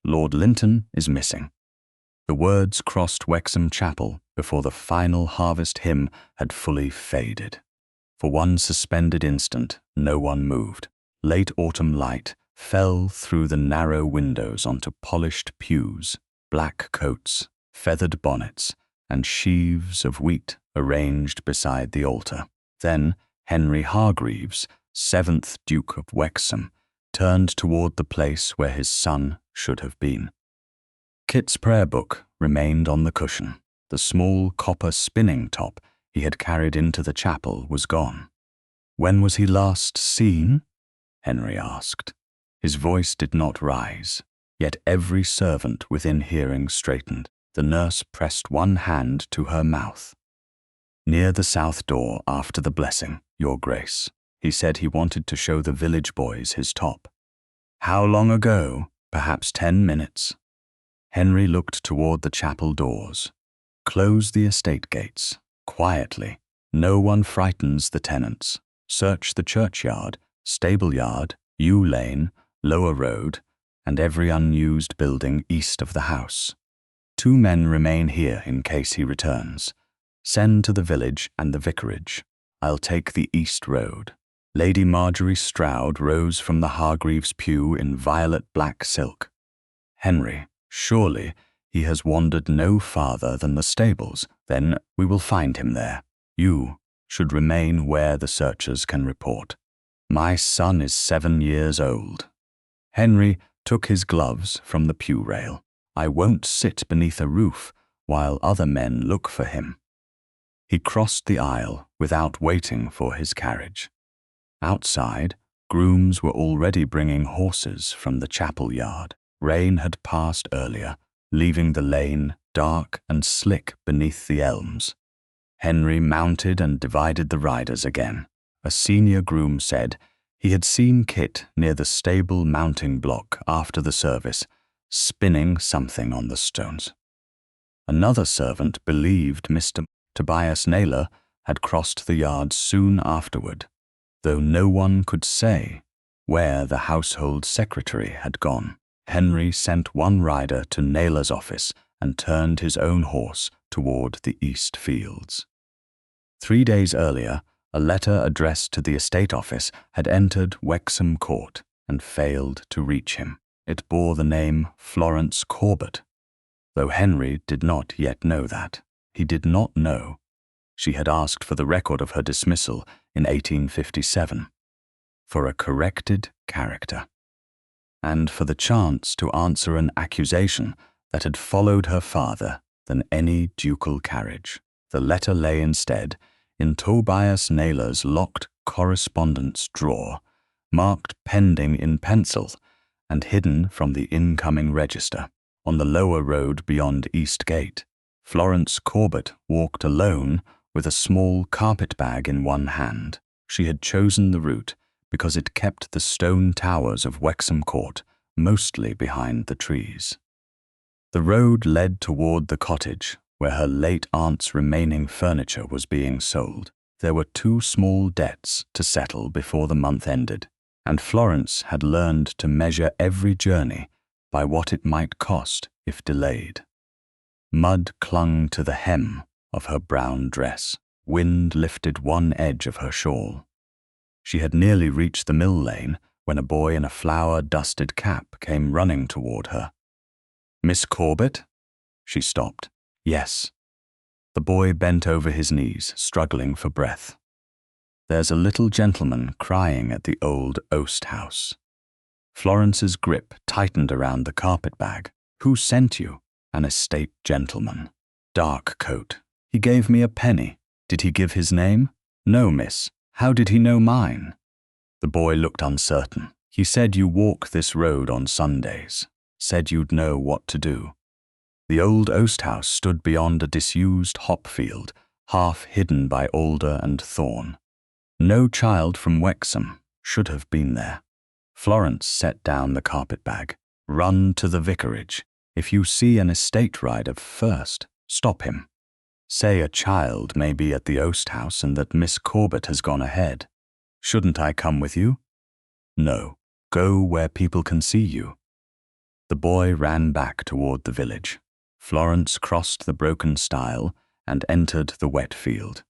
Lord Linton is missing." The words crossed Wexham Chapel before the final harvest hymn had fully faded. For one suspended instant, no one moved. Late autumn light fell through the narrow windows onto polished pews, black coats, feathered bonnets, and sheaves of wheat arranged beside the altar. Then Henry Hargreaves, 7th Duke of Wexham, turned toward the place where his son should have been. Kit's prayer book remained on the cushion. The small copper spinning top he had carried into the chapel was gone. "When was he last seen?" Henry asked. His voice did not rise, yet every servant within hearing straightened. The nurse pressed one hand to her mouth. "Near the south door after the blessing, Your Grace. He said he wanted to show the village boys his top." "How long ago?" "Perhaps 10 minutes. Henry looked toward the chapel doors. "Close the estate gates, quietly. No one frightens the tenants. Search the churchyard, stable yard, Yew Lane, Lower Road, and every unused building east of the house. 2 men remain here in case he returns. Send to the village and the vicarage. I'll take the east road." Lady Marjorie Stroud rose from the Hargreaves' pew in violet black silk. "Henry, surely he has wandered no farther than the stables. Then we will find him there. You should remain where the searchers can report. My son is 7 years old." Henry took his gloves from the pew rail. "I won't sit beneath a roof while other men look for him." He crossed the aisle without waiting for his carriage. Outside, grooms were already bringing horses from the chapel yard. Rain had passed earlier, leaving the lane dark and slick beneath the elms. Henry mounted and divided the riders again. A senior groom said he had seen Kit near the stable mounting block after the service, spinning something on the stones. Another servant believed Mr. Tobias Naylor had crossed the yard soon afterward, though no one could say where the household secretary had gone. Henry sent one rider to Naylor's office and turned his own horse toward the east fields. 3 days earlier, a letter addressed to the estate office had entered Wexham Court and failed to reach him. It bore the name Florence Corbett, though Henry did not yet know that. He did not know she had asked for the record of her dismissal in 1857, for a corrected character, and for the chance to answer an accusation that had followed her farther than any ducal carriage. The letter lay instead in Tobias Naylor's locked correspondence drawer, marked pending in pencil and hidden from the incoming register. On the lower road beyond East Gate, Florence Corbett walked alone with a small carpet bag in one hand. She had chosen the route because it kept the stone towers of Wexham Court mostly behind the trees. The road led toward the cottage where her late aunt's remaining furniture was being sold. There were 2 small debts to settle before the month ended, and Florence had learned to measure every journey by what it might cost if delayed. Mud clung to the hem of her brown dress. Wind lifted one edge of her shawl. She had nearly reached the mill lane when a boy in a flour-dusted cap came running toward her. "Miss Corbett?" She stopped. "Yes." The boy bent over his knees, struggling for breath. "There's a little gentleman crying at the old oast-house." Florence's grip tightened around the carpet bag. "Who sent you?" "An estate gentleman. Dark coat. He gave me a penny." "Did he give his name?" "No, miss. How did he know mine?" The boy looked uncertain. "He said you walk this road on Sundays. Said you'd know what to do." The old oast-house stood beyond a disused hop field, half hidden by alder and thorn. No child from Wexham should have been there. Florence set down the carpet bag. "Run to the vicarage. If you see an estate rider first, stop him. Say a child may be at the oast-house and that Miss Corbett has gone ahead. Shouldn't I come with you?" "No. Go where people can see you." The boy ran back toward the village. Florence crossed the broken stile and entered the wet field.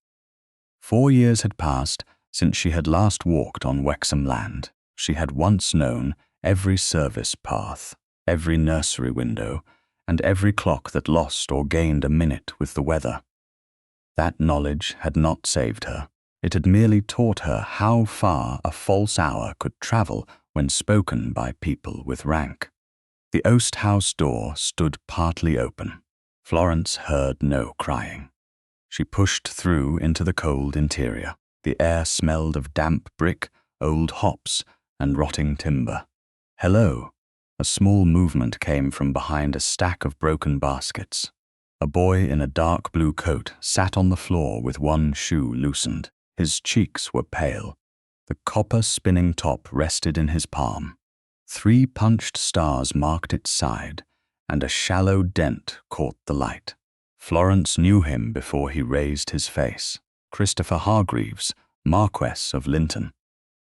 4 years had passed since she had last walked on Wexham land. She had once known every service path, every nursery window, and every clock that lost or gained a minute with the weather. That knowledge had not saved her. It had merely taught her how far a false hour could travel when spoken by people with rank. The oast-house door stood partly open. Florence heard no crying. She pushed through into the cold interior. The air smelled of damp brick, old hops, and rotting timber. "Hello." A small movement came from behind a stack of broken baskets. A boy in a dark blue coat sat on the floor with one shoe loosened. His cheeks were pale. The copper spinning top rested in his palm. 3 punched stars marked its side, and a shallow dent caught the light. Florence knew him before he raised his face. Christopher Hargreaves, Marquess of Linton.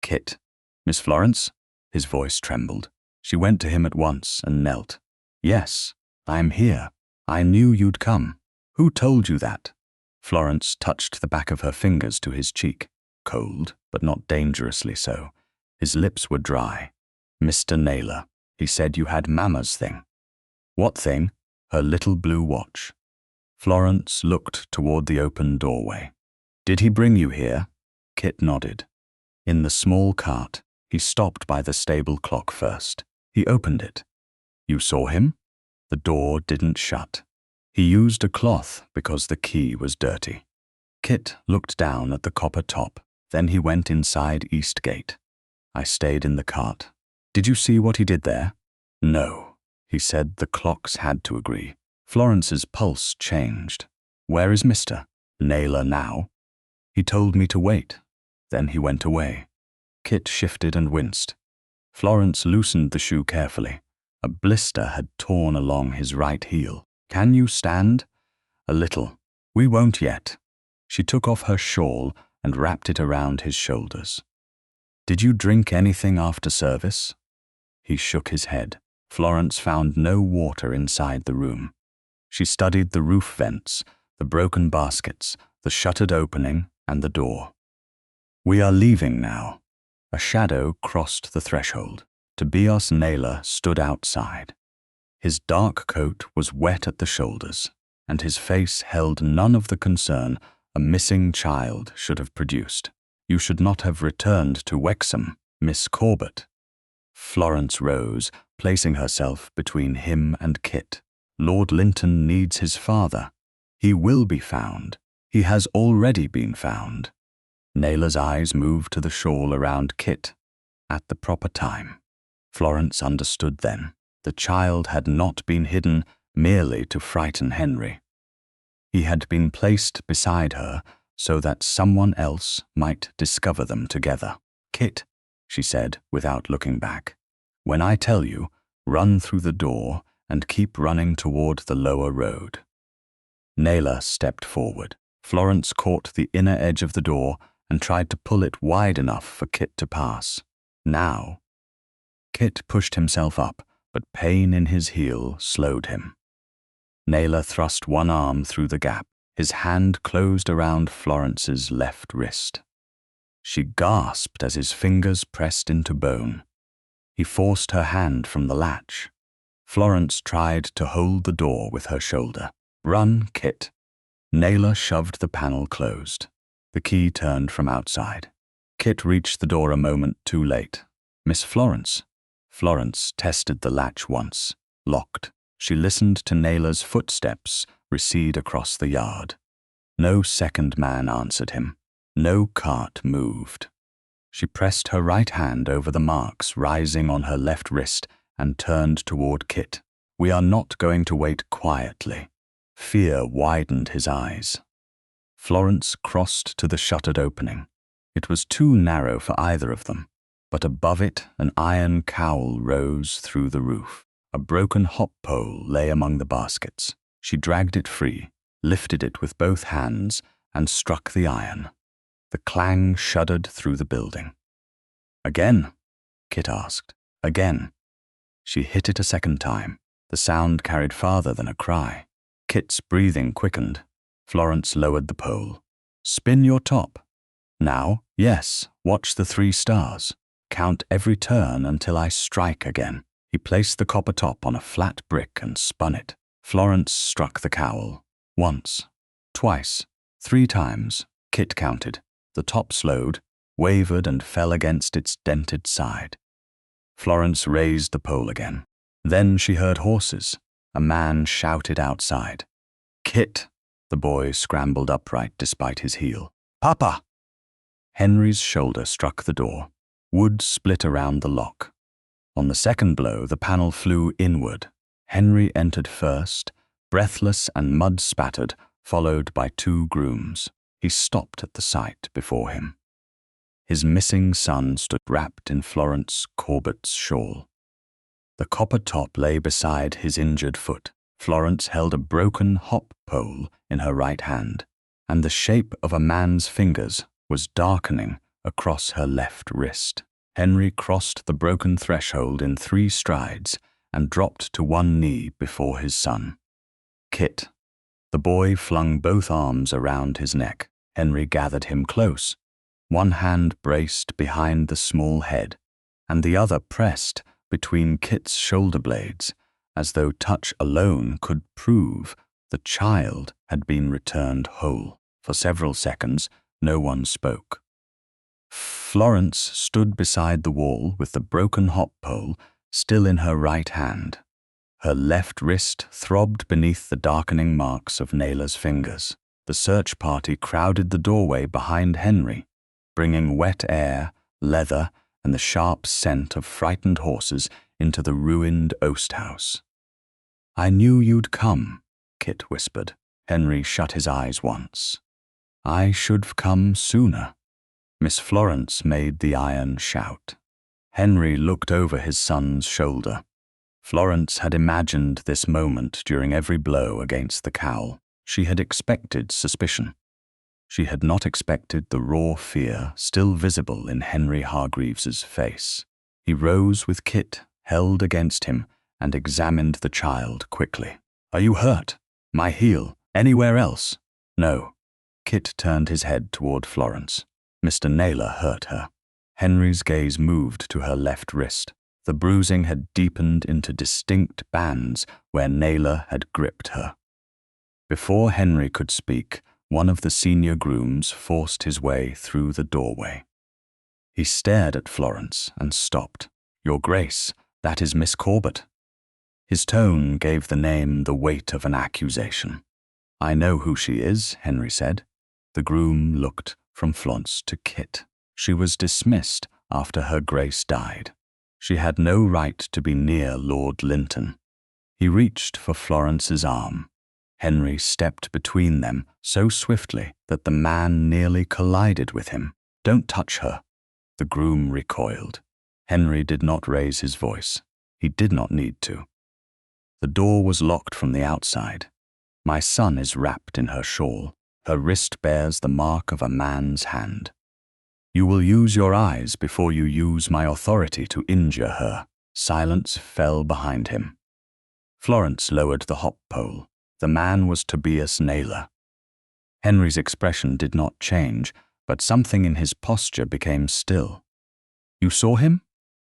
"Kit." "Miss Florence?" His voice trembled. She went to him at once and knelt. "Yes, I'm here. I knew you'd come. Who told you that?" Florence touched the back of her fingers to his cheek. Cold, but not dangerously so. His lips were dry. "Mr. Naylor. He said you had Mamma's thing." "What thing?" "Her little blue watch." Florence looked toward the open doorway. "Did he bring you here?" Kit nodded. "In the small cart. He stopped by the stable clock first. He opened it." "You saw him?" "The door didn't shut. He used a cloth because the key was dirty." Kit looked down at the copper top. Then he went inside East Gate. "I stayed in the cart." "Did you see what he did there?" "No." He said the clocks had to agree. Florence's pulse changed. "Where is Mr. Naylor now?" "He told me to wait. Then he went away." Kit shifted and winced. Florence loosened the shoe carefully. A blister had torn along his right heel. "Can you stand?" "A little. We won't yet." She took off her shawl and wrapped it around his shoulders. "Did you drink anything after service?" He shook his head. Florence found no water inside the room. She studied the roof vents, the broken baskets, the shuttered opening, and the door. "We are leaving now." A shadow crossed the threshold. Tobias Naylor stood outside. His dark coat was wet at the shoulders, and his face held none of the concern a missing child should have produced. "You should not have returned to Wexham, Miss Corbett." Florence rose, placing herself between him and Kit. "Lord Linton needs his father. He will be found. He has already been found." Naylor's eyes moved to the shawl around Kit. At the proper time. Florence understood then. The child had not been hidden merely to frighten Henry. He had been placed beside her so that someone else might discover them together. "Kit," she said without looking back, "when I tell you, run through the door and keep running toward the lower road." Naylor stepped forward. Florence caught the inner edge of the door and tried to pull it wide enough for Kit to pass. "Now." Kit pushed himself up, but pain in his heel slowed him. Naylor thrust one arm through the gap. His hand closed around Florence's left wrist. She gasped as his fingers pressed into bone. He forced her hand from the latch. Florence tried to hold the door with her shoulder. "Run, Kit." Naylor shoved the panel closed. The key turned from outside. Kit reached the door a moment too late. "Miss Florence." Florence tested the latch once. Locked. She listened to Naylor's footsteps recede across the yard. No second man answered him. No cart moved. She pressed her right hand over the marks rising on her left wrist and turned toward Kit. "We are not going to wait quietly." Fear widened his eyes. Florence crossed to the shuttered opening. It was too narrow for either of them, but above it an iron cowl rose through the roof. A broken hop pole lay among the baskets. She dragged it free, lifted it with both hands, and struck the iron. The clang shuddered through the building. "Again?" Kit asked. "Again." She hit it a second time. The sound carried farther than a cry. Kit's breathing quickened. Florence lowered the pole. Spin your top. Now, yes, watch the 3 stars. Count every turn until I strike again. He placed the copper top on a flat brick and spun it. Florence struck the cowl. Once, twice, 3 times. Kit counted. The top slowed, wavered and fell against its dented side. Florence raised the pole again. Then she heard horses. A man shouted outside. Kit! The boy scrambled upright despite his heel. Papa! Henry's shoulder struck the door. Wood split around the lock. On the second blow, the panel flew inward. Henry entered first, breathless and mud-spattered, followed by 2 grooms. He stopped at the sight before him. His missing son stood wrapped in Florence Corbett's shawl. The copper top lay beside his injured foot. Florence held a broken hop pole in her right hand, and the shape of a man's fingers was darkening across her left wrist. Henry crossed the broken threshold in 3 strides and dropped to one knee before his son. Kit. The boy flung both arms around his neck. Henry gathered him close. One hand braced behind the small head, and the other pressed between Kit's shoulder blades, as though touch alone could prove the child had been returned whole. For several seconds, no one spoke. Florence stood beside the wall with the broken hop pole still in her right hand. Her left wrist throbbed beneath the darkening marks of Nayla's fingers. The search party crowded the doorway behind Henry, bringing wet air, leather, and the sharp scent of frightened horses into the ruined oast-house. I knew you'd come, Kit whispered. Henry shut his eyes once. I should've come sooner. Miss Florence made the iron shout. Henry looked over his son's shoulder. Florence had imagined this moment during every blow against the cowl. She had expected suspicion. She had not expected the raw fear still visible in Henry Hargreaves's face. He rose with Kit held against him and examined the child quickly. Are you hurt? My heel? Anywhere else? No. Kit turned his head toward Florence. Mr. Naylor hurt her. Henry's gaze moved to her left wrist. The bruising had deepened into distinct bands where Naylor had gripped her. Before Henry could speak, one of the senior grooms forced his way through the doorway. He stared at Florence and stopped. Your Grace, that is Miss Corbett. His tone gave the name the weight of an accusation. I know who she is, Henry said. The groom looked from Florence to Kit. She was dismissed after her Grace died. She had no right to be near Lord Linton. He reached for Florence's arm. Henry stepped between them so swiftly that the man nearly collided with him. Don't touch her. The groom recoiled. Henry did not raise his voice. He did not need to. The door was locked from the outside. My son is wrapped in her shawl. Her wrist bears the mark of a man's hand. You will use your eyes before you use my authority to injure her. Silence fell behind him. Florence lowered the hop pole. The man was Tobias Naylor. Henry's expression did not change, but something in his posture became still. You saw him?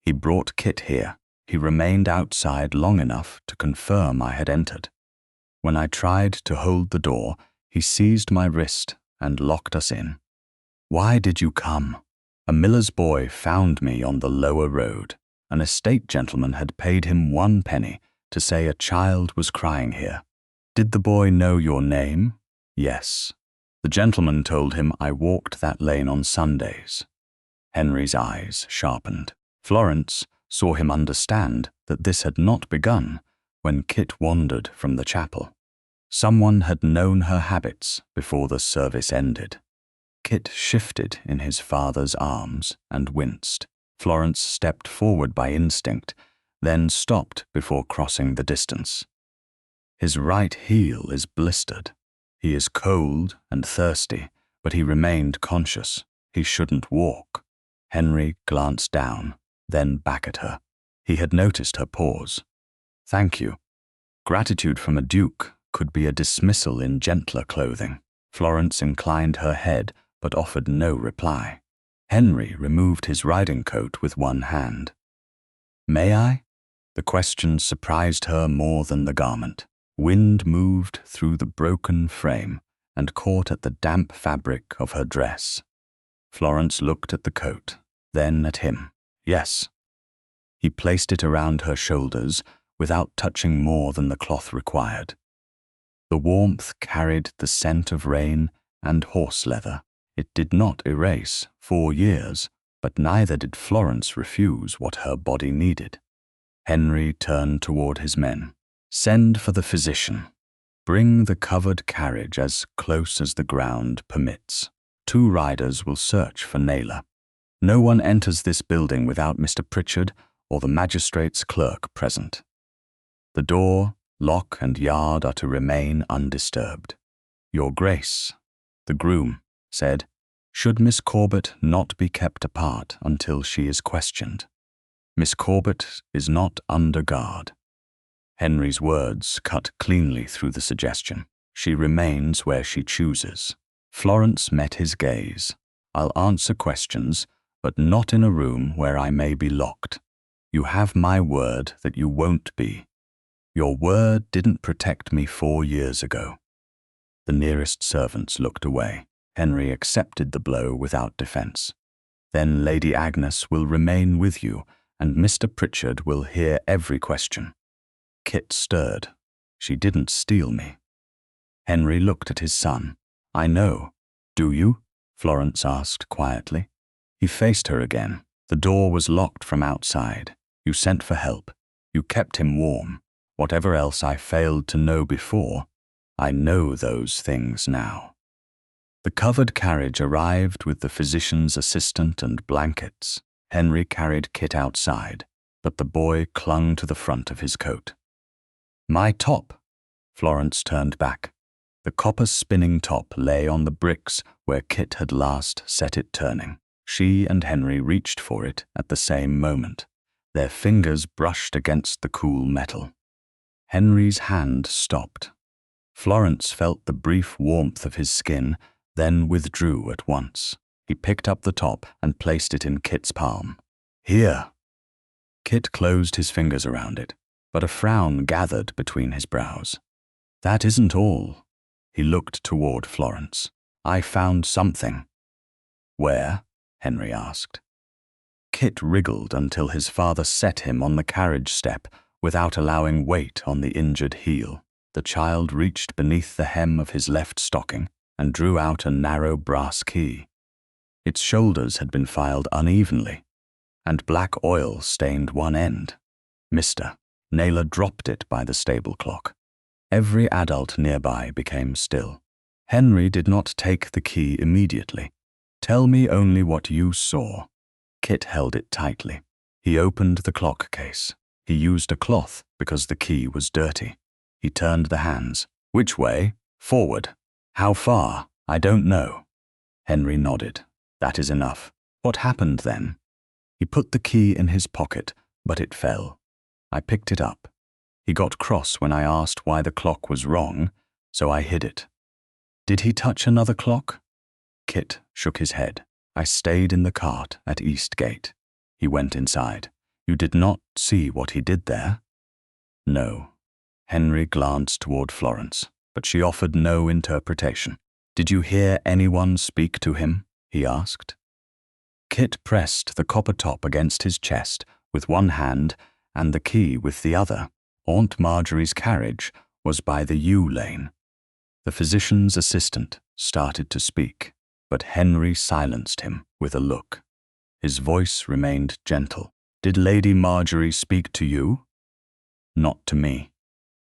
He brought Kit here. He remained outside long enough to confirm I had entered. When I tried to hold the door, he seized my wrist and locked us in. Why did you come? A miller's boy found me on the lower road. An estate gentleman had paid him 1 penny to say a child was crying here. Did the boy know your name? Yes. The gentleman told him I walked that lane on Sundays. Henry's eyes sharpened. Florence saw him understand that this had not begun when Kit wandered from the chapel. Someone had known her habits before the service ended. Kit shifted in his father's arms and winced. Florence stepped forward by instinct, then stopped before crossing the distance. His right heel is blistered. He is cold and thirsty, but he remained conscious. He shouldn't walk. Henry glanced down, then back at her. He had noticed her pause. Thank you. Gratitude from a duke could be a dismissal in gentler clothing. Florence inclined her head, but offered no reply. Henry removed his riding coat with one hand. May I? The question surprised her more than the garment. Wind moved through the broken frame and caught at the damp fabric of her dress. Florence looked at the coat, then at him. Yes. He placed it around her shoulders without touching more than the cloth required. The warmth carried the scent of rain and horse leather. It did not erase 4 years, but neither did Florence refuse what her body needed. Henry turned toward his men. Send for the physician. Bring the covered carriage as close as the ground permits. 2 riders will search for Naylor. No one enters this building without Mr. Pritchard or the magistrate's clerk present. The door, lock, and yard are to remain undisturbed. Your Grace, the groom said, should Miss Corbett not be kept apart until she is questioned? Miss Corbett is not under guard. Henry's words cut cleanly through the suggestion. She remains where she chooses. Florence met his gaze. I'll answer questions, but not in a room where I may be locked. You have my word that you won't be. Your word didn't protect me 4 years ago. The nearest servants looked away. Henry accepted the blow without defense. Then Lady Agnes will remain with you, and Mr. Pritchard will hear every question. Kit stirred. She didn't steal me. Henry looked at his son. I know. Do you? Florence asked quietly. He faced her again. The door was locked from outside. You sent for help. You kept him warm. Whatever else I failed to know before, I know those things now. The covered carriage arrived with the physician's assistant and blankets. Henry carried Kit outside, but the boy clung to the front of his coat. My top! Florence turned back. The copper spinning top lay on the bricks where Kit had last set it turning. She and Henry reached for it at the same moment. Their fingers brushed against the cool metal. Henry's hand stopped. Florence felt the brief warmth of his skin, then withdrew at once. He picked up the top and placed it in Kit's palm. Here! Kit closed his fingers around it, but a frown gathered between his brows. That isn't all. He looked toward Florence. I found something. Where? Henry asked. Kit wriggled until his father set him on the carriage step without allowing weight on the injured heel. The child reached beneath the hem of his left stocking and drew out a narrow brass key. Its shoulders had been filed unevenly, and black oil stained one end. Mr. Naylor dropped it by the stable clock. Every adult nearby became still. Henry did not take the key immediately. Tell me only what you saw. Kit held it tightly. He opened the clock case. He used a cloth because the key was dirty. He turned the hands. Which way? Forward. How far? I don't know. Henry nodded. That is enough. What happened then? He put the key in his pocket, but it fell. I picked it up. He got cross when I asked why the clock was wrong, so I hid it. Did he touch another clock? Kit shook his head. I stayed in the cart at Eastgate. He went inside. You did not see what he did there? No. Henry glanced toward Florence, but she offered no interpretation. Did you hear anyone speak to him? He asked. Kit pressed the copper top against his chest with one hand and the key with the other. Aunt Marjorie's carriage was by the yew lane. The physician's assistant started to speak, but Henry silenced him with a look. His voice remained gentle. Did Lady Marjorie speak to you? Not to me.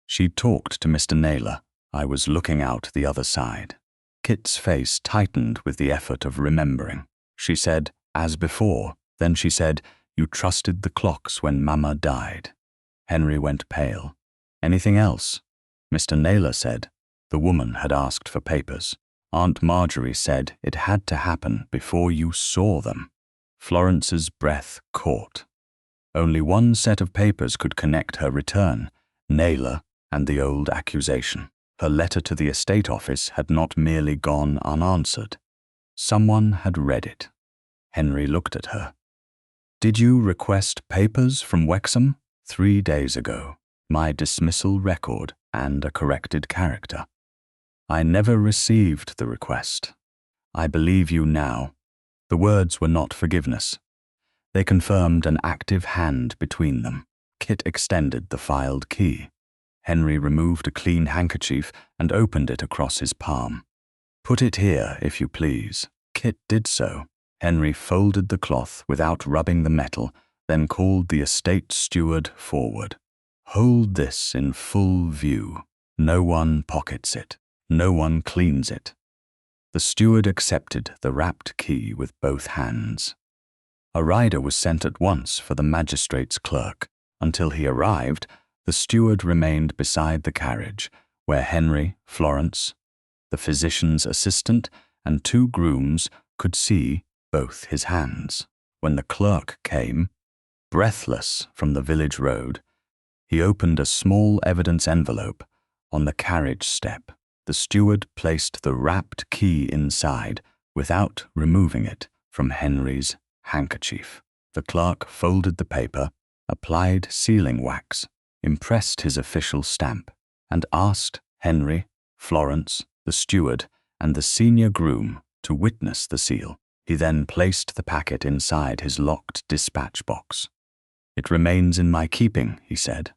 She talked to Mr. Naylor. I was looking out the other side. Kit's face tightened with the effort of remembering. She said, as before. Then she said, you trusted the clocks when Mama died. Henry went pale. Anything else? Mr. Naylor said. The woman had asked for papers. Aunt Marjorie said it had to happen before you saw them. Florence's breath caught. Only one set of papers could connect her return, Naylor and the old accusation. Her letter to the estate office had not merely gone unanswered. Someone had read it. Henry looked at her. "Did you request papers from Wexham? 3 days ago. My dismissal record and a corrected character. I never received the request. I believe you now." The words were not forgiveness. They confirmed an active hand between them. Kit extended the filed key. Henry removed a clean handkerchief and opened it across his palm. "Put it here, if you please." Kit did so. Henry folded the cloth without rubbing the metal, then called the estate steward forward. "Hold this in full view. No one pockets it. No one cleans it." The steward accepted the wrapped key with both hands. A rider was sent at once for the magistrate's clerk. Until he arrived, the steward remained beside the carriage, where Henry, Florence, the physician's assistant, and 2 grooms could see both his hands. When the clerk came, breathless from the village road, he opened a small evidence envelope on the carriage step. The steward placed the wrapped key inside without removing it from Henry's handkerchief. The clerk folded the paper, applied sealing wax, impressed his official stamp, and asked Henry, Florence, the steward, and the senior groom to witness the seal. He then placed the packet inside his locked dispatch box. "It remains in my keeping," he said.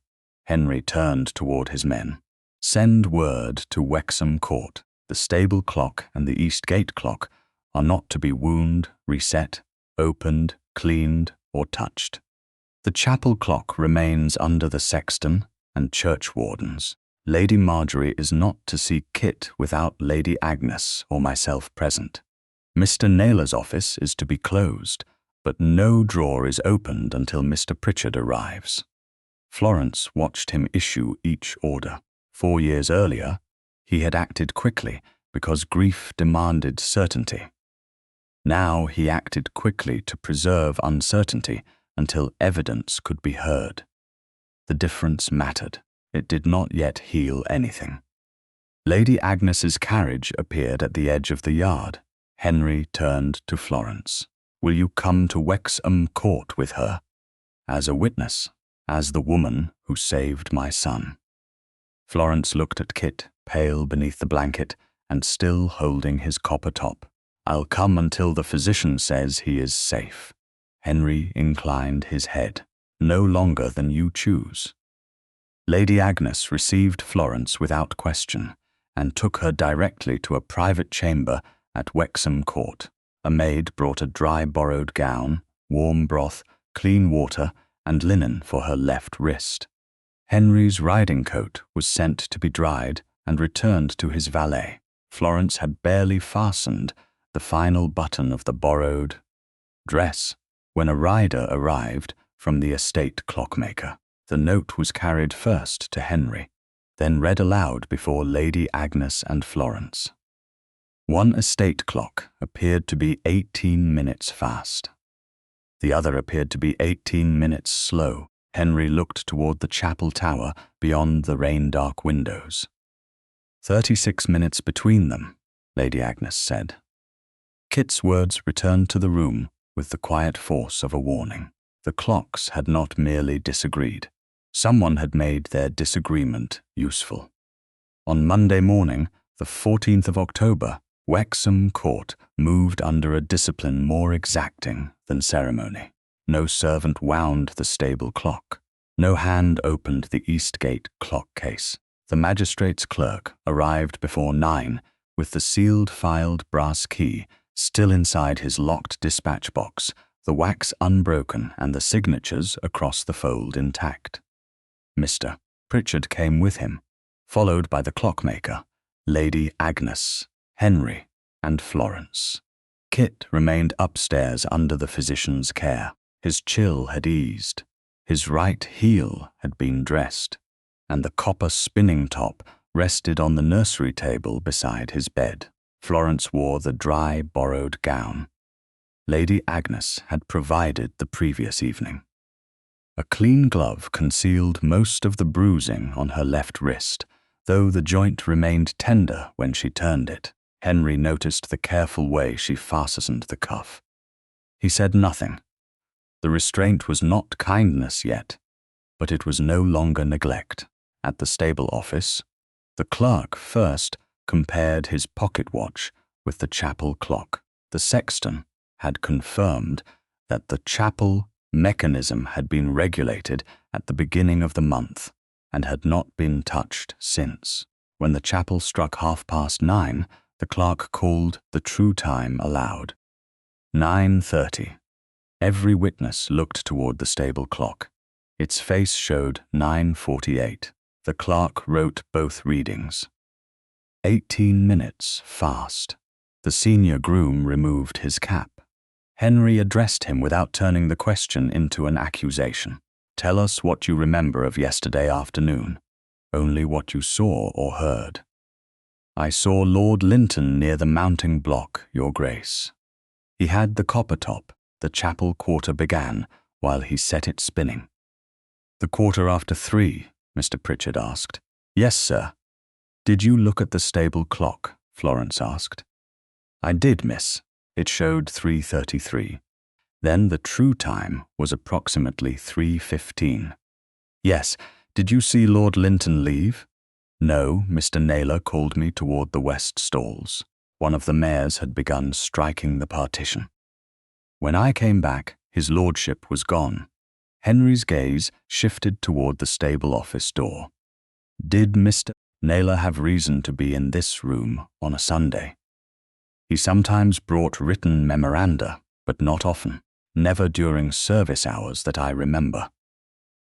Henry turned toward his men. "Send word to Wexham Court. The stable clock and the east gate clock are not to be wound, reset, opened, cleaned, or touched. The chapel clock remains under the sexton and churchwardens. Lady Marjorie is not to see Kit without Lady Agnes or myself present. Mr. Naylor's office is to be closed, but no drawer is opened until Mr. Pritchard arrives." Florence watched him issue each order. 4 years earlier, he had acted quickly because grief demanded certainty. Now he acted quickly to preserve uncertainty until evidence could be heard. The difference mattered. It did not yet heal anything. Lady Agnes's carriage appeared at the edge of the yard. Henry turned to Florence. "Will you come to Wexham Court with her? As a witness, as the woman who saved my son." Florence looked at Kit, pale beneath the blanket and still holding his copper top. "I'll come until the physician says he is safe." Henry inclined his head. "No longer than you choose." Lady Agnes received Florence without question and took her directly to a private chamber at Wexham Court. A maid brought a dry borrowed gown, warm broth, clean water, and linen for her left wrist. Henry's riding coat was sent to be dried and returned to his valet. Florence had barely fastened the final button of the borrowed dress when a rider arrived from the estate clockmaker. The note was carried first to Henry, then read aloud before Lady Agnes and Florence. One estate clock appeared to be 18 minutes fast. The other appeared to be 18 minutes slow. Henry looked toward the chapel tower beyond the rain-dark windows. 36 minutes between them, Lady Agnes said. Kit's words returned to the room with the quiet force of a warning. The clocks had not merely disagreed. Someone had made their disagreement useful. On Monday morning, the 14th of October, Wexham Court moved under a discipline more exacting than ceremony. No servant wound the stable clock. No hand opened the East Gate clock case. The magistrate's clerk arrived before 9 with the sealed filed brass key still inside his locked dispatch box, the wax unbroken and the signatures across the fold intact. Mr. Pritchard came with him, followed by the clockmaker, Lady Agnes, Henry, and Florence. Kit remained upstairs under the physician's care. His chill had eased. His right heel had been dressed, and the copper spinning top rested on the nursery table beside his bed. Florence wore the dry, borrowed gown Lady Agnes had provided the previous evening. A clean glove concealed most of the bruising on her left wrist, though the joint remained tender when she turned it. Henry noticed the careful way she fastened the cuff. He said nothing. The restraint was not kindness yet, but it was no longer neglect. At the stable office, the clerk first compared his pocket watch with the chapel clock. The sexton had confirmed that the chapel mechanism had been regulated at the beginning of the month and had not been touched since. When the chapel struck 9:30, the clerk called the true time aloud. 9:30. Every witness looked toward the stable clock. Its face showed 9:48. The clerk wrote both readings. 18 minutes fast. The senior groom removed his cap. Henry addressed him without turning the question into an accusation. Tell us what you remember of yesterday afternoon. Only what you saw or heard. I saw Lord Linton near the mounting block, Your Grace. He had the copper top. The chapel quarter began, while he set it spinning. The 3:15, Mr. Pritchard asked. Yes, sir. Did you look at the stable clock? Florence asked. I did, miss. It showed 3:33. Then the true time was approximately 3:15. Yes. Did you see Lord Linton leave? No, Mr. Naylor called me toward the west stalls. One of the mares had begun striking the partition. When I came back, his lordship was gone. Henry's gaze shifted toward the stable office door. Did Mr. Naylor have reason to be in this room on a Sunday? He sometimes brought written memoranda, but not often, never during service hours that I remember.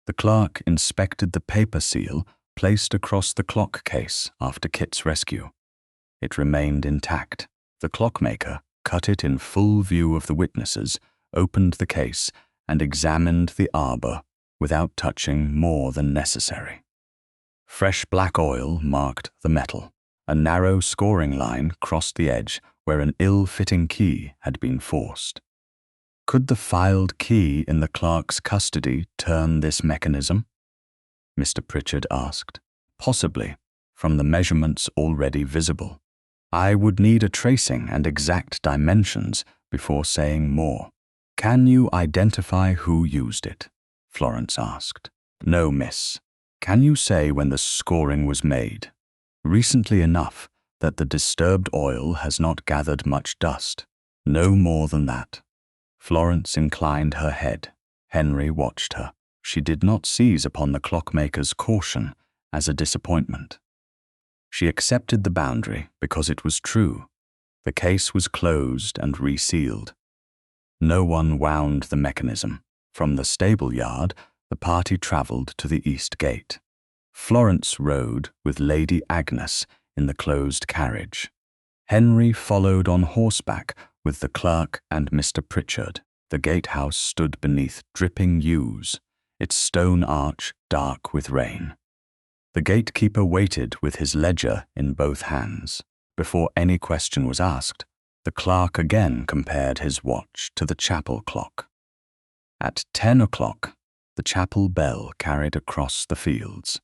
The clerk inspected the paper seal placed across the clock case after Kit's rescue. It remained intact. The clockmaker cut it in full view of the witnesses, opened the case, and examined the arbor without touching more than necessary. Fresh black oil marked the metal. A narrow scoring line crossed the edge where an ill-fitting key had been forced. Could the filed key in the clerk's custody turn this mechanism? Mr. Pritchard asked. Possibly, from the measurements already visible. I would need a tracing and exact dimensions before saying more. Can you identify who used it? Florence asked. No, miss. Can you say when the scoring was made? Recently enough that the disturbed oil has not gathered much dust. No more than that. Florence inclined her head. Henry watched her. She did not seize upon the clockmaker's caution as a disappointment. She accepted the boundary because it was true. The case was closed and resealed. No one wound the mechanism. From the stable yard, the party travelled to the east gate. Florence rode with Lady Agnes in the closed carriage. Henry followed on horseback with the clerk and Mr. Pritchard. The gatehouse stood beneath dripping yews, its stone arch dark with rain. The gatekeeper waited with his ledger in both hands. Before any question was asked, the clerk again compared his watch to the chapel clock. At 10 o'clock, the chapel bell carried across the fields.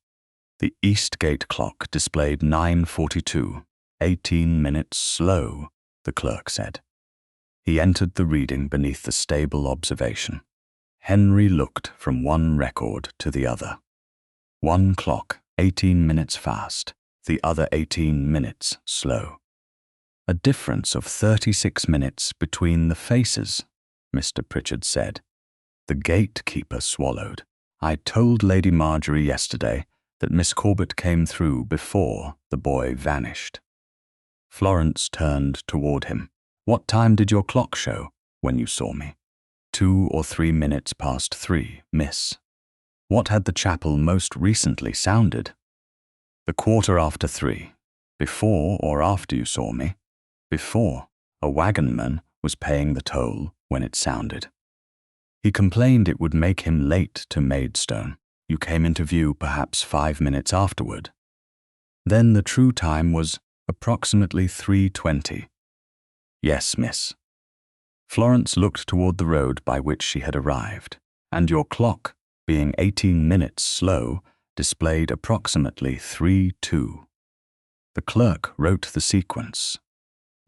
The east gate clock displayed 9:42, 18 minutes slow, the clerk said. He entered the reading beneath the stable observation. Henry looked from one record to the other. One clock, 18 minutes fast, the other 18 minutes slow. A difference of 36 minutes between the faces, Mr. Pritchard said. The gatekeeper swallowed. I told Lady Marjorie yesterday that Miss Corbett came through before the boy vanished. Florence turned toward him. What time did your clock show when you saw me? 2 or 3 minutes past 3, miss. What had the chapel most recently sounded? The 3:15. Before or after you saw me? Before. A wagonman was paying the toll when it sounded. He complained it would make him late to Maidstone. You came into view perhaps 5 minutes afterward. Then the true time was approximately 3:20. Yes, miss. Florence looked toward the road by which she had arrived. And your clock being 18 minutes slow, displayed approximately 3-2. The clerk wrote the sequence.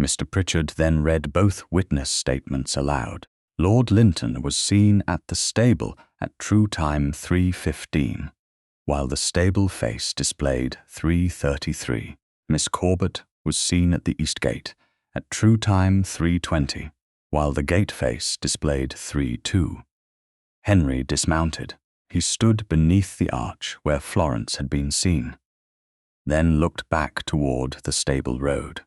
Mr. Pritchard then read both witness statements aloud. Lord Linton was seen at the stable at true time 3:15, while the stable face displayed 3:33. Miss Corbett was seen at the east gate at true time 3:20, while the gate face displayed 3:2. Henry dismounted. He stood beneath the arch where Florence had been seen, then looked back toward the stable road.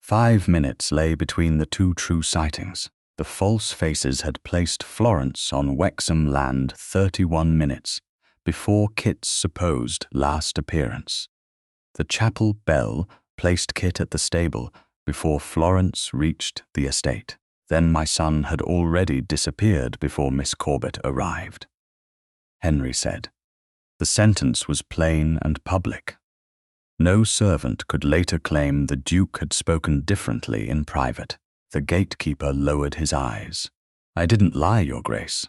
5 minutes lay between the two true sightings. The false faces had placed Florence on Wexham land 31 minutes before Kit's supposed last appearance. The chapel bell placed Kit at the stable before Florence reached the estate. Then my son had already disappeared before Miss Corbett arrived. Henry said. The sentence was plain and public. No servant could later claim the Duke had spoken differently in private. The gatekeeper lowered his eyes. I didn't lie, Your Grace.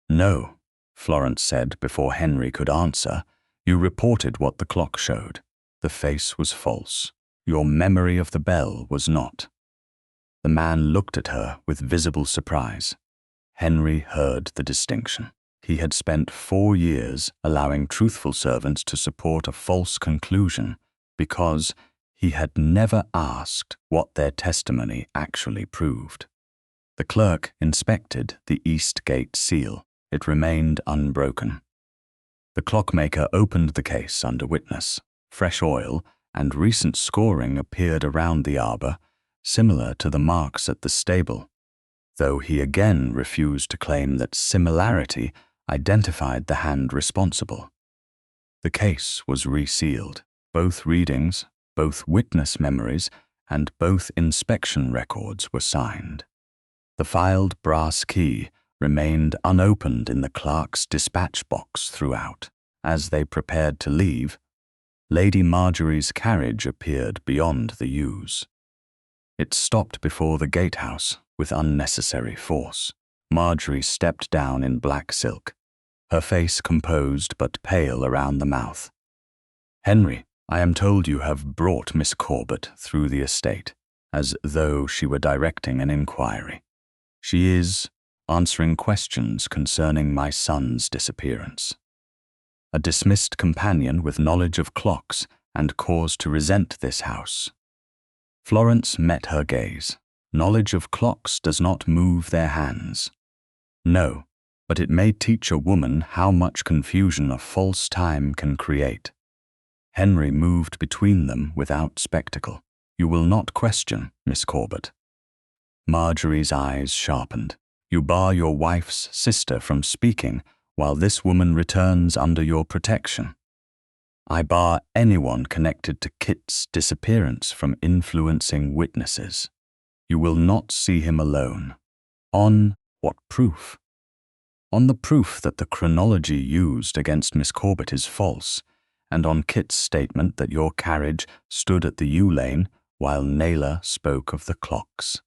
No, Florence said before Henry could answer. You reported what the clock showed. The face was false. Your memory of the bell was not. The man looked at her with visible surprise. Henry heard the distinction. He had spent 4 years allowing truthful servants to support a false conclusion because he had never asked what their testimony actually proved. The clerk inspected the east gate seal. It remained unbroken. The clockmaker opened the case under witness. Fresh oil and recent scoring appeared around the arbor, similar to the marks at the stable, though he again refused to claim that similarity identified the hand responsible. The case was resealed. Both readings, both witness memories, and both inspection records were signed. The filed brass key remained unopened in the clerk's dispatch box throughout. As they prepared to leave, Lady Marjorie's carriage appeared beyond the yews. It stopped before the gatehouse with unnecessary force. Marjorie stepped down in black silk, her face composed but pale around the mouth. Henry, I am told you have brought Miss Corbett through the estate, as though she were directing an inquiry. She is answering questions concerning my son's disappearance. A dismissed companion with knowledge of clocks and cause to resent this house. Florence met her gaze. Knowledge of clocks does not move their hands. No, but it may teach a woman how much confusion a false time can create. Henry moved between them without spectacle. You will not question, Miss Corbett. Marjorie's eyes sharpened. You bar your wife's sister from speaking while this woman returns under your protection. I bar anyone connected to Kit's disappearance from influencing witnesses. You will not see him alone. On what proof? On the proof that the chronology used against Miss Corbett is false, and on Kit's statement that your carriage stood at the yew lane while Naylor spoke of the clocks.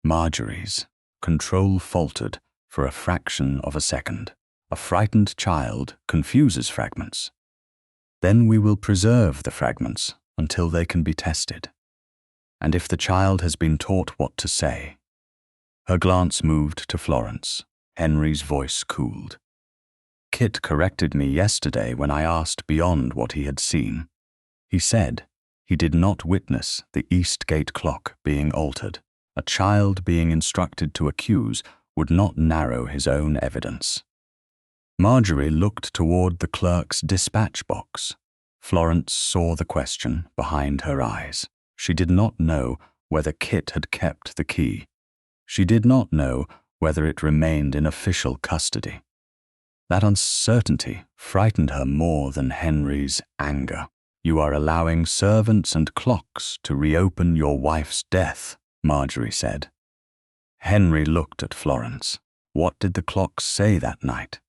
Marjorie's control faltered for a fraction of a second. A frightened child confuses fragments. Then we will preserve the fragments until they can be tested. And if the child has been taught what to say. Her glance moved to Florence. Henry's voice cooled. Kit corrected me yesterday when I asked beyond what he had seen. He said he did not witness the East Gate clock being altered. A child being instructed to accuse would not narrow his own evidence. Marjorie looked toward the clerk's dispatch box. Florence saw the question behind her eyes. She did not know whether Kit had kept the key. She did not know whether it remained in official custody. That uncertainty frightened her more than Henry's anger. You are allowing servants and clocks to reopen your wife's death, Marjorie said. Henry looked at Florence. What did the clocks say that night?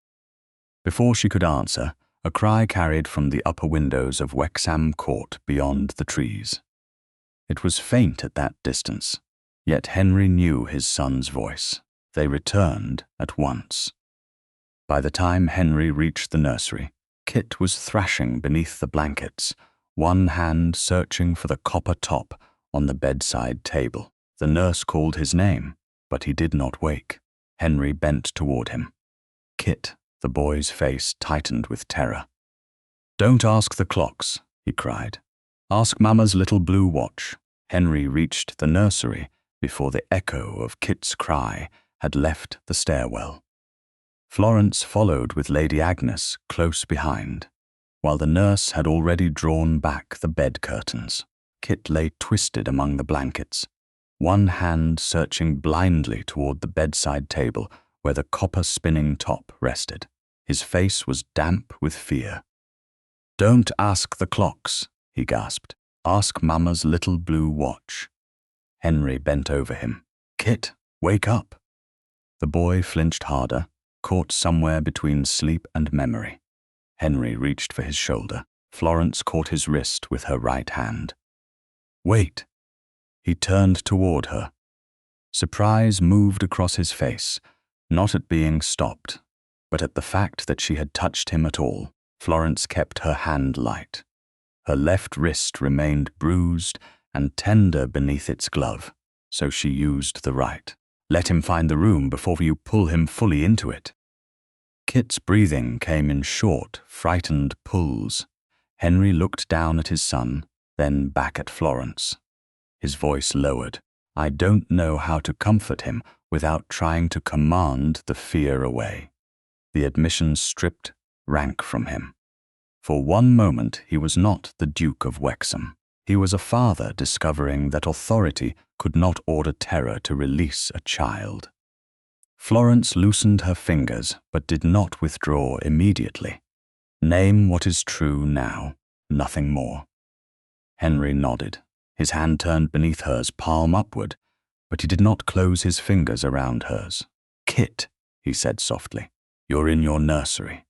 Before she could answer, a cry carried from the upper windows of Wexham Court beyond the trees. It was faint at that distance, yet Henry knew his son's voice. They returned at once. By the time Henry reached the nursery, Kit was thrashing beneath the blankets, one hand searching for the copper top on the bedside table. The nurse called his name, but he did not wake. Henry bent toward him. Kit, the boy's face tightened with terror. "Don't ask the clocks," he cried. "Ask Mama's little blue watch." Henry reached the nursery before the echo of Kit's cry had left the stairwell. Florence followed with Lady Agnes close behind, while the nurse had already drawn back the bed curtains. Kit lay twisted among the blankets, one hand searching blindly toward the bedside table where the copper spinning top rested. His face was damp with fear. "Don't ask the clocks," he gasped. "Ask Mama's little blue watch." Henry bent over him. "Kit, wake up." The boy flinched harder, caught somewhere between sleep and memory. Henry reached for his shoulder. Florence caught his wrist with her right hand. "Wait." He turned toward her. Surprise moved across his face, not at being stopped, but at the fact that she had touched him at all. Florence kept her hand light. Her left wrist remained bruised and tender beneath its glove, so she used the right. "Let him find the room before you pull him fully into it." Kit's breathing came in short, frightened pulls. Henry looked down at his son, then back at Florence. His voice lowered. "I don't know how to comfort him without trying to command the fear away." The admission stripped rank from him. For one moment he was not the Duke of Wexham. He was a father discovering that authority could not order terror to release a child. Florence loosened her fingers but did not withdraw immediately. "Name what is true now, nothing more." Henry nodded. His hand turned beneath hers, palm upward, but he did not close his fingers around hers. "Kit," he said softly, "you're in your nursery.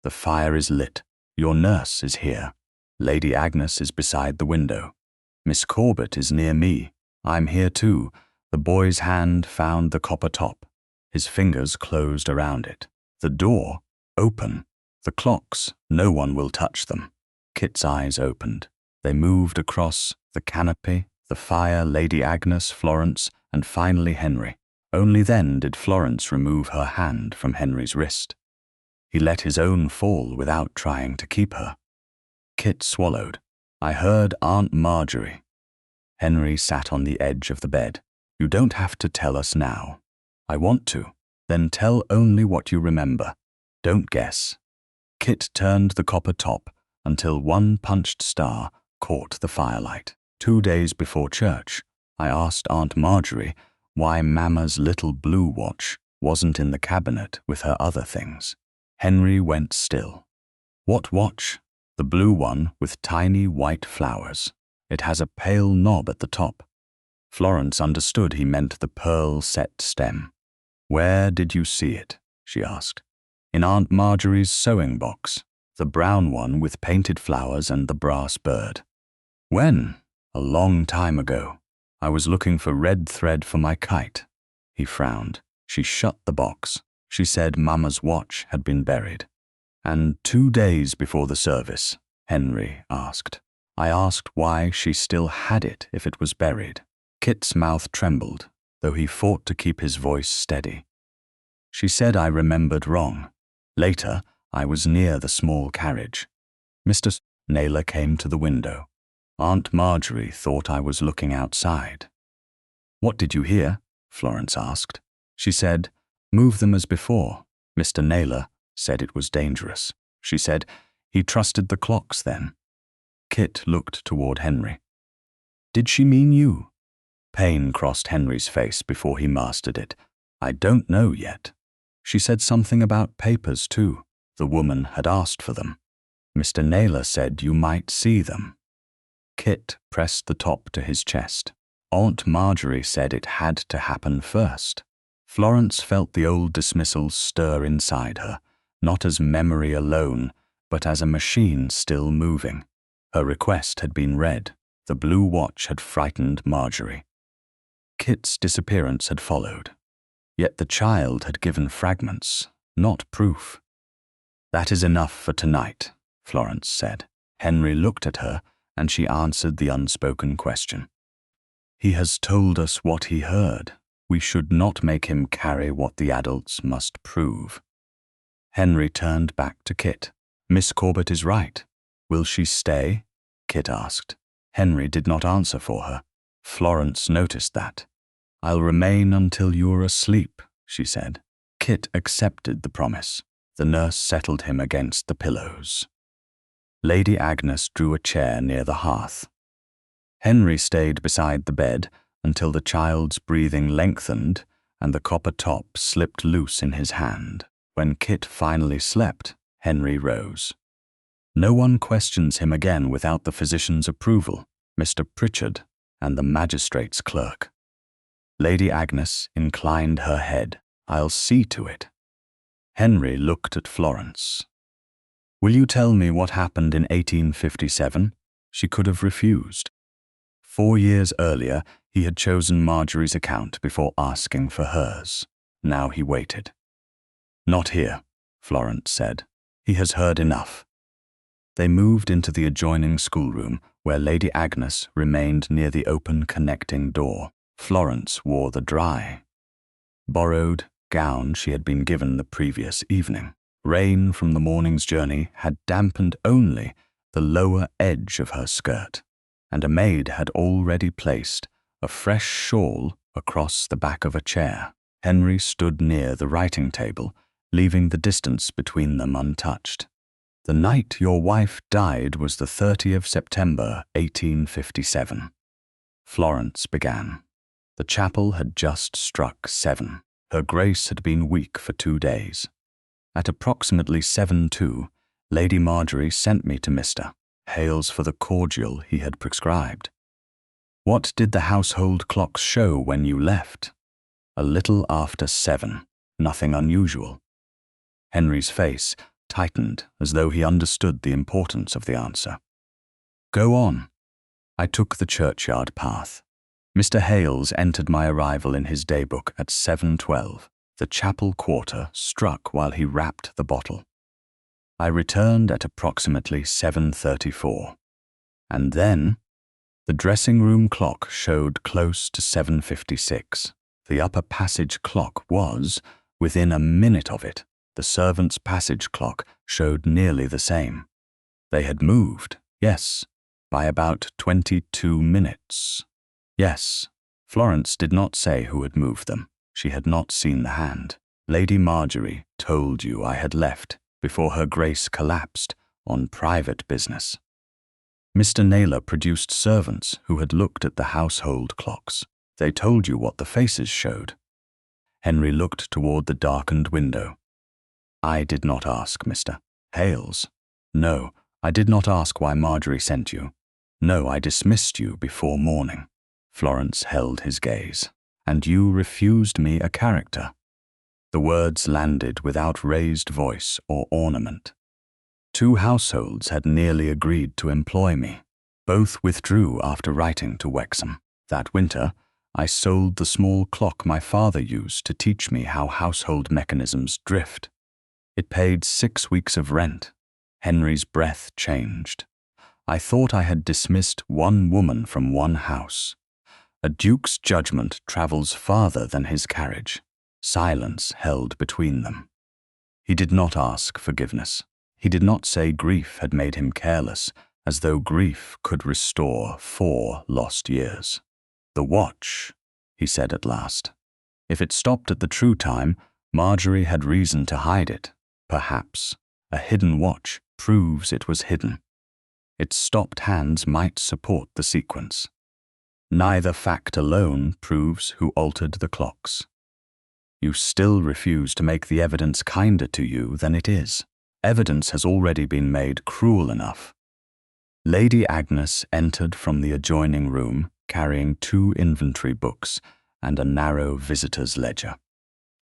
The fire is lit. Your nurse is here. Lady Agnes is beside the window. Miss Corbett is near me. I'm here too." The boy's hand found the copper top. His fingers closed around it. "The door, open. The clocks, no one will touch them." Kit's eyes opened. They moved across the canopy, the fire, Lady Agnes, Florence, and finally Henry. Only then did Florence remove her hand from Henry's wrist. He let his own fall without trying to keep her. Kit swallowed. "I heard Aunt Marjorie." Henry sat on the edge of the bed. "You don't have to tell us now." "I want to." "Then tell only what you remember. Don't guess." Kit turned the copper top until one punched star caught the firelight. 2 days before church, I asked Aunt Marjorie why Mama's little blue watch wasn't in the cabinet with her other things. Henry went still. "What watch?" "The blue one with tiny white flowers. It has a pale knob at the top." Florence understood he meant the pearl-set stem. "Where did you see it?" she asked. "In Aunt Marjorie's sewing box, the brown one with painted flowers and the brass bird." "When?" "A long time ago. I was looking for red thread for my kite." He frowned. She shut the box. She said Mama's watch had been buried. "And 2 days before the service?" Henry asked. I asked why she still had it if it was buried. Kit's mouth trembled, though he fought to keep his voice steady. "She said I remembered wrong. Later, I was near the small carriage. Mr. Naylor came to the window. Aunt Marjorie thought I was looking outside." "What did you hear?" Florence asked. She said, "Move them as before." Mr. Naylor said it was dangerous. She said, "He trusted the clocks then." Kit looked toward Henry. "Did she mean you?" Pain crossed Henry's face before he mastered it. "I don't know yet. She said something about papers too. The woman had asked for them. Mr. Naylor said you might see them." Kit pressed the top to his chest. Aunt Marjorie said it had to happen first. Florence felt the old dismissal stir inside her, not as memory alone, but as a machine still moving. Her request had been read. The blue watch had frightened Marjorie. Kit's disappearance had followed. Yet the child had given fragments, not proof. "That is enough for tonight," Florence said. Henry looked at her, and she answered the unspoken question. "He has told us what he heard. We should not make him carry what the adults must prove." Henry turned back to Kit. "Miss Corbett is right. Will she stay?" Kit asked. Henry did not answer for her. Florence noticed that. "I'll remain until you are asleep," she said. Kit accepted the promise. The nurse settled him against the pillows. Lady Agnes drew a chair near the hearth. Henry stayed beside the bed until the child's breathing lengthened and the copper top slipped loose in his hand. When Kit finally slept, Henry rose. No one questions him again without the physician's approval, Mr. Pritchard and the magistrate's clerk. Lady Agnes inclined her head. "I'll see to it." Henry looked at Florence. "Will you tell me what happened in 1857? She could have refused. 4 years earlier, he had chosen Marjorie's account before asking for hers. Now he waited. "Not here," Florence said. "He has heard enough." They moved into the adjoining schoolroom, where Lady Agnes remained near the open connecting door. Florence wore the dry, borrowed gown she had been given the previous evening. Rain from the morning's journey had dampened only the lower edge of her skirt, and a maid had already placed a fresh shawl across the back of a chair. Henry stood near the writing table, leaving the distance between them untouched. "The night your wife died was the 30th of September, 1857. Florence began. The chapel had just struck 7. Her grace had been weak for 2 days. At approximately 7:02, Lady Marjorie sent me to Mr. Hales for the cordial he had prescribed. "What did the household clocks show when you left?" "A little after 7. Nothing unusual." Henry's face tightened as though he understood the importance of the answer. "Go on." "I took the churchyard path. Mr. Hales entered my arrival in his daybook at 7:12. The chapel quarter struck while he wrapped the bottle. I returned at approximately 7:34. And then, the dressing-room clock showed close to 7:56. The upper passage clock was within a minute of it. The servants' passage clock showed nearly the same. They had moved, yes, by about 22 minutes. Yes, Florence did not say who had moved them. She had not seen the hand. Lady Marjorie told you I had left before her grace collapsed on private business. Mr. Naylor produced servants who had looked at the household clocks. They told you what the faces showed. Henry looked toward the darkened window. I did not ask, Mr. Hales. No, I did not ask why Marjorie sent you. No, I dismissed you before morning. Florence held his gaze. And you refused me a character. The words landed without raised voice or ornament. 2 households had nearly agreed to employ me. Both withdrew after writing to Wexham. That winter, I sold the small clock my father used to teach me how household mechanisms drift. It paid 6 weeks of rent. Henry's breath changed. I thought I had dismissed one woman from one house. A duke's judgment travels farther than his carriage. Silence held between them. He did not ask forgiveness. He did not say grief had made him careless, as though grief could restore 4 lost years. The watch, he said at last. If it stopped at the true time, Marjorie had reason to hide it. Perhaps a hidden watch proves it was hidden. Its stopped hands might support the sequence. Neither fact alone proves who altered the clocks. You still refuse to make the evidence kinder to you than it is. Evidence has already been made cruel enough. Lady Agnes entered from the adjoining room, carrying 2 inventory books and a narrow visitor's ledger.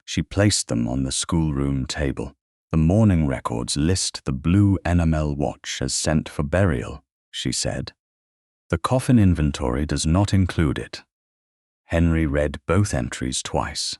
She placed them on the schoolroom table. The morning records list the blue enamel watch as sent for burial, she said. The coffin inventory does not include it. Henry read both entries twice.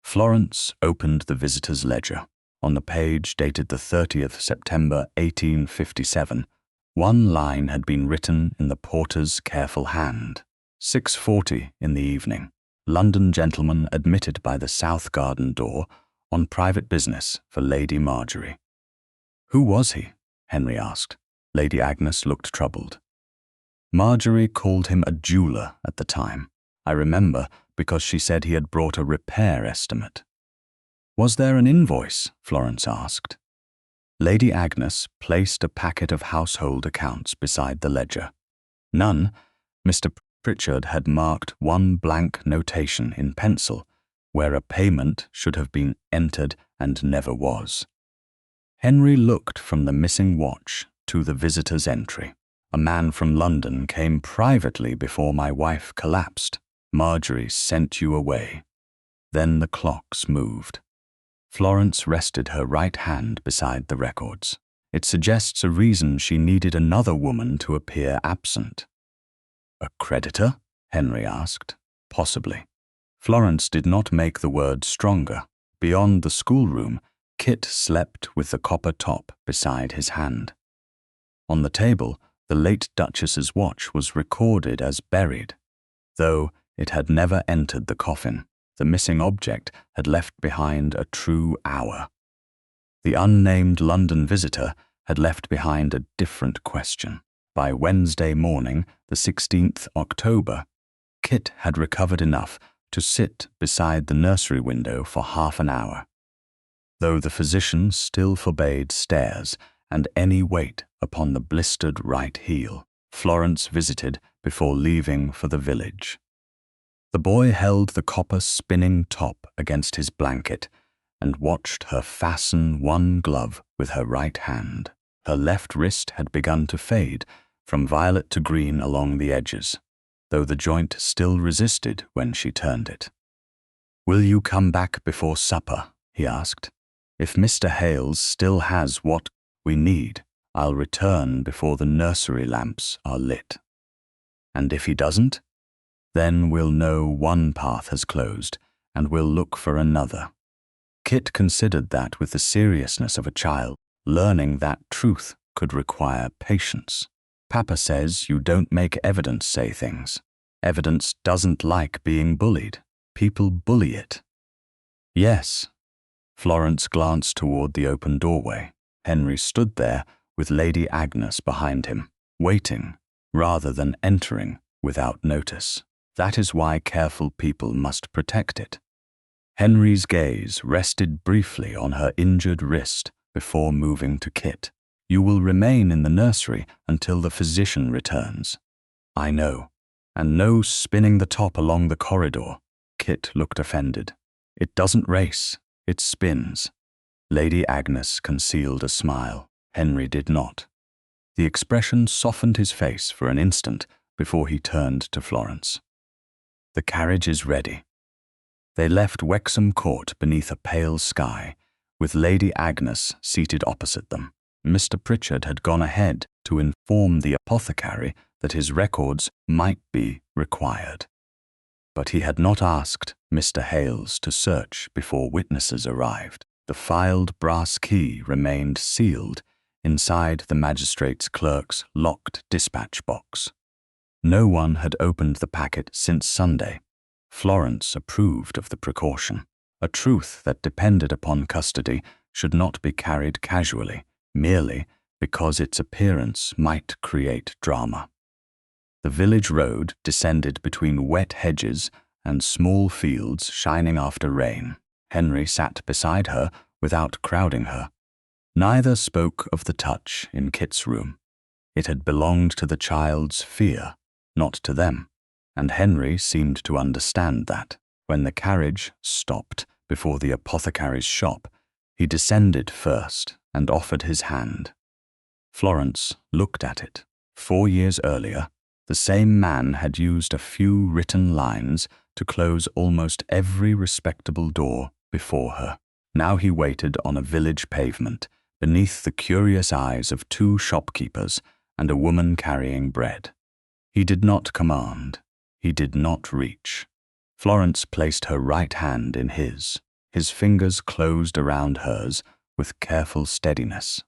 Florence opened the visitor's ledger. On the page dated the 30th September 1857, one line had been written in the porter's careful hand. 6:40 in the evening. London gentleman admitted by the south garden door on private business for Lady Marjorie. Who was he? Henry asked. Lady Agnes looked troubled. Marjorie called him a jeweller at the time. I remember because she said he had brought a repair estimate. Was there an invoice? Florence asked. Lady Agnes placed a packet of household accounts beside the ledger. None. Mr. Pritchard had marked one blank notation in pencil where a payment should have been entered and never was. Henry looked from the missing watch to the visitor's entry. A man from London came privately before my wife collapsed. Marjorie sent you away. Then the clocks moved. Florence rested her right hand beside the records. It suggests a reason she needed another woman to appear absent. A creditor? Henry asked. Possibly. Florence did not make the word stronger. Beyond the schoolroom, Kit slept with the copper top beside his hand. On the table, the late Duchess's watch was recorded as buried, though it had never entered the coffin. The missing object had left behind a true hour. The unnamed London visitor had left behind a different question. By Wednesday morning, the 16th October, Kit had recovered enough to sit beside the nursery window for half an hour, though the physician still forbade stairs and any weight upon the blistered right heel. Florence visited before leaving for the village. The boy held the copper spinning top against his blanket and watched her fasten one glove with her right hand. Her left wrist had begun to fade from violet to green along the edges, though the joint still resisted when she turned it. "Will you come back before supper?" he asked. "If Mr. Hales still has what we need, I'll return before the nursery lamps are lit. And if he doesn't, then we'll know one path has closed, and we'll look for another." Kit considered that with the seriousness of a child, learning that truth could require patience. "Papa says you don't make evidence say things. Evidence doesn't like being bullied. People bully it." "Yes." Florence glanced toward the open doorway. Henry stood there with Lady Agnes behind him, waiting rather than entering without notice. That is why careful people must protect it. Henry's gaze rested briefly on her injured wrist before moving to Kit. "You will remain in the nursery until the physician returns." "I know. And no spinning the top along the corridor." Kit looked offended. "It doesn't race, it spins." Lady Agnes concealed a smile. Henry did not. The expression softened his face for an instant before he turned to Florence. "The carriage is ready." They left Wexham Court beneath a pale sky, with Lady Agnes seated opposite them. Mr. Pritchard had gone ahead to inform the apothecary that his records might be required. But he had not asked Mr. Hales to search before witnesses arrived. The filed brass key remained sealed inside the magistrate's clerk's locked dispatch box. No one had opened the packet since Sunday. Florence approved of the precaution. A truth that depended upon custody should not be carried casually, merely because its appearance might create drama. The village road descended between wet hedges and small fields shining after rain. Henry sat beside her without crowding her. Neither spoke of the touch in Kit's room. It had belonged to the child's fear, not to them, and Henry seemed to understand that. When the carriage stopped before the apothecary's shop, he descended first and offered his hand. Florence looked at it. 4 years earlier, the same man had used a few written lines to close almost every respectable door before her. Now he waited on a village pavement, beneath the curious eyes of 2 shopkeepers and a woman carrying bread. He did not command. He did not reach. Florence placed her right hand in his. His fingers closed around hers with careful steadiness.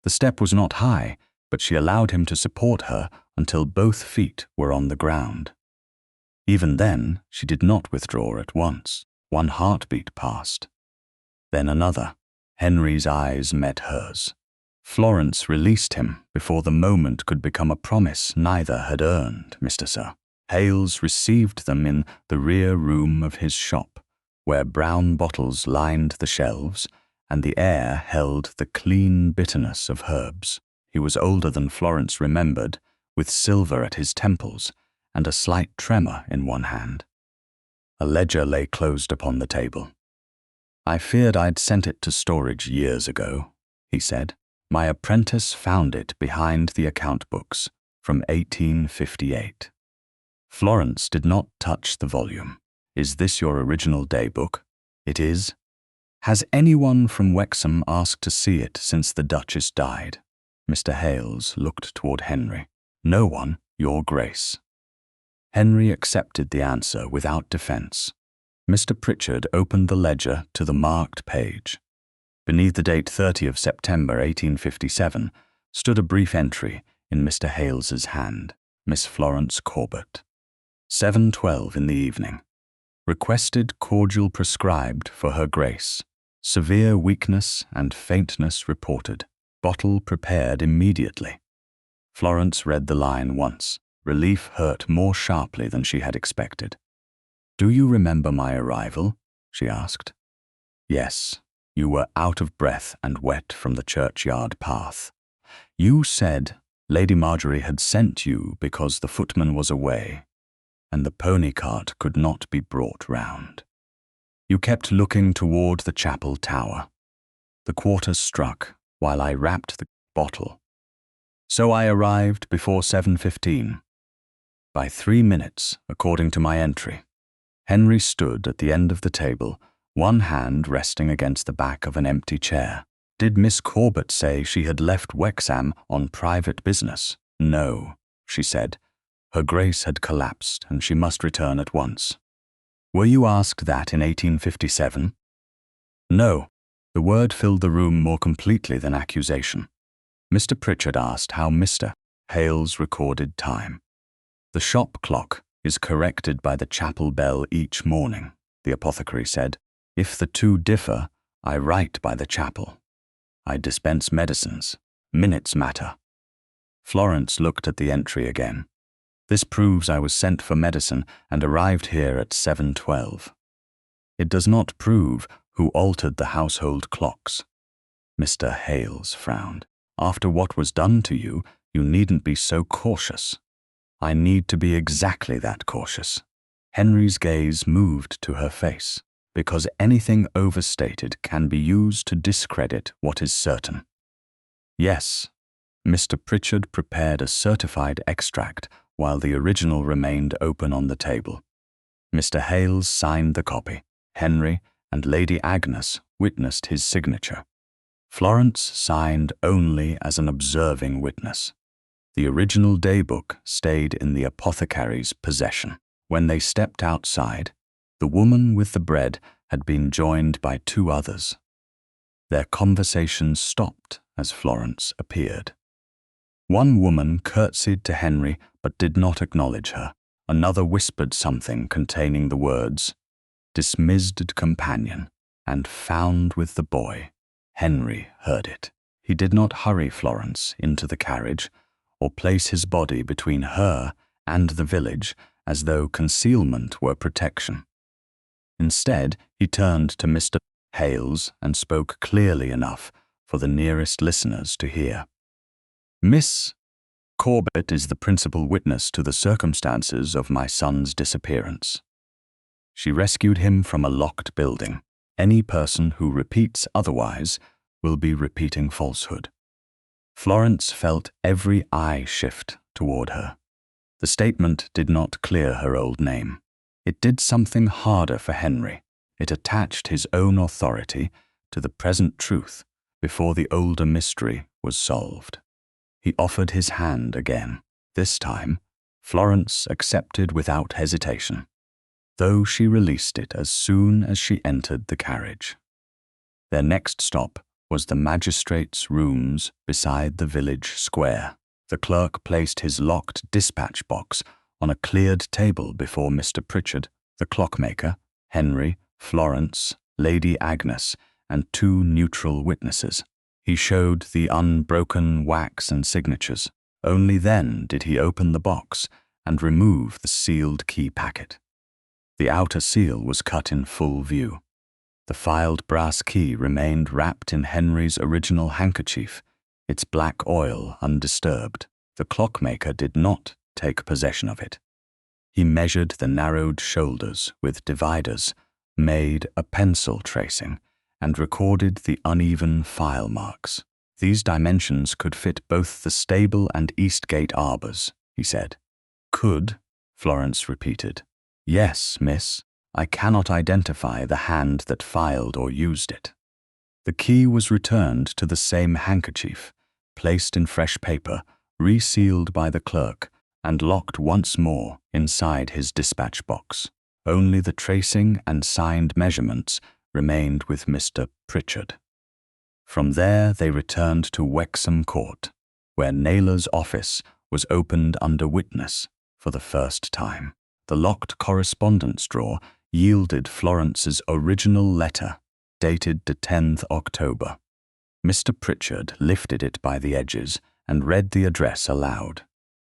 The step was not high, but she allowed him to support her until both feet were on the ground. Even then, she did not withdraw at once. One heartbeat passed. Then another. Henry's eyes met hers. Florence released him before the moment could become a promise neither had earned, Mr. Sir. Hales received them in the rear room of his shop, where brown bottles lined the shelves and the air held the clean bitterness of herbs. He was older than Florence remembered, with silver at his temples and a slight tremor in one hand. A ledger lay closed upon the table. "I feared I'd sent it to storage years ago," he said. "My apprentice found it behind the account books from 1858. Florence did not touch the volume. "Is this your original daybook?" "It is." "Has anyone from Wexham asked to see it since the Duchess died?" Mr. Hales looked toward Henry. "No one, Your Grace." Henry accepted the answer without defense. Mr. Pritchard opened the ledger to the marked page. Beneath the date 30 of September 1857 stood a brief entry in Mr. Hales's hand. Miss Florence Corbett. 7:12 in the evening. Requested cordial prescribed for her grace. Severe weakness and faintness reported. Bottle prepared immediately. Florence read the line once. Relief hurt more sharply than she had expected. "Do you remember my arrival?" she asked. "Yes. You were out of breath and wet from the churchyard path. You said Lady Marjorie had sent you because the footman was away, and the pony cart could not be brought round. You kept looking toward the chapel tower. The quarter struck while I wrapped the bottle. So I arrived before 7:15. By 3 minutes, according to my entry. Henry stood at the end of the table, one hand resting against the back of an empty chair. Did Miss Corbett say she had left Wexham on private business? No, she said. Her Grace had collapsed and she must return at once. Were you asked that in 1857? No. The word filled the room more completely than accusation. Mr. Pritchard asked how Mr. Hales recorded time. The shop clock is corrected by the chapel bell each morning, the apothecary said. If the two differ, I write by the chapel. I dispense medicines. Minutes matter. Florence looked at the entry again. This proves I was sent for medicine and arrived here at 7:12. It does not prove who altered the household clocks. Mr. Hales frowned. After what was done to you, you needn't be so cautious. I need to be exactly that cautious. Henry's gaze moved to her face, because anything overstated can be used to discredit what is certain. Yes, Mr. Pritchard prepared a certified extract while the original remained open on the table. Mr. Hales signed the copy. Henry and Lady Agnes witnessed his signature. Florence signed only as an observing witness. The original daybook stayed in the apothecary's possession. When they stepped outside, the woman with the bread had been joined by 2 others. Their conversation stopped as Florence appeared. One woman curtsied to Henry but did not acknowledge her. Another whispered something containing the words, "Dismissed companion," and "found with the boy." Henry heard it. He did not hurry Florence into the carriage or place his body between her and the village as though concealment were protection. Instead, he turned to Mr. Hales and spoke clearly enough for the nearest listeners to hear. Miss Corbett is the principal witness to the circumstances of my son's disappearance. She rescued him from a locked building. Any person who repeats otherwise will be repeating falsehood. Florence felt every eye shift toward her. The statement did not clear her old name. It did something harder for Henry. It attached his own authority to the present truth before the older mystery was solved. He offered his hand again. This time, Florence accepted without hesitation, though she released it as soon as she entered the carriage. Their next stop was the magistrate's rooms beside the village square. The clerk placed his locked dispatch box on a cleared table before Mr. Pritchard, the clockmaker, Henry, Florence, Lady Agnes, and 2 neutral witnesses. He showed the unbroken wax and signatures. Only then did he open the box and remove the sealed key packet. The outer seal was cut in full view. The filed brass key remained wrapped in Henry's original handkerchief, its black oil undisturbed. The clockmaker did not take possession of it. He measured the narrowed shoulders with dividers, made a pencil tracing, and recorded the uneven file marks. These dimensions could fit both the stable and Eastgate arbours, he said. Could? Florence repeated. Yes, miss. I cannot identify the hand that filed or used it. The key was returned to the same handkerchief, placed in fresh paper, resealed by the clerk, and locked once more inside his dispatch box. Only the tracing and signed measurements remained with Mr. Pritchard. From there they returned to Wexham Court, where Naylor's office was opened under witness for the first time. The locked correspondence drawer yielded Florence's original letter, dated the 10th October. Mr. Pritchard lifted it by the edges and read the address aloud.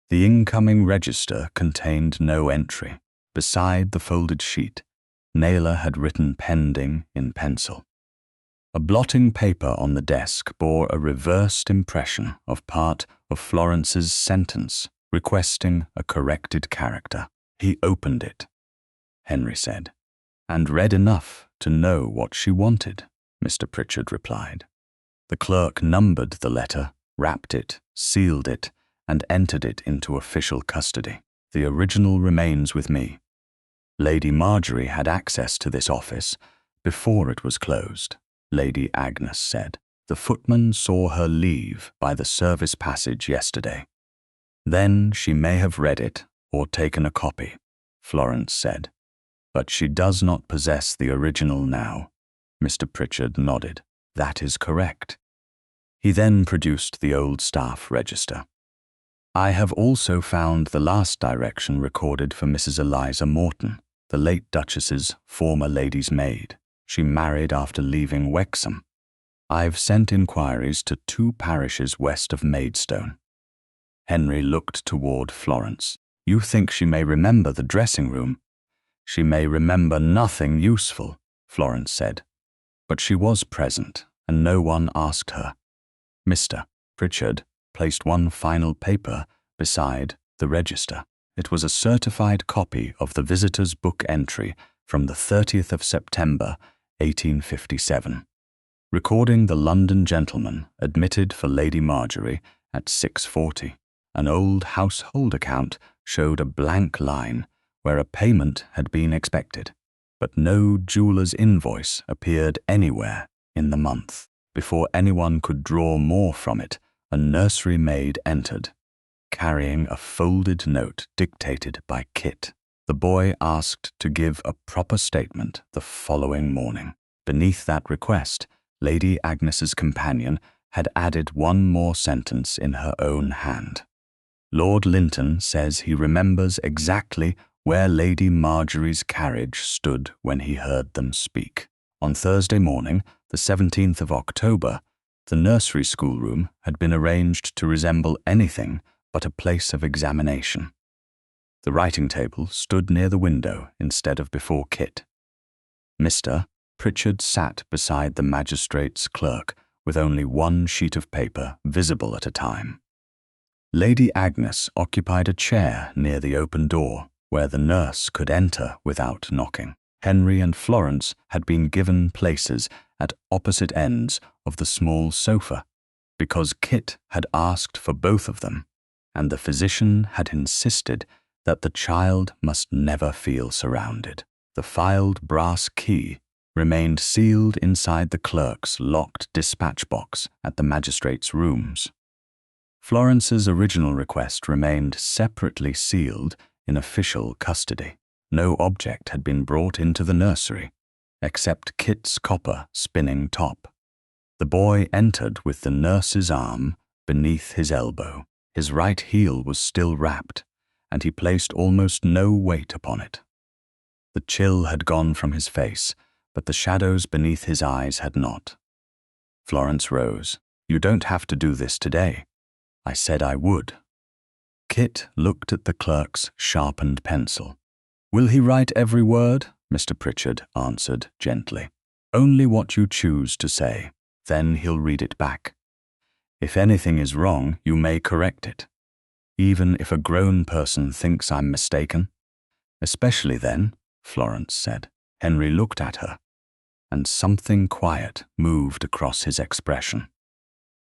The incoming register contained no entry. Beside the folded sheet, Naylor had written pending in pencil. A blotting paper on the desk bore a reversed impression of part of Florence's sentence, requesting a corrected character. He opened it, Henry said, and read enough to know what she wanted, Mr. Pritchard replied. The clerk numbered the letter, wrapped it, sealed it, and entered it into official custody. The original remains with me. Lady Marjorie had access to this office before it was closed, Lady Agnes said. The footman saw her leave by the service passage yesterday. Then she may have read it or taken a copy, Florence said. But she does not possess the original now. Mr. Pritchard nodded. That is correct. He then produced the old staff register. I have also found the last direction recorded for Mrs. Eliza Morton, the late Duchess's former lady's maid. She married after leaving Wexham. I've sent inquiries to 2 parishes west of Maidstone. Henry looked toward Florence. You think she may remember the dressing room? She may remember nothing useful, Florence said. But she was present, and no one asked her. Mr. Pritchard placed one final paper beside the register. It was a certified copy of the visitor's book entry from the 30th of September, 1857, recording the London gentleman admitted for Lady Marjorie at 6:40. An old household account showed a blank line where a payment had been expected, but no jeweller's invoice appeared anywhere in the month. Before anyone could draw more from it, a nursery maid entered, carrying a folded note dictated by Kit. The boy asked to give a proper statement the following morning. Beneath that request, Lady Agnes's companion had added one more sentence in her own hand. Lord Linton says he remembers exactly where Lady Marjorie's carriage stood when he heard them speak. On Thursday morning, the 17th of October, the nursery schoolroom had been arranged to resemble anything but a place of examination. The writing table stood near the window instead of before Kit. Mr. Pritchard sat beside the magistrate's clerk with only one sheet of paper visible at a time. Lady Agnes occupied a chair near the open door where the nurse could enter without knocking. Henry and Florence had been given places at opposite ends of the small sofa because Kit had asked for both of them, and the physician had insisted that the child must never feel surrounded. The filed brass key remained sealed inside the clerk's locked dispatch box at the magistrate's rooms. Florence's original request remained separately sealed in official custody. No object had been brought into the nursery, except Kit's copper spinning top. The boy entered with the nurse's arm beneath his elbow. His right heel was still wrapped, and he placed almost no weight upon it. The chill had gone from his face, but the shadows beneath his eyes had not. Florence rose. "You don't have to do this today. I said I would." Kit looked at the clerk's sharpened pencil. "Will he write every word?" Mr. Pritchard answered gently. "Only what you choose to say. Then he'll read it back. If anything is wrong, you may correct it. Even if a grown person thinks I'm mistaken." "Especially then," Florence said. Henry looked at her, and something quiet moved across his expression.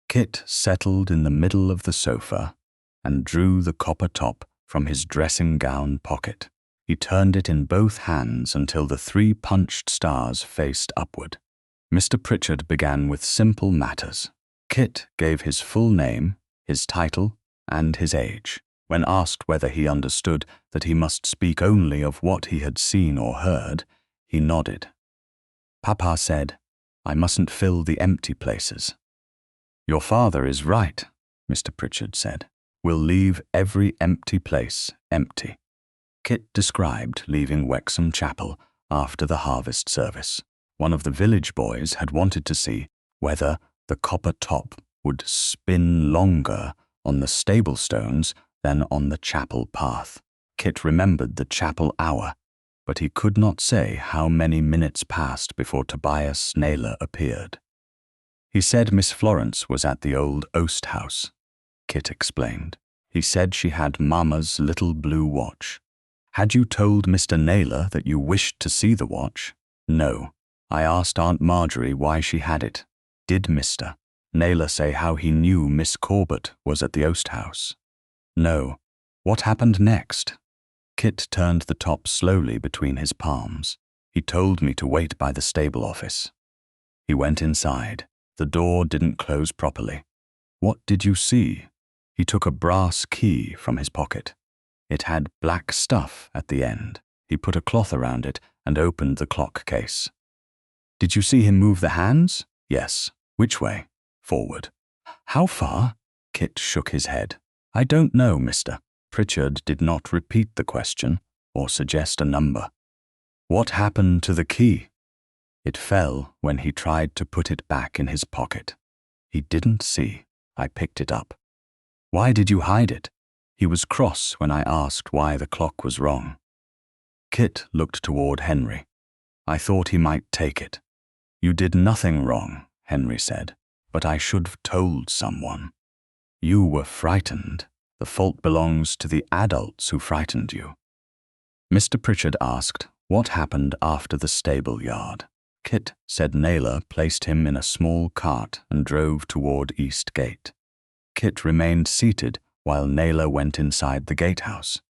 Kit settled in the middle of the sofa and drew the copper top from his dressing-gown pocket. He turned it in both hands until the 3 punched stars faced upward. Mr. Pritchard began with simple matters. Kit gave his full name, his title, and his age. When asked whether he understood that he must speak only of what he had seen or heard, he nodded. Papa said, "I mustn't fill the empty places." "Your father is right," Mr. Pritchard said. "We'll leave every empty place empty." Kit described leaving Wexham Chapel after the harvest service. One of the village boys had wanted to see whether the copper top would spin longer on the stable stones than on the chapel path. Kit remembered the chapel hour, but he could not say how many minutes passed before Tobias Naylor appeared. "He said Miss Florence was at the old oast-house," Kit explained. "He said she had Mamma's little blue watch." "Had you told Mr. Naylor that you wished to see the watch?" "No. I asked Aunt Marjorie why she had it." "Did Mr. Naylor say how he knew Miss Corbett was at the oast-house?" "No." "What happened next?" Kit turned the top slowly between his palms. "He told me to wait by the stable office." He went inside. The door didn't close properly. "What did you see?" He took a brass key from his pocket. It had black stuff at the end. He put a cloth around it and opened the clock case. "Did you see him move the hands?" "Yes." "Which way?" "Forward." "How far?" Kit shook his head. "I don't know, Mr." Pritchard did not repeat the question or suggest a number. "What happened to the key?" "It fell when he tried to put it back in his pocket. He didn't see. I picked it up." "Why did you hide it?" "He was cross when I asked why the clock was wrong." Kit looked toward Henry. "I thought he might take it." "You did nothing wrong," Henry said, "but I should have told someone. You were frightened. The fault belongs to the adults who frightened you." Mr. Pritchard asked what happened after the stable yard. Kit said Naylor placed him in a small cart and drove toward East Gate. Kit remained seated while Naylor went inside the gatehouse.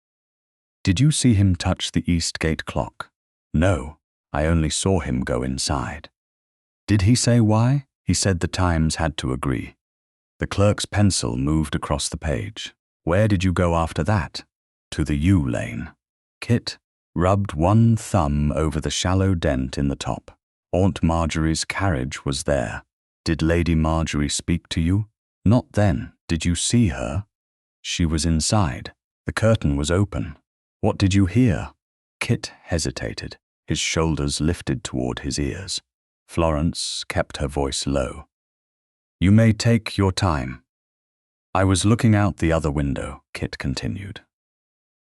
"Did you see him touch the East Gate clock?" "No, I only saw him go inside." "Did he say why?" "He said the times had to agree." The clerk's pencil moved across the page. "Where did you go after that?" "To the yew lane." Kit rubbed one thumb over the shallow dent in the top. Aunt Marjorie's carriage was there. "Did Lady Marjorie speak to you?" "Not then." "Did you see her?" "She was inside. The curtain was open." "What did you hear?" Kit hesitated, his shoulders lifted toward his ears. Florence kept her voice low. "You may take your time." "I was looking out the other window," Kit continued.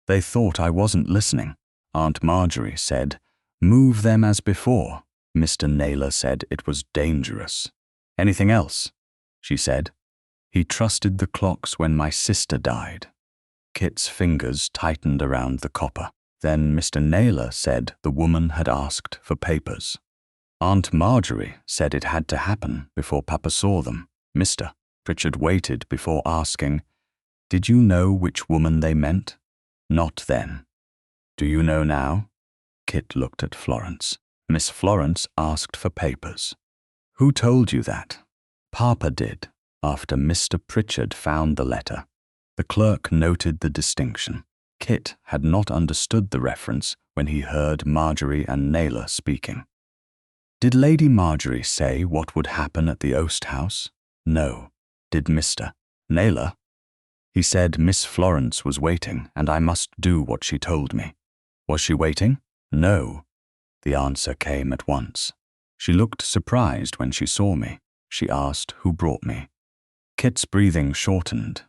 "They thought I wasn't listening. Aunt Marjorie said, 'Move them as before.' Mr. Naylor said it was dangerous." "Anything else?" she said. "He trusted the clocks when my sister died." Kit's fingers tightened around the copper. Then Mr. Naylor said the woman had asked for papers. Aunt Marjorie said it had to happen before Papa saw them. Mr. Pritchard waited before asking, "Did you know which woman they meant?" "Not then." "Do you know now?" Kit looked at Florence. Miss Florence asked for papers. "Who told you that?" "Papa did, after Mr. Pritchard found the letter." The clerk noted the distinction. Kit had not understood the reference when he heard Marjorie and Naylor speaking. Did Lady Marjorie say what would happen at the oast-house? No. Did Mr. Naylor? He said Miss Florence was waiting and I must do what she told me. Was she waiting? No. The answer came at once. She looked surprised when she saw me. She asked who brought me. Kit's breathing shortened.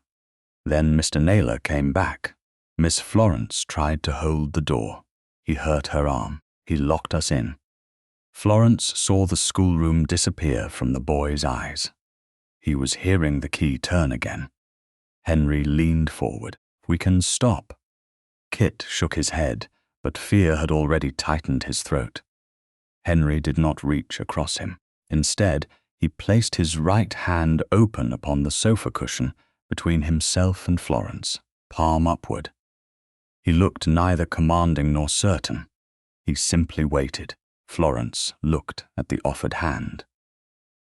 Then Mr. Naylor came back. Miss Florence tried to hold the door. He hurt her arm. He locked us in. Florence saw the schoolroom disappear from the boy's eyes. He was hearing the key turn again. Henry leaned forward. We can stop. Kit shook his head, but fear had already tightened his throat. Henry did not reach across him. Instead, he placed his right hand open upon the sofa cushion between himself and Florence, palm upward. He looked neither commanding nor certain. He simply waited. Florence looked at the offered hand.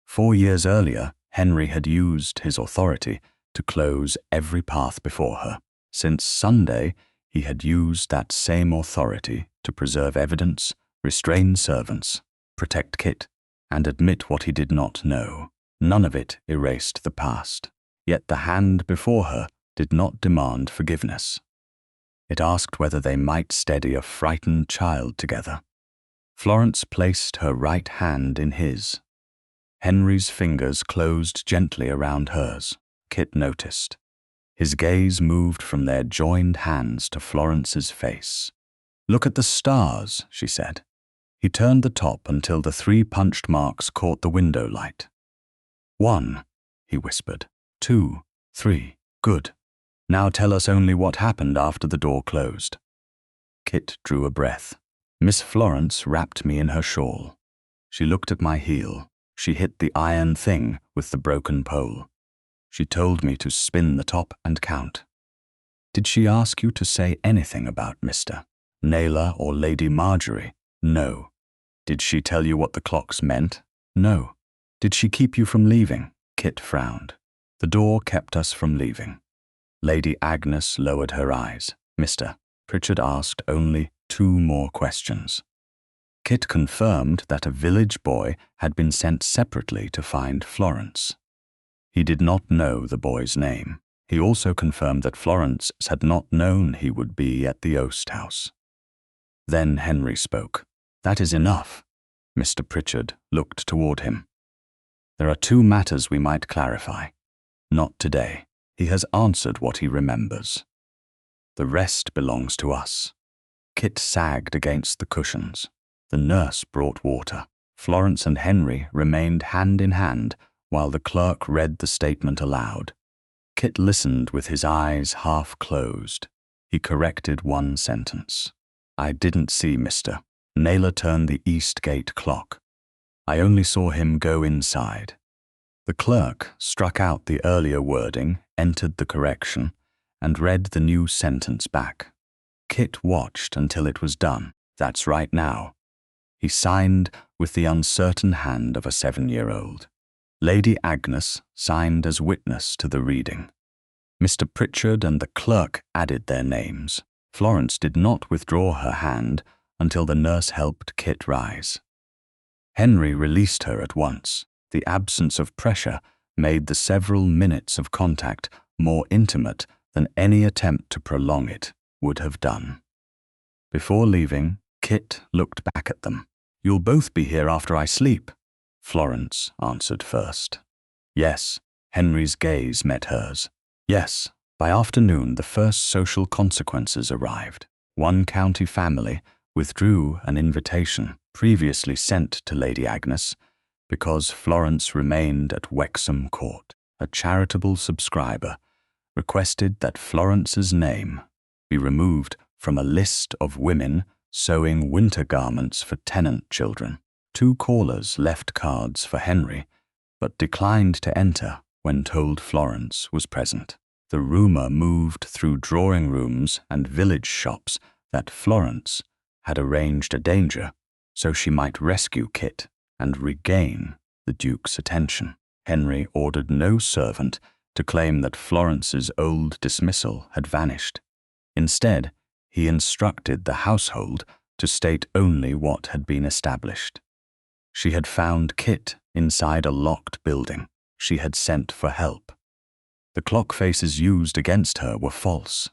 4 years earlier, Henry had used his authority to close every path before her. Since Sunday, he had used that same authority to preserve evidence, restrain servants, protect Kit, and admit what he did not know. None of it erased the past. Yet the hand before her did not demand forgiveness. It asked whether they might steady a frightened child together. Florence placed her right hand in his. Henry's fingers closed gently around hers. Kit noticed. His gaze moved from their joined hands to Florence's face. "Look at the stars," she said. He turned the top until the 3 punched marks caught the window light. 1, he whispered. 2, 3, good. Now tell us only what happened after the door closed. Kit drew a breath. Miss Florence wrapped me in her shawl. She looked at my heel. She hit the iron thing with the broken pole. She told me to spin the top and count. Did she ask you to say anything about Mr. Naylor or Lady Marjorie? No. Did she tell you what the clocks meant? No. Did she keep you from leaving? Kit frowned. The door kept us from leaving. Lady Agnes lowered her eyes. Mr. Pritchard asked only 2 more questions. Kit confirmed that a village boy had been sent separately to find Florence. He did not know the boy's name. He also confirmed that Florence had not known he would be at the oast-house. Then Henry spoke. That is enough. Mr. Pritchard looked toward him. There are 2 matters we might clarify. Not today. He has answered what he remembers. The rest belongs to us. Kit sagged against the cushions. The nurse brought water. Florence and Henry remained hand in hand while the clerk read the statement aloud. Kit listened with his eyes half closed. He corrected 1 sentence. I didn't see Mr. Naylor turn the east gate clock. I only saw him go inside. The clerk struck out the earlier wording, entered the correction, and read the new sentence back. Kit watched until it was done. That's right now. He signed with the uncertain hand of a 7-year-old. Lady Agnes signed as witness to the reading. Mr. Pritchard and the clerk added their names. Florence did not withdraw her hand until the nurse helped Kit rise. Henry released her at once. The absence of pressure made the several minutes of contact more intimate than any attempt to prolong it would have done. Before leaving, Kit looked back at them. You'll both be here after I sleep. Florence answered first. Yes. Henry's gaze met hers. Yes. By afternoon, the first social consequences arrived. 1 county family withdrew an invitation previously sent to Lady Agnes because Florence remained at Wexham Court. A charitable subscriber requested that Florence's name be removed from a list of women sewing winter garments for tenant children. 2 callers left cards for Henry, but declined to enter when told Florence was present. The rumor moved through drawing rooms and village shops that Florence had arranged a danger so she might rescue Kit and regain the Duke's attention. Henry ordered no servant to claim that Florence's old dismissal had vanished. Instead, he instructed the household to state only what had been established. She had found Kit inside a locked building. She had sent for help. The clock faces used against her were false.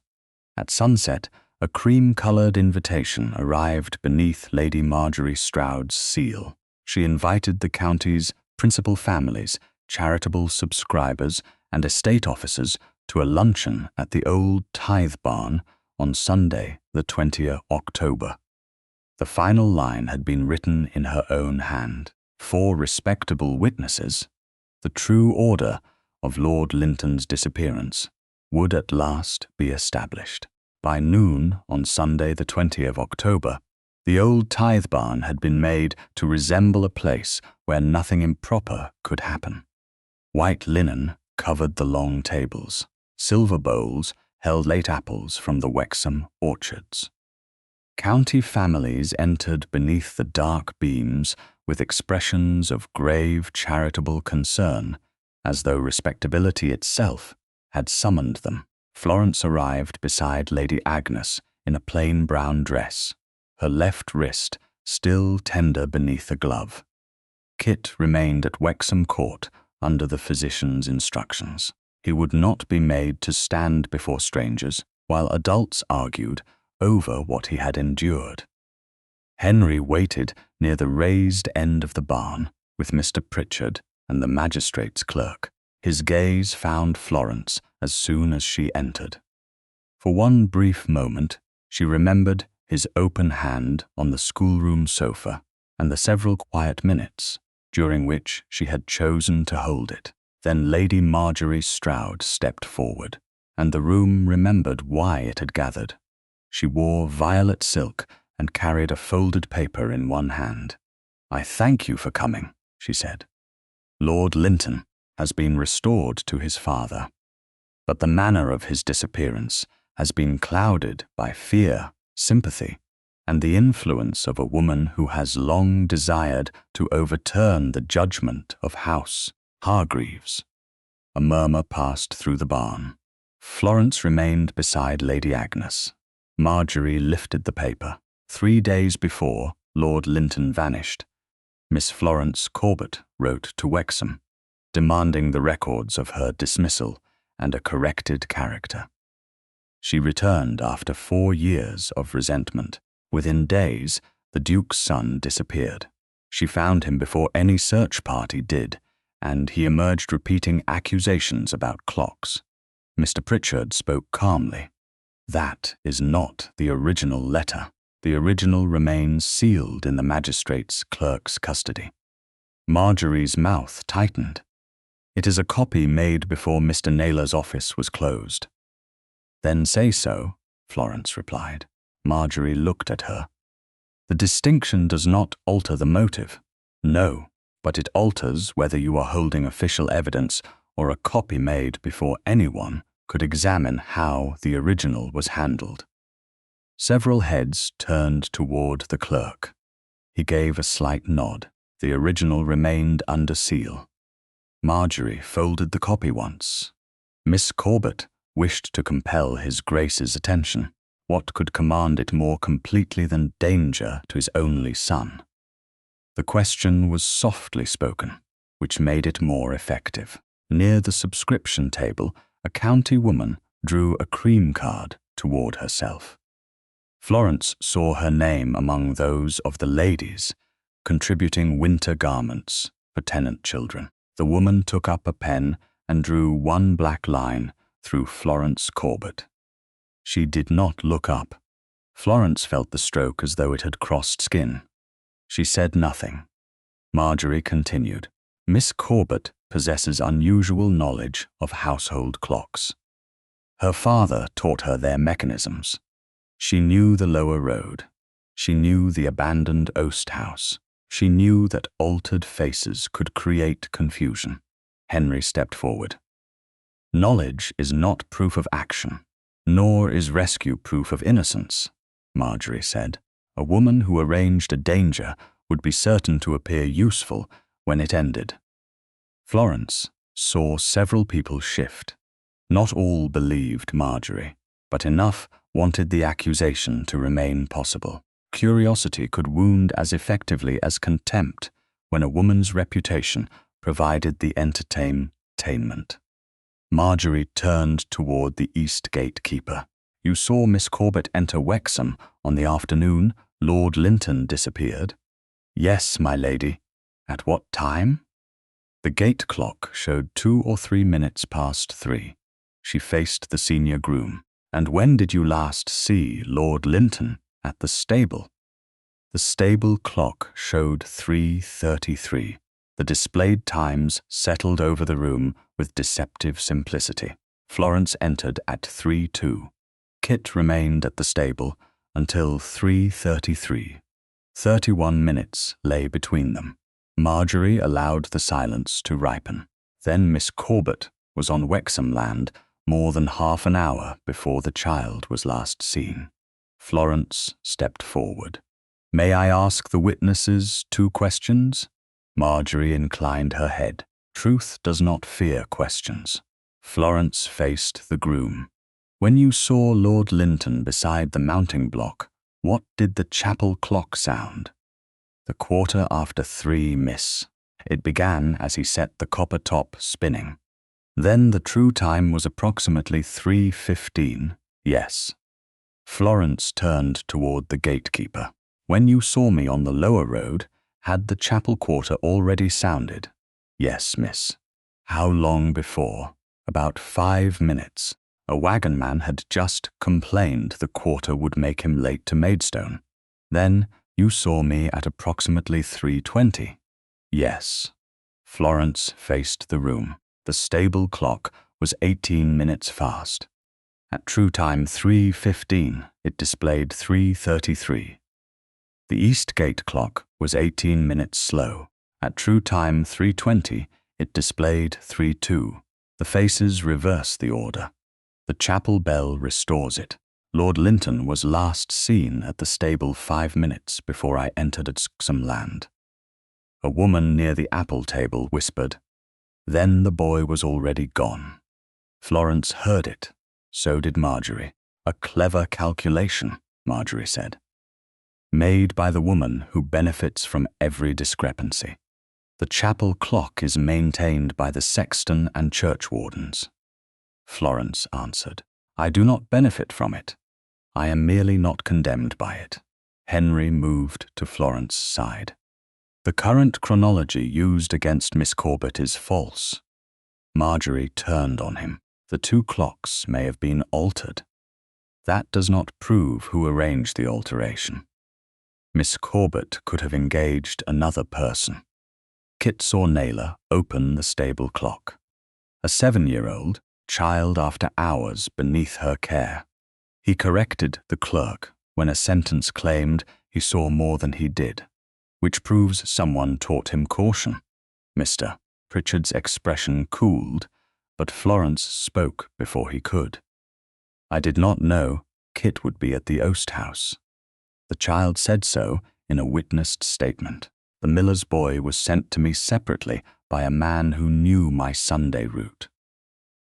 At sunset, a cream-colored invitation arrived beneath Lady Marjorie Stroud's seal. She invited the county's principal families, charitable subscribers, and estate officers to a luncheon at the old tithe barn on Sunday, the 20th October. The final line had been written in her own hand. 4 respectable witnesses, the true order of Lord Linton's disappearance would at last be established. By noon on Sunday, the 20th October, the old tithe barn had been made to resemble a place where nothing improper could happen. White linen covered the long tables. Silver bowls held late apples from the Wexham orchards. County families entered beneath the dark beams with expressions of grave charitable concern, as though respectability itself had summoned them. Florence arrived beside Lady Agnes in a plain brown dress, her left wrist still tender beneath a glove. Kit remained at Wexham Court under the physician's instructions. He would not be made to stand before strangers while adults argued over what he had endured. Henry waited near the raised end of the barn with Mr. Pritchard and the magistrate's clerk. His gaze found Florence as soon as she entered. For one brief moment, she remembered his open hand on the schoolroom sofa and the several quiet minutes during which she had chosen to hold it. Then Lady Marjorie Stroud stepped forward, and the room remembered why it had gathered. She wore violet silk and carried a folded paper in one hand. "I thank you for coming," she said. "Lord Linton has been restored to his father, but the manner of his disappearance has been clouded by fear, sympathy, and the influence of a woman who has long desired to overturn the judgment of House Hargreaves." A murmur passed through the barn. Florence remained beside Lady Agnes. Marjorie lifted the paper. 3 days before Lord Linton vanished, Miss Florence Corbett wrote to Wexham, demanding the records of her dismissal and a corrected character. She returned after 4 years of resentment. Within days, the Duke's son disappeared. She found him before any search party did, and he emerged repeating accusations about clocks. Mr. Pritchard spoke calmly. "That is not the original letter. The original remains sealed in the magistrate's clerk's custody." Marjorie's mouth tightened. "It is a copy made before Mr. Naylor's office was closed." "Then say so," Florence replied. Marjorie looked at her. "The distinction does not alter the motive." "No, but it alters whether you are holding official evidence or a copy made before anyone could examine how the original was handled." Several heads turned toward the clerk. He gave a slight nod. The original remained under seal. Marjorie folded the copy once. Miss Corbett wished to compel his Grace's attention. What could command it more completely than danger to his only son? The question was softly spoken, which made it more effective. Near the subscription table, a county woman drew a cream card toward herself. Florence saw her name among those of the ladies contributing winter garments for tenant children. The woman took up a pen and drew one black line through Florence Corbett. She did not look up. Florence felt the stroke as though it had crossed skin. She said nothing. Marjorie continued. "Miss Corbett possesses unusual knowledge of household clocks. Her father taught her their mechanisms. She knew the lower road. She knew the abandoned oast-house. She knew that altered faces could create confusion." Henry stepped forward. "Knowledge is not proof of action, nor is rescue proof of innocence," Marjorie said. "A woman who arranged a danger would be certain to appear useful when it ended." Florence saw several people shift. Not all believed Marjorie, but enough wanted the accusation to remain possible. Curiosity could wound as effectively as contempt when a woman's reputation provided the entertainment. Marjorie turned toward the East Gate keeper. You saw Miss Corbett enter Wexham on the afternoon Lord Linton disappeared? Yes, my lady. At what time? The gate clock showed 2 or 3 minutes past 3. She faced the senior groom. And when did you last see Lord Linton at the stable? The stable clock showed 3:33. The displayed times settled over the room with deceptive simplicity. Florence entered at 3:02. Kit remained at the stable until 3:33. 31 minutes lay between them. Marjorie allowed the silence to ripen. Then Miss Corbett was on Wexham land more than half an hour before the child was last seen. Florence stepped forward. May I ask the witnesses 2 questions? Marjorie inclined her head. Truth does not fear questions. Florence faced the groom. When you saw Lord Linton beside the mounting block, what did the chapel clock sound? The 3:15, miss. It began as he set the copper top spinning. Then the true time was approximately 3:15, yes. Florence turned toward the gatekeeper. When you saw me on the lower road, had the chapel quarter already sounded? Yes, miss. How long before? About 5 minutes. A wagon man had just complained the quarter would make him late to Maidstone. Then you saw me at approximately 3:20. Yes. Florence faced the room. The stable clock was 18 minutes fast. At true time 3:15, it displayed 3:33. The East Gate clock was 18 minutes slow. At true time 3:20, it displayed 3:02. The faces reverse the order. The chapel bell restores it. Lord Linton was last seen at the stable 5 minutes before I entered at Wexham land. A woman near the apple table whispered. Then the boy was already gone. Florence heard it. So did Marjorie. A clever calculation, Marjorie said. Made by the woman who benefits from every discrepancy. The chapel clock is maintained by the sexton and churchwardens. Florence answered. I do not benefit from it. I am merely not condemned by it. Henry moved to Florence's side. The current chronology used against Miss Corbett is false. Marjorie turned on him. The 2 clocks may have been altered. That does not prove who arranged the alteration. Miss Corbett could have engaged another person. Kit saw Naylor open the stable clock. A 7-year-old, child after hours beneath her care. He corrected the clerk when a sentence claimed he saw more than he did, which proves someone taught him caution. Mr. Pritchard's expression cooled, but Florence spoke before he could. I did not know Kit would be at the oast-house. The child said so in a witnessed statement. The miller's boy was sent to me separately by a man who knew my Sunday route.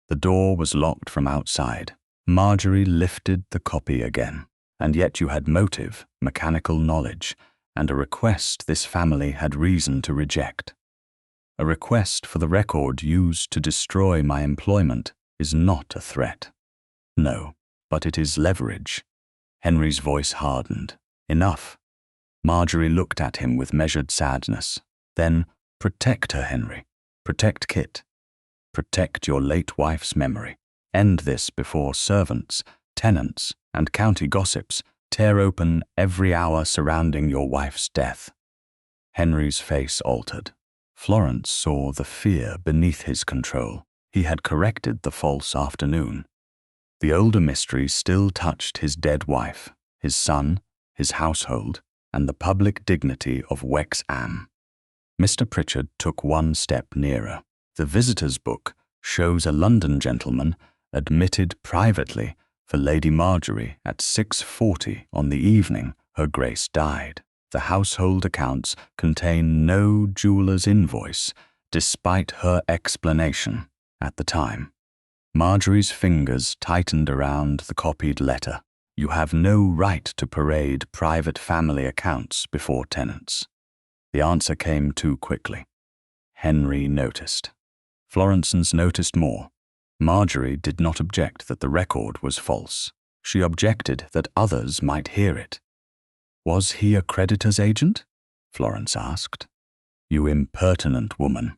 The door was locked from outside. Marjorie lifted the copy again. And yet you had motive, mechanical knowledge, and a request this family had reason to reject. A request for the record used to destroy my employment is not a threat. No, but it is leverage. Henry's voice hardened. Enough. Marjorie looked at him with measured sadness. Then, protect her, Henry. Protect Kit. Protect your late wife's memory. End this before servants, tenants, and county gossips tear open every hour surrounding your wife's death. Henry's face altered. Florence saw the fear beneath his control. He had corrected the false afternoon. The older mystery still touched his dead wife, his son, his household, and the public dignity of Wexham. Mr. Pritchard took one step nearer. The visitor's book shows a London gentleman admitted privately for Lady Marjorie at 6:40 on the evening her Grace died. The household accounts contain no jeweller's invoice, despite her explanation at the time. Marjorie's fingers tightened around the copied letter. You have no right to parade private family accounts before tenants. The answer came too quickly. Henry noticed. Florence noticed more. Marjorie did not object that the record was false. She objected that others might hear it. Was he a creditor's agent? Florence asked. You impertinent woman.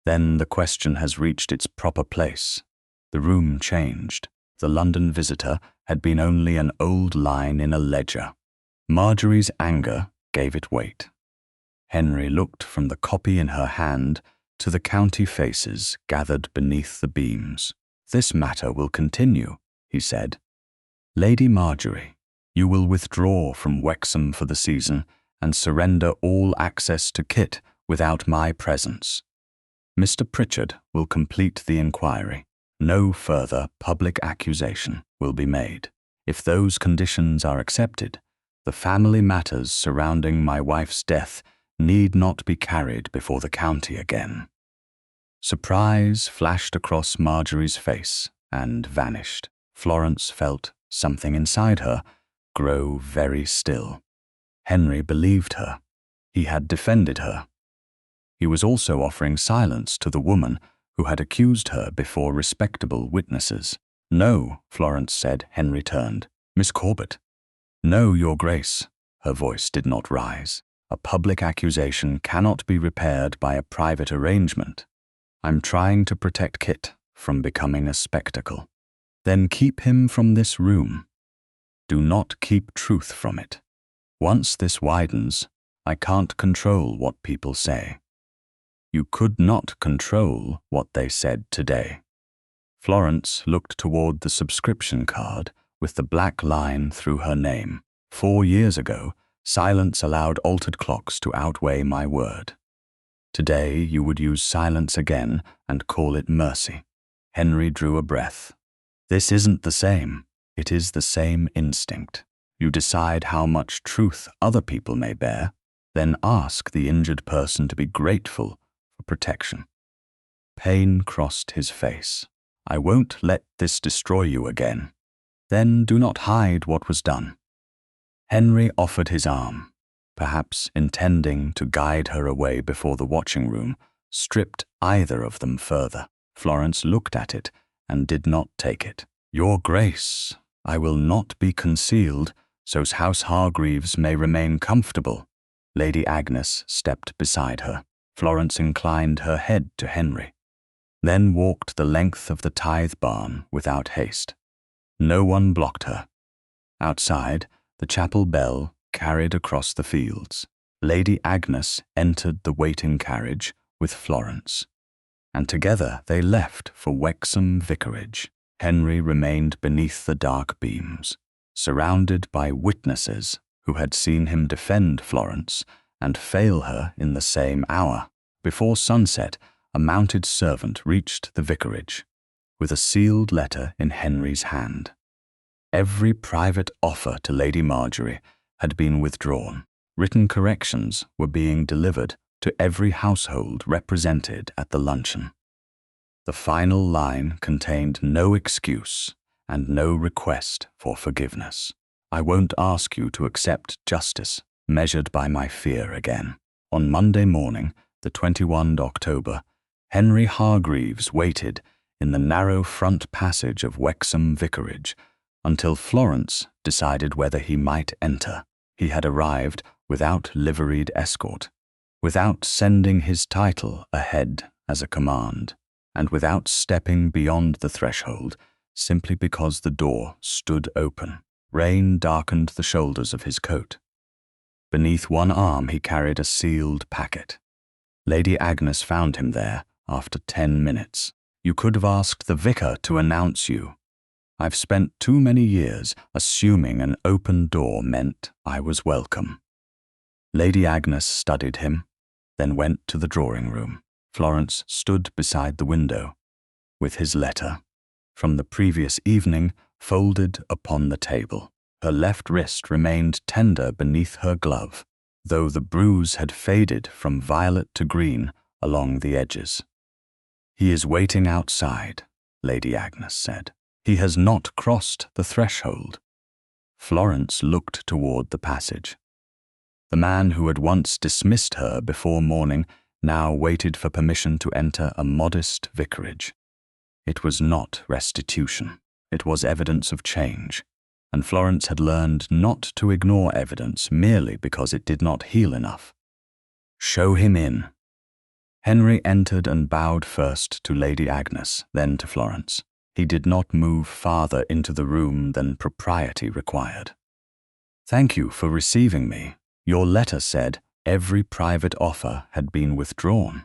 Then the question has reached its proper place. The room changed. The London visitor had been only an old line in a ledger. Marjorie's anger gave it weight. Henry looked from the copy in her hand to the county faces gathered beneath the beams. This matter will continue, he said. Lady Marjorie, you will withdraw from Wexham for the season and surrender all access to Kit without my presence. Mr. Pritchard will complete the inquiry. No further public accusation will be made. If those conditions are accepted, the family matters surrounding my wife's death need not be carried before the county again. Surprise flashed across Marjorie's face and vanished. Florence felt something inside her grow very still. Henry believed her. He had defended her. He was also offering silence to the woman who had accused her before respectable witnesses. No, Florence said. Henry turned. Miss Corbett. No, Your Grace. Her voice did not rise. A public accusation cannot be repaired by a private arrangement. I'm trying to protect Kit from becoming a spectacle. Then keep him from this room. Do not keep truth from it. Once this widens, I can't control what people say. You could not control what they said today. Florence looked toward the subscription card with the black line through her name. 4 years ago, silence allowed altered clocks to outweigh my word. Today you would use silence again and call it mercy. Henry drew a breath. This isn't the same. It is the same instinct. You decide how much truth other people may bear, then ask the injured person to be grateful for protection. Pain crossed his face. I won't let this destroy you again. Then do not hide what was done. Henry offered his arm, perhaps intending to guide her away before the watching room stripped either of them further. Florence looked at it and did not take it. Your Grace, I will not be concealed, so's House Hargreaves may remain comfortable. Lady Agnes stepped beside her. Florence inclined her head to Henry, then walked the length of the tithe barn without haste. No one blocked her. Outside, the chapel bell carried across the fields. Lady Agnes entered the waiting carriage with Florence, and together they left for Wexham Vicarage. Henry remained beneath the dark beams, surrounded by witnesses who had seen him defend Florence and fail her in the same hour. Before sunset, a mounted servant reached the vicarage, with a sealed letter in Henry's hand. Every private offer to Lady Marjorie had been withdrawn. Written corrections were being delivered to every household represented at the luncheon. The final line contained no excuse and no request for forgiveness. I won't ask you to accept justice measured by my fear again. On Monday morning, the 21st October, Henry Hargreaves waited in the narrow front passage of Wexham Vicarage until Florence decided whether he might enter. He had arrived without liveried escort, without sending his title ahead as a command, and without stepping beyond the threshold simply because the door stood open. Rain darkened the shoulders of his coat. Beneath one arm he carried a sealed packet. Lady Agnes found him there after 10 minutes. You could have asked the vicar to announce you. I've spent too many years assuming an open door meant I was welcome. Lady Agnes studied him, then went to the drawing room. Florence stood beside the window, with his letter, from the previous evening, folded upon the table. Her left wrist remained tender beneath her glove, though the bruise had faded from violet to green along the edges. He is waiting outside, Lady Agnes said. He has not crossed the threshold. Florence looked toward the passage. The man who had once dismissed her before morning now waited for permission to enter a modest vicarage. It was not restitution. It was evidence of change, and Florence had learned not to ignore evidence merely because it did not heal enough. "Show him in." Henry entered and bowed first to Lady Agnes, then to Florence. He did not move farther into the room than propriety required. "Thank you for receiving me. Your letter said every private offer had been withdrawn."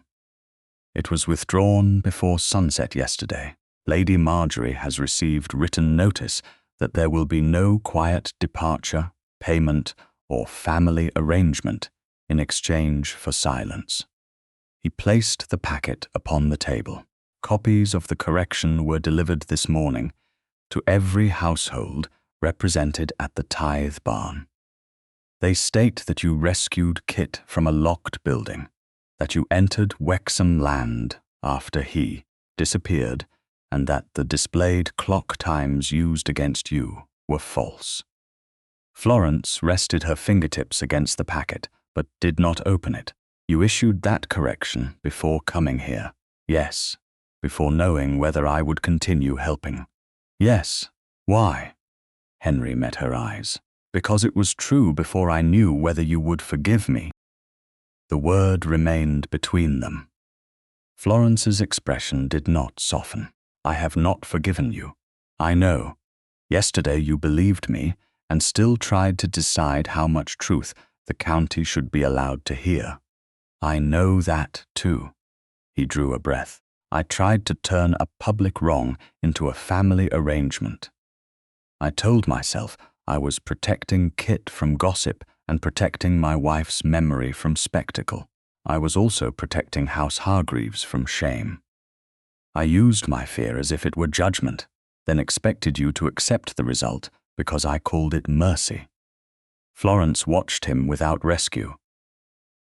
"It was withdrawn before sunset yesterday. Lady Marjorie has received written notice that there will be no quiet departure, payment, or family arrangement in exchange for silence." He placed the packet upon the table. Copies of the correction were delivered this morning to every household represented at the tithe barn. They state that you rescued Kit from a locked building, that you entered Wexham land after he disappeared, and that the displayed clock times used against you were false. Florence rested her fingertips against the packet, but did not open it. "You issued that correction before coming here." "Yes, before knowing whether I would continue helping." "Yes. Why?" Henry met her eyes. "Because it was true before I knew whether you would forgive me." The word remained between them. Florence's expression did not soften. "I have not forgiven you. I know. Yesterday you believed me and still tried to decide how much truth the county should be allowed to hear. I know that, too." He drew a breath. "I tried to turn a public wrong into a family arrangement. I told myself I was protecting Kit from gossip and protecting my wife's memory from spectacle. I was also protecting House Hargreaves from shame. I used my fear as if it were judgment, then expected you to accept the result because I called it mercy." Florence watched him without rescue.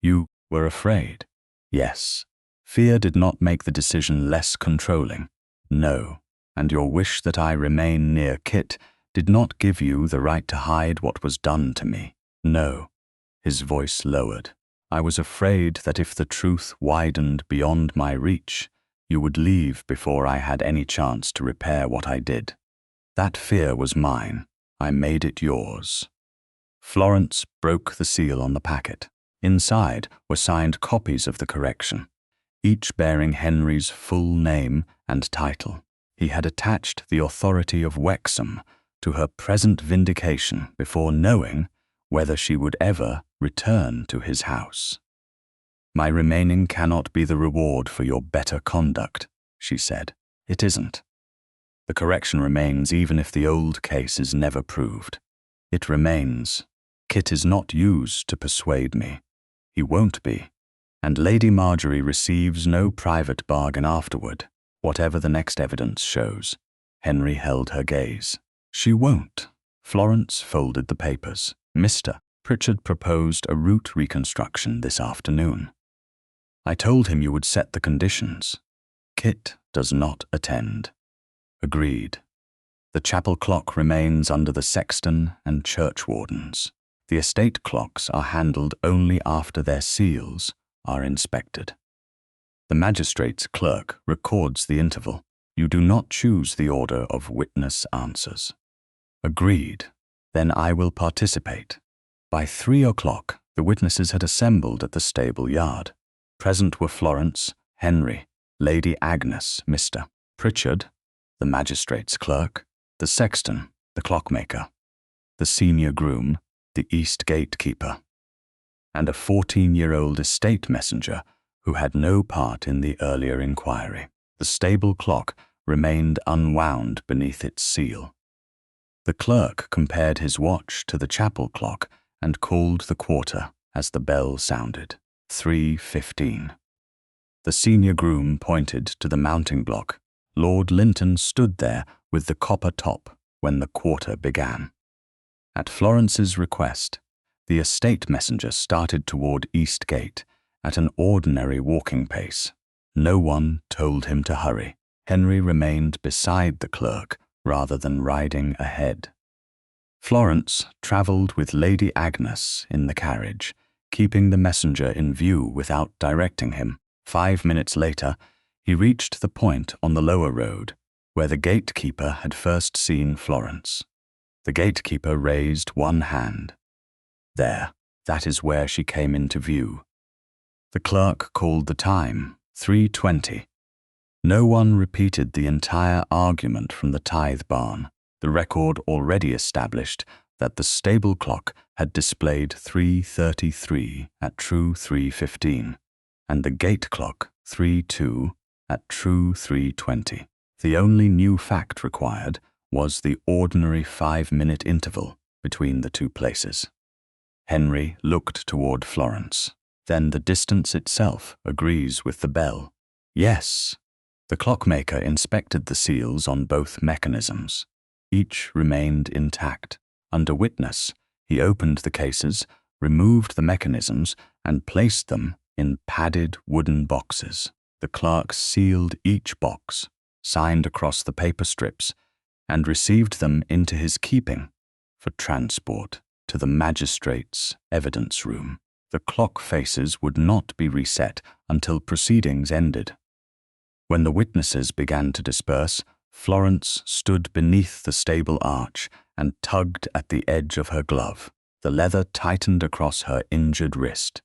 "You were afraid?" "Yes. Fear did not make the decision less controlling." "No. And your wish that I remain near Kit did not give you the right to hide what was done to me." "No." His voice lowered. "I was afraid that if the truth widened beyond my reach, you would leave before I had any chance to repair what I did. That fear was mine. I made it yours." Florence broke the seal on the packet. Inside were signed copies of the correction, each bearing Henry's full name and title. He had attached the authority of Wexham to her present vindication before knowing whether she would ever return to his house. "My remaining cannot be the reward for your better conduct," she said. "It isn't. The correction remains even if the old case is never proved. It remains. Kit is not used to persuade me. He won't be. And Lady Marjorie receives no private bargain afterward, whatever the next evidence shows." Henry held her gaze. "She won't." Florence folded the papers. "Mr. Pritchard proposed a route reconstruction this afternoon. I told him you would set the conditions. Kit does not attend." "Agreed. The chapel clock remains under the sexton and churchwardens. The estate clocks are handled only after their seals are inspected. The magistrate's clerk records the interval. You do not choose the order of witness answers." "Agreed. Then I will participate." By 3 o'clock, the witnesses had assembled at the stable yard. Present were Florence, Henry, Lady Agnes, Mr. Pritchard, the magistrate's clerk, the sexton, the clockmaker, the senior groom, the east gate keeper, and a 14-year-old estate messenger who had no part in the earlier inquiry. The stable clock remained unwound beneath its seal. The clerk compared his watch to the chapel clock and called the quarter as the bell sounded. 3:15. The senior groom pointed to the mounting block. Lord Linton stood there with the copper top when the quarter began. At Florence's request, the estate messenger started toward East Gate at an ordinary walking pace. No one told him to hurry. Henry remained beside the clerk rather than riding ahead. Florence travelled with Lady Agnes in the carriage, keeping the messenger in view without directing him. 5 minutes later, he reached the point on the lower road where the gatekeeper had first seen Florence. The gatekeeper raised one hand. There, that is where she came into view. The clerk called the time, 3:20. No one repeated the entire argument from the tithe barn. The record already established that the stable clock had displayed 3:33 at true 3:15, and the gate clock 3:2 at true 3:20. The only new fact required was the ordinary 5-minute interval between the two places. Henry looked toward Florence. Then the distance itself agrees with the bell. Yes. The clockmaker inspected the seals on both mechanisms. Each remained intact. Under witness, he opened the cases, removed the mechanisms, and placed them in padded wooden boxes. The clerk sealed each box, signed across the paper strips, and received them into his keeping for transport to the magistrate's evidence room. The clock faces would not be reset until proceedings ended. When the witnesses began to disperse, Florence stood beneath the stable arch and tugged at the edge of her glove. The leather tightened across her injured wrist.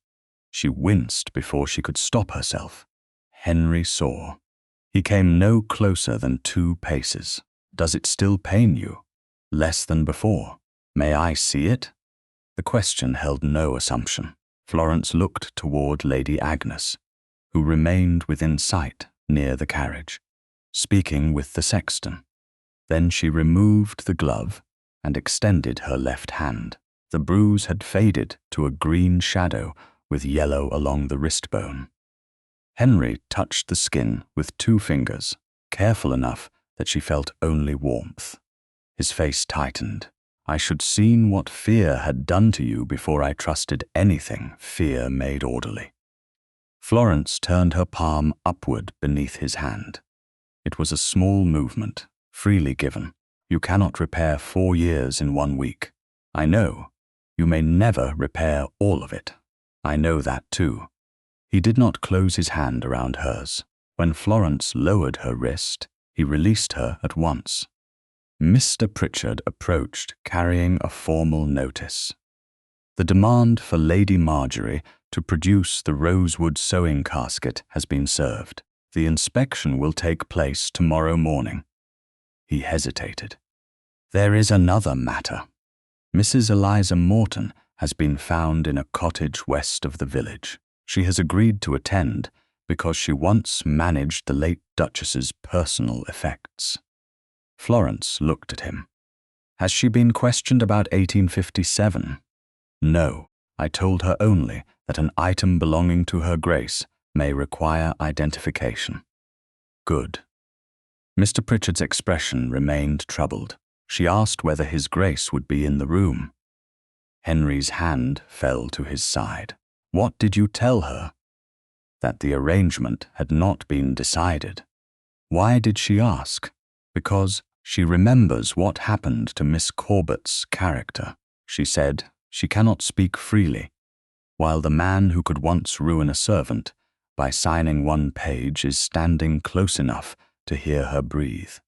She winced before she could stop herself. Henry saw. He came no closer than 2 paces. Does it still pain you? Less than before. May I see it? The question held no assumption. Florence looked toward Lady Agnes, who remained within sight near the carriage, speaking with the sexton. Then she removed the glove and extended her left hand. The bruise had faded to a green shadow with yellow along the wrist bone. Henry touched the skin with 2 fingers, careful enough that she felt only warmth. His face tightened. I should seen what fear had done to you before I trusted anything fear made orderly. Florence turned her palm upward beneath his hand. It was a small movement, freely given. You cannot repair 4 years in 1 week. I know. You may never repair all of it. I know that too. He did not close his hand around hers. When Florence lowered her wrist, he released her at once. Mr. Pritchard approached, carrying a formal notice. The demand for Lady Marjorie to produce the rosewood sewing casket has been served. The inspection will take place tomorrow morning. He hesitated. There is another matter. Mrs. Eliza Morton has been found in a cottage west of the village. She has agreed to attend because she once managed the late Duchess's personal effects. Florence looked at him. Has she been questioned about 1857? No, I told her only that an item belonging to Her Grace may require identification. Good. Mr. Pritchard's expression remained troubled. She asked whether His Grace would be in the room. Henry's hand fell to his side. What did you tell her? That the arrangement had not been decided. Why did she ask? Because she remembers what happened to Miss Corbett's character. She said she cannot speak freely, while the man who could once ruin a servant by signing 1 page is standing close enough to hear her breathe.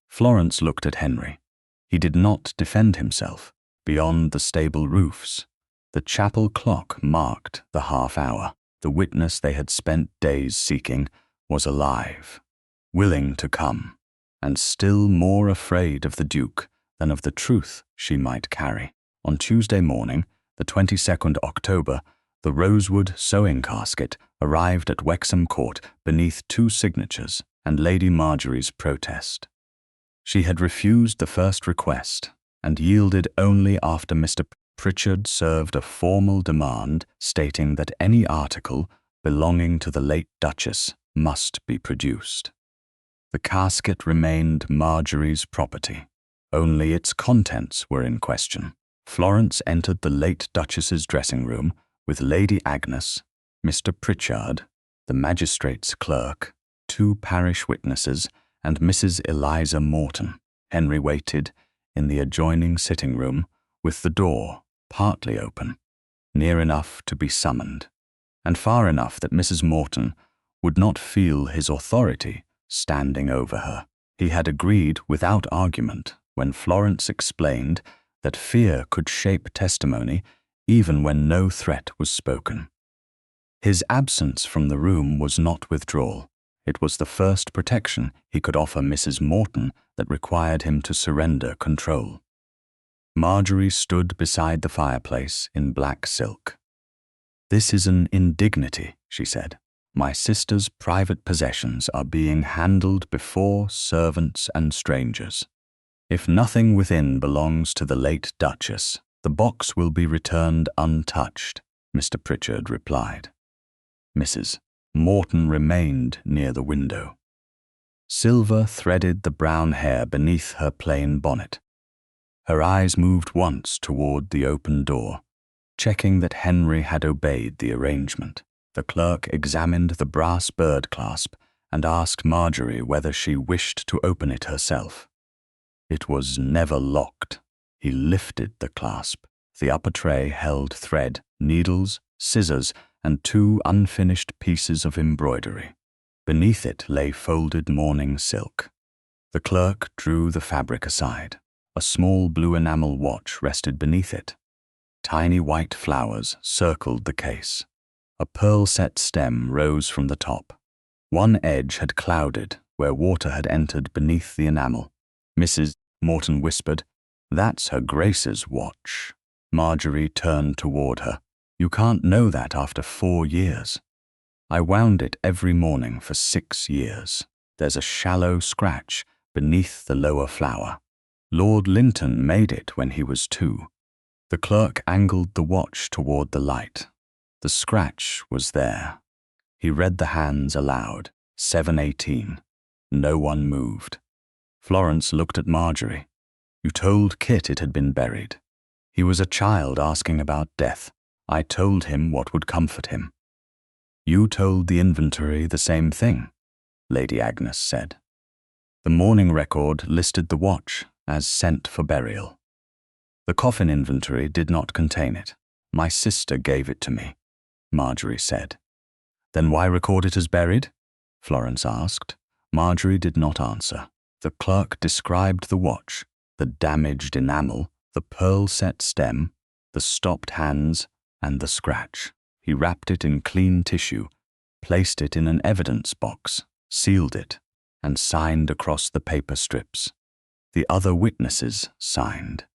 Florence looked at Henry. He did not defend himself. Beyond the stable roofs, the chapel clock marked the half-hour. The witness they had spent days seeking was alive, willing to come, and still more afraid of the Duke than of the truth she might carry. On Tuesday morning, the 22nd October, the rosewood sewing casket arrived at Wexham Court beneath 2 signatures and Lady Marjorie's protest. She had refused the first request and yielded only after Mr. Pritchard served a formal demand stating that any article belonging to the late Duchess must be produced. The casket remained Marjorie's property. Only its contents were in question. Florence entered the late Duchess's dressing room with Lady Agnes, Mr. Pritchard, the magistrate's clerk, 2 parish witnesses, and Mrs. Eliza Morton. Henry waited in the adjoining sitting room with the door partly open. near enough to be summoned, and far enough that Mrs. Morton would not feel his authority standing over her. He had agreed without argument when Florence explained that fear could shape testimony even when no threat was spoken. His absence from the room was not withdrawal. It was the first protection he could offer Mrs. Morton that required him to surrender control. Marjorie stood beside the fireplace in black silk. "This is an indignity," she said. "My sister's private possessions are being handled before servants and strangers. If nothing within belongs to the late Duchess, the box will be returned untouched," Mr. Pritchard replied. Mrs. Morton remained near the window. Silver threaded the brown hair beneath her plain bonnet. Her eyes moved once toward the open door, checking that Henry had obeyed the arrangement. The clerk examined the brass bird clasp and asked Marjorie whether she wished to open it herself. It was never locked. He lifted the clasp. The upper tray held thread, needles, scissors, and 2 unfinished pieces of embroidery. Beneath it lay folded mourning silk. The clerk drew the fabric aside. A small blue enamel watch rested beneath it. Tiny white flowers circled the case. A pearl-set stem rose from the top. One edge had clouded where water had entered beneath the enamel. Mrs. Morton whispered, "That's Her Grace's watch." Marjorie turned toward her. "You can't know that after 4 years. I wound it every morning for 6 years. There's a shallow scratch beneath the lower flower. Lord Linton made it when he was 2. The clerk angled the watch toward the light. The scratch was there. He read the hands aloud. 7:18. No one moved. Florence looked at Marjorie. "You told Kit it had been buried. He was a child asking about death. I told him what would comfort him." "You told the inventory the same thing," Lady Agnes said. "The mourning record listed the watch as sent for burial. The coffin inventory did not contain it. My sister gave it to me," Marjorie said. "Then why record it as buried?" Florence asked. Marjorie did not answer. The clerk described the watch, the damaged enamel, the pearl-set stem, the stopped hands, and the scratch. He wrapped it in clean tissue, placed it in an evidence box, sealed it, and signed across the paper strips. The other witnesses signed.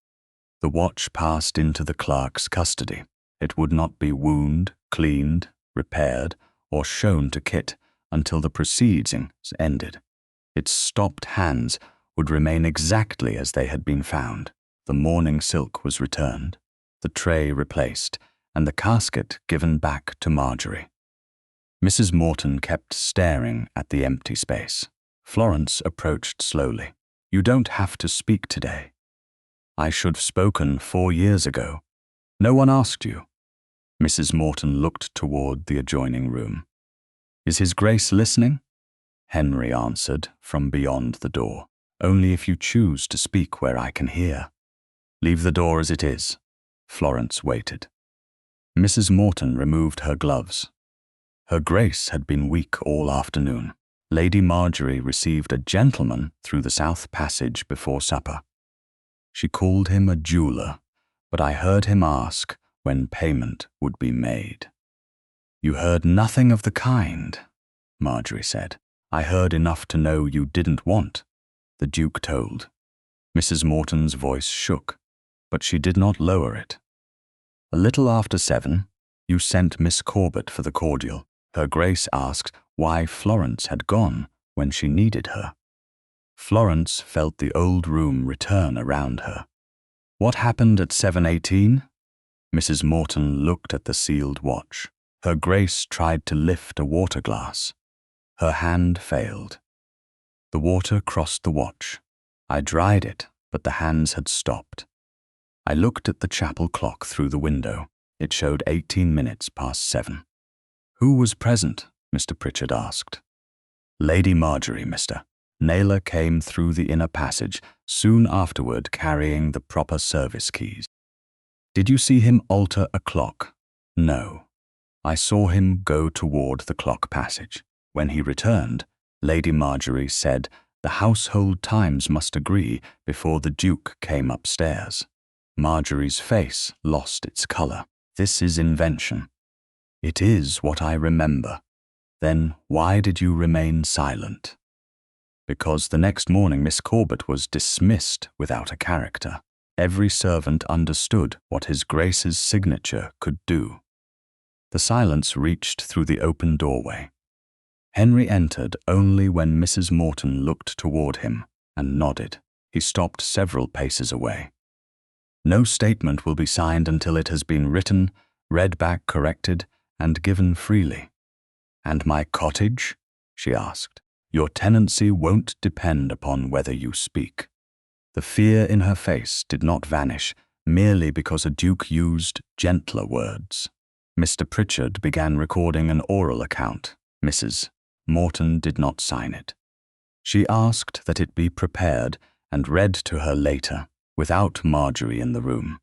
The watch passed into the clerk's custody. It would not be wound, cleaned, repaired, or shown to Kit until the proceedings ended. Its stopped hands would remain exactly as they had been found. The mourning silk was returned, the tray replaced, and the casket given back to Marjorie. Mrs. Morton kept staring at the empty space. Florence approached slowly. "You don't have to speak today. I should have spoken 4 years ago. No one asked you." Mrs. Morton looked toward the adjoining room. "Is His Grace listening?" Henry answered from beyond the door. "Only if you choose to speak where I can hear." "Leave the door as it is." Florence waited. Mrs. Morton removed her gloves. Her Grace had been weak all afternoon. Lady Marjorie received a gentleman through the south passage before supper. She called him a jeweller, but I heard him ask when payment would be made. "You heard nothing of the kind," Marjorie said. "I heard enough to know you didn't want," the Duke told. Mrs. Morton's voice shook, but she did not lower it. "A little after 7, you sent Miss Corbett for the cordial. Her Grace asked why Florence had gone when she needed her." Florence felt the old room return around her. "What happened at 7:18? Mrs. Morton looked at the sealed watch. Her Grace tried to lift a water glass. Her hand failed. The water crossed the watch. I dried it, but the hands had stopped. I looked at the chapel clock through the window. It showed 18 minutes past 7. "Who was present?" Mr. Pritchard asked. "Lady Marjorie, Mr. Naylor came through the inner passage soon afterward carrying the proper service keys." "Did you see him alter a clock?" No. I saw him go toward the clock passage. When he returned, Lady Marjorie said the household times must agree before the Duke came upstairs. Marjorie's face lost its colour. This is invention. It is what I remember. Then why did you remain silent? Because the next morning Miss Corbett was dismissed without a character. Every servant understood what His Grace's signature could do. The silence reached through the open doorway. Henry entered only when Mrs. Morton looked toward him and nodded. He stopped several paces away. No statement will be signed until it has been written, read back corrected, and given freely. And my cottage? She asked. Your tenancy won't depend upon whether you speak. The fear in her face did not vanish merely because a duke used gentler words. Mr. Pritchard began recording an oral account. Mrs. Morton did not sign it. She asked that it be prepared and read to her later, without Marjorie in the room.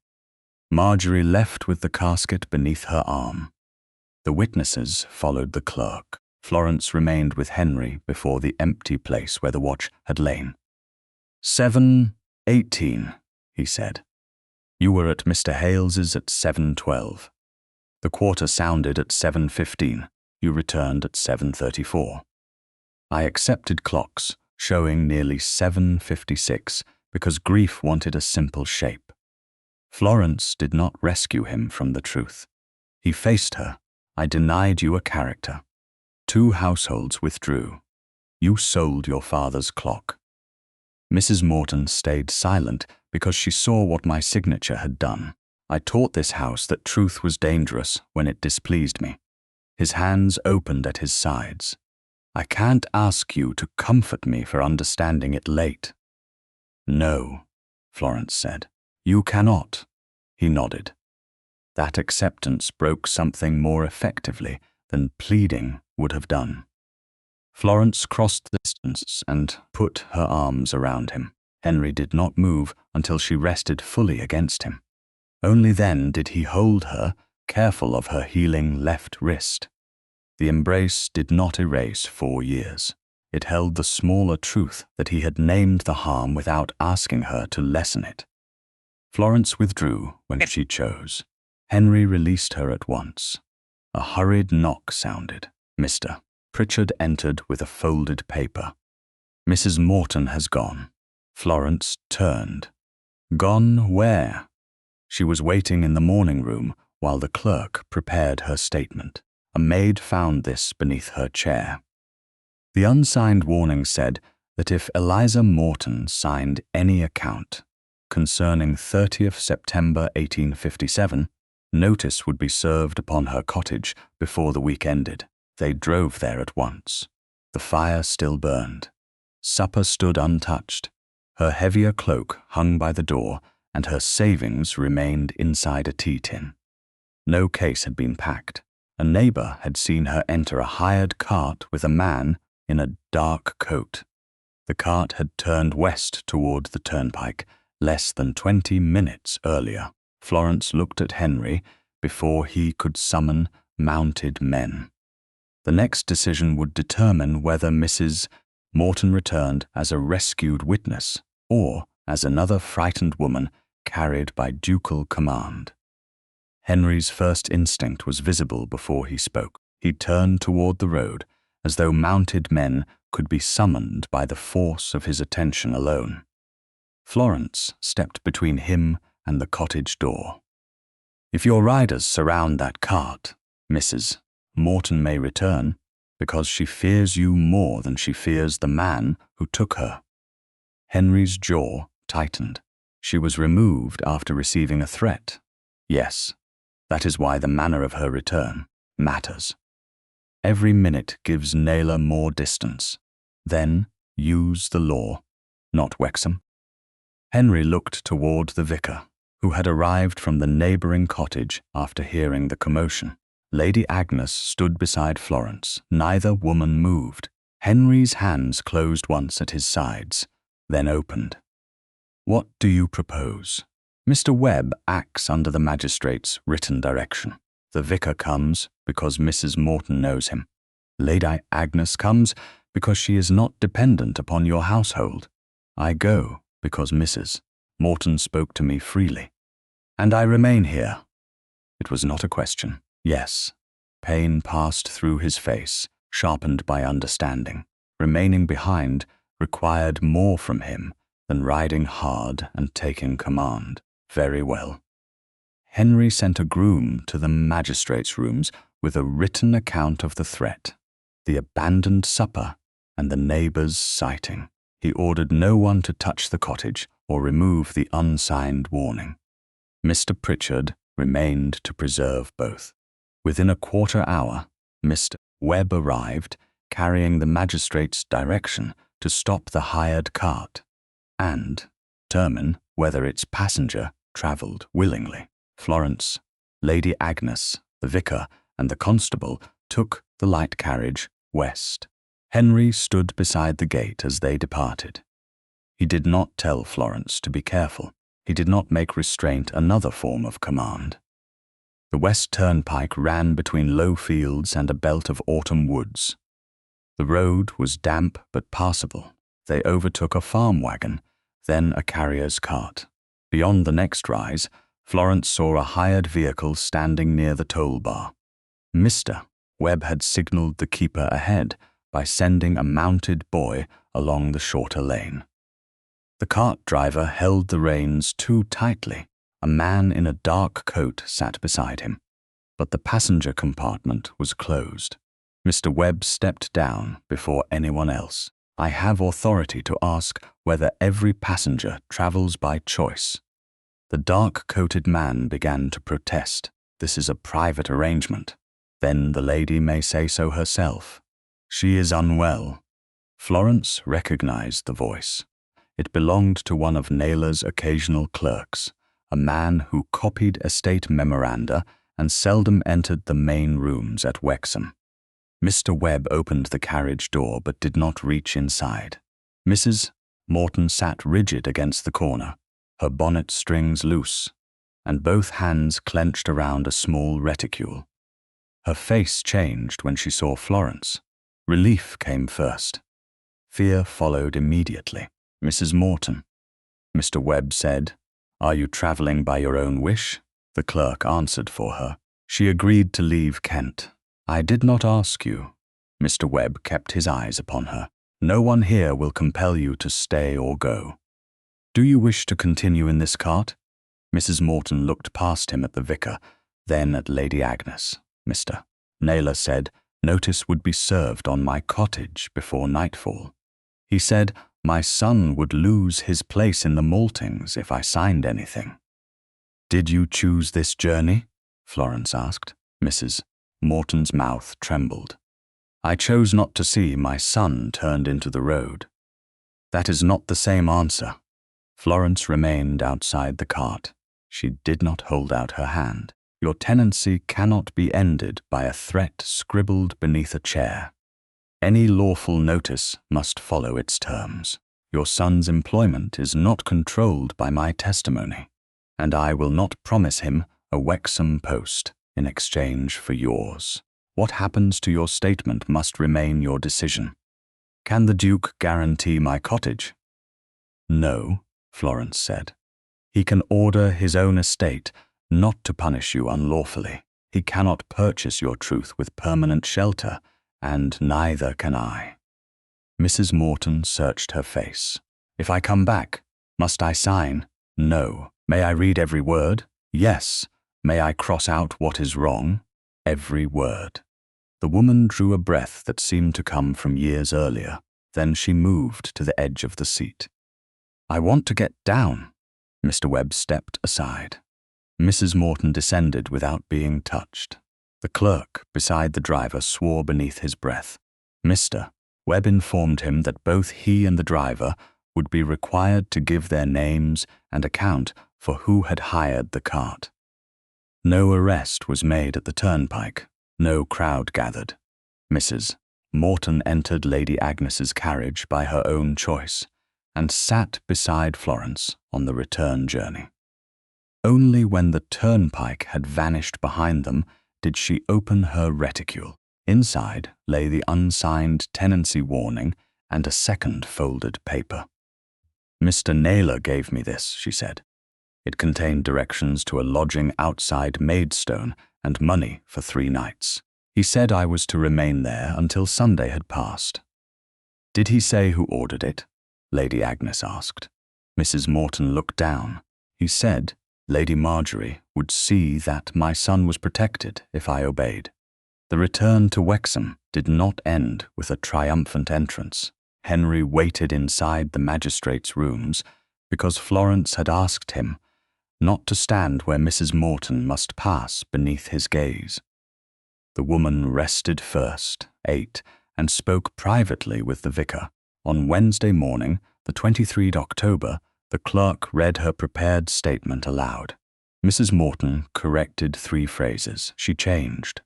Marjorie left with the casket beneath her arm. The witnesses followed the clerk. Florence remained with Henry before the empty place where the watch had lain. 7:18, he said. You were at Mr. Hales's at 7:12. The quarter sounded at 7:15. You returned at 7:34. I accepted clocks showing nearly 7:56 because grief wanted a simple shape. Florence did not rescue him from the truth. He faced her. I denied you a character. 2 households withdrew. You sold your father's clock. Mrs. Morton stayed silent because she saw what my signature had done. I taught this house that truth was dangerous when it displeased me. His hands opened at his sides. I can't ask you to comfort me for understanding it late. No, Florence said. You cannot. He nodded. That acceptance broke something more effectively than pleading would have done. Florence crossed the distance and put her arms around him. Henry did not move until she rested fully against him. Only then did he hold her, careful of her healing left wrist. The embrace did not erase 4 years. It held the smaller truth that he had named the harm without asking her to lessen it. Florence withdrew when she chose. Henry released her at once. A hurried knock sounded. Mr. Pritchard entered with a folded paper. Mrs. Morton has gone. Florence turned. Gone where? She was waiting in the morning room while the clerk prepared her statement. A maid found this beneath her chair. The unsigned warning said that if Eliza Morton signed any account concerning 30th September 1857, notice would be served upon her cottage before the week ended. They drove there at once. The fire still burned. Supper stood untouched. Her heavier cloak hung by the door, and her savings remained inside a tea tin. No case had been packed. A neighbor had seen her enter a hired cart with a man in a dark coat. The cart had turned west toward the turnpike less than 20 minutes earlier. Florence looked at Henry before he could summon mounted men. The next decision would determine whether Mrs. Morton returned as a rescued witness or as another frightened woman carried by ducal command. Henry's first instinct was visible before he spoke. He turned toward the road as though mounted men could be summoned by the force of his attention alone. Florence stepped between him and the cottage door. If your riders surround that cart, Mrs. Morton may return because she fears you more than she fears the man who took her. Henry's jaw tightened. She was removed after receiving a threat. Yes, that is why the manner of her return matters. Every minute gives Naylor more distance. Then use the law, not Wexham. Henry looked toward the vicar, who had arrived from the neighbouring cottage after hearing the commotion. Lady Agnes stood beside Florence. Neither woman moved. Henry's hands closed once at his sides, then opened. What do you propose? Mr. Webb acts under the magistrate's written direction. The vicar comes because Mrs. Morton knows him. Lady Agnes comes because she is not dependent upon your household. I go because Mrs. Morton spoke to me freely. And I remain here. It was not a question. Yes. Pain passed through his face, sharpened by understanding. Remaining behind required more from him than riding hard and taking command. Very well. Henry sent a groom to the magistrates' rooms with a written account of the threat, the abandoned supper, and the neighbours' sighting. He ordered no one to touch the cottage or remove the unsigned warning. Mr. Pritchard remained to preserve both. Within a quarter hour, Mr. Webb arrived, carrying the magistrate's direction to stop the hired cart and determine whether its passenger travelled willingly. Florence, Lady Agnes, the vicar, and the constable took the light carriage west. Henry stood beside the gate as they departed. He did not tell Florence to be careful. He did not make restraint another form of command. The West Turnpike ran between low fields and a belt of autumn woods. The road was damp but passable. They overtook a farm wagon, then a carrier's cart. Beyond the next rise, Florence saw a hired vehicle standing near the toll bar. Mr. Webb had signalled the keeper ahead by sending a mounted boy along the shorter lane. The cart driver held the reins too tightly. A man in a dark coat sat beside him, but the passenger compartment was closed. Mr. Webb stepped down before anyone else. I have authority to ask whether every passenger travels by choice. The dark-coated man began to protest. This is a private arrangement. Then the lady may say so herself. She is unwell. Florence recognized the voice. It belonged to one of Naylor's occasional clerks, a man who copied estate memoranda and seldom entered the main rooms at Wexham. Mr. Webb opened the carriage door but did not reach inside. Mrs. Morton sat rigid against the corner, her bonnet strings loose, and both hands clenched around a small reticule. Her face changed when she saw Florence. Relief came first. Fear followed immediately. Mrs. Morton. Mr. Webb said, "Are you travelling by your own wish?" The clerk answered for her. She agreed to leave Kent. "I did not ask you." Mr. Webb kept his eyes upon her. "No one here will compel you to stay or go. Do you wish to continue in this cart?" Mrs. Morton looked past him at the vicar, then at Lady Agnes. Mr. Naylor said, "Notice would be served on my cottage before nightfall." He said, "My son would lose his place in the maltings if I signed anything." "Did you choose this journey?" Florence asked. Mrs. Morton's mouth trembled. "I chose not to see my son turned into the road." "That is not the same answer." Florence remained outside the cart. She did not hold out her hand. "Your tenancy cannot be ended by a threat scribbled beneath a chair. Any lawful notice must follow its terms. Your son's employment is not controlled by my testimony, and I will not promise him a Wexham post in exchange for yours. What happens to your statement must remain your decision. Can the Duke guarantee my cottage?" "No," Florence said. "He can order his own estate not to punish you unlawfully. He cannot purchase your truth with permanent shelter, and neither can I." Mrs. Morton searched her face. "If I come back, must I sign?" "No." "May I read every word?" "Yes." "May I cross out what is wrong?" "Every word." The woman drew a breath that seemed to come from years earlier. Then she moved to the edge of the seat. "I want to get down." Mr. Webb stepped aside. Mrs. Morton descended without being touched. The clerk beside the driver swore beneath his breath. Mr. Webb informed him that both he and the driver would be required to give their names and account for who had hired the cart. No arrest was made at the turnpike. No crowd gathered. Mrs. Morton entered Lady Agnes's carriage by her own choice and sat beside Florence on the return journey. Only when the turnpike had vanished behind them did she open her reticule. Inside lay the unsigned tenancy warning and a second folded paper. "Mr. Naylor gave me this," she said. It contained directions to a lodging outside Maidstone and money for 3 nights. He said I was to remain there until Sunday had passed. "Did he say who ordered it?" Lady Agnes asked. Mrs. Morton looked down. "He said Lady Marjorie would see that my son was protected if I obeyed." The return to Wexham did not end with a triumphant entrance. Henry waited inside the magistrate's rooms because Florence had asked him not to stand where Mrs. Morton must pass beneath his gaze. The woman rested first, ate, and spoke privately with the vicar. On Wednesday morning, the 23rd October, the clerk read her prepared statement aloud. Mrs. Morton corrected 3 phrases. She changed.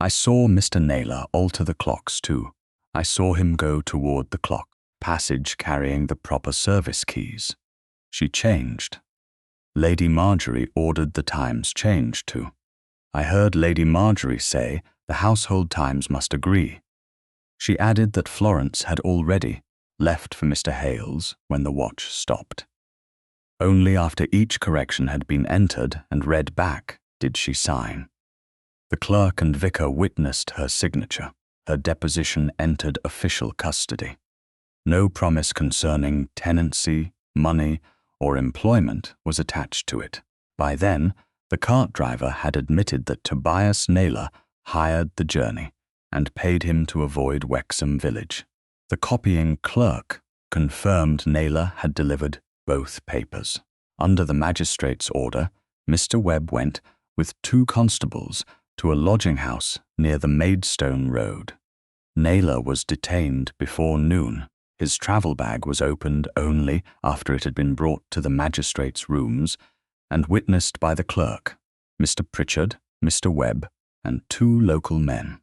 "I saw Mr. Naylor alter the clocks too. I saw him go toward the clock passage carrying the proper service keys." She changed. "Lady Marjorie ordered the times changed too. I heard Lady Marjorie say the household times must agree." She added that Florence had already left for Mr. Hale's when the watch stopped. Only after each correction had been entered and read back did she sign. The clerk and vicar witnessed her signature. Her deposition entered official custody. No promise concerning tenancy, money, or employment was attached to it. By then, the cart driver had admitted that Tobias Naylor hired the journey and paid him to avoid Wexham village. The copying clerk confirmed Naylor had delivered both papers. Under the magistrate's order, Mr. Webb went with 2 constables to a lodging house near the Maidstone Road. Naylor was detained before noon. His travel bag was opened only after it had been brought to the magistrate's rooms and witnessed by the clerk, Mr. Pritchard, Mr. Webb, and 2 local men.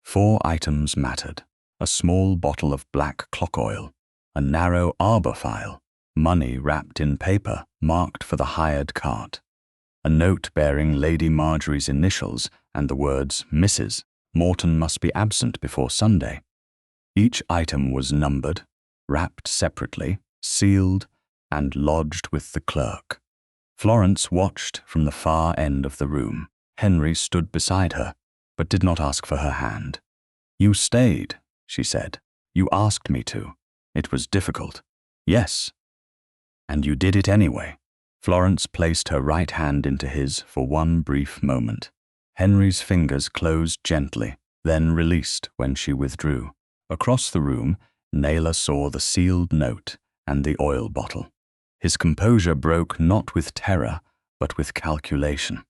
4 items mattered: a small bottle of black clock oil, a narrow arbor file, money wrapped in paper marked for the hired cart, a note bearing Lady Marjorie's initials and the words "Mrs. Morton must be absent before Sunday." Each item was numbered, wrapped separately, sealed, and lodged with the clerk. Florence watched from the far end of the room. Henry stood beside her, but did not ask for her hand. "You stayed," she said. "You asked me to. It was difficult." "Yes." "And you did it anyway." Florence placed her right hand into his for one brief moment. Henry's fingers closed gently, then released when she withdrew. Across the room, Naylor saw the sealed note and the oil bottle. His composure broke not with terror, but with calculation.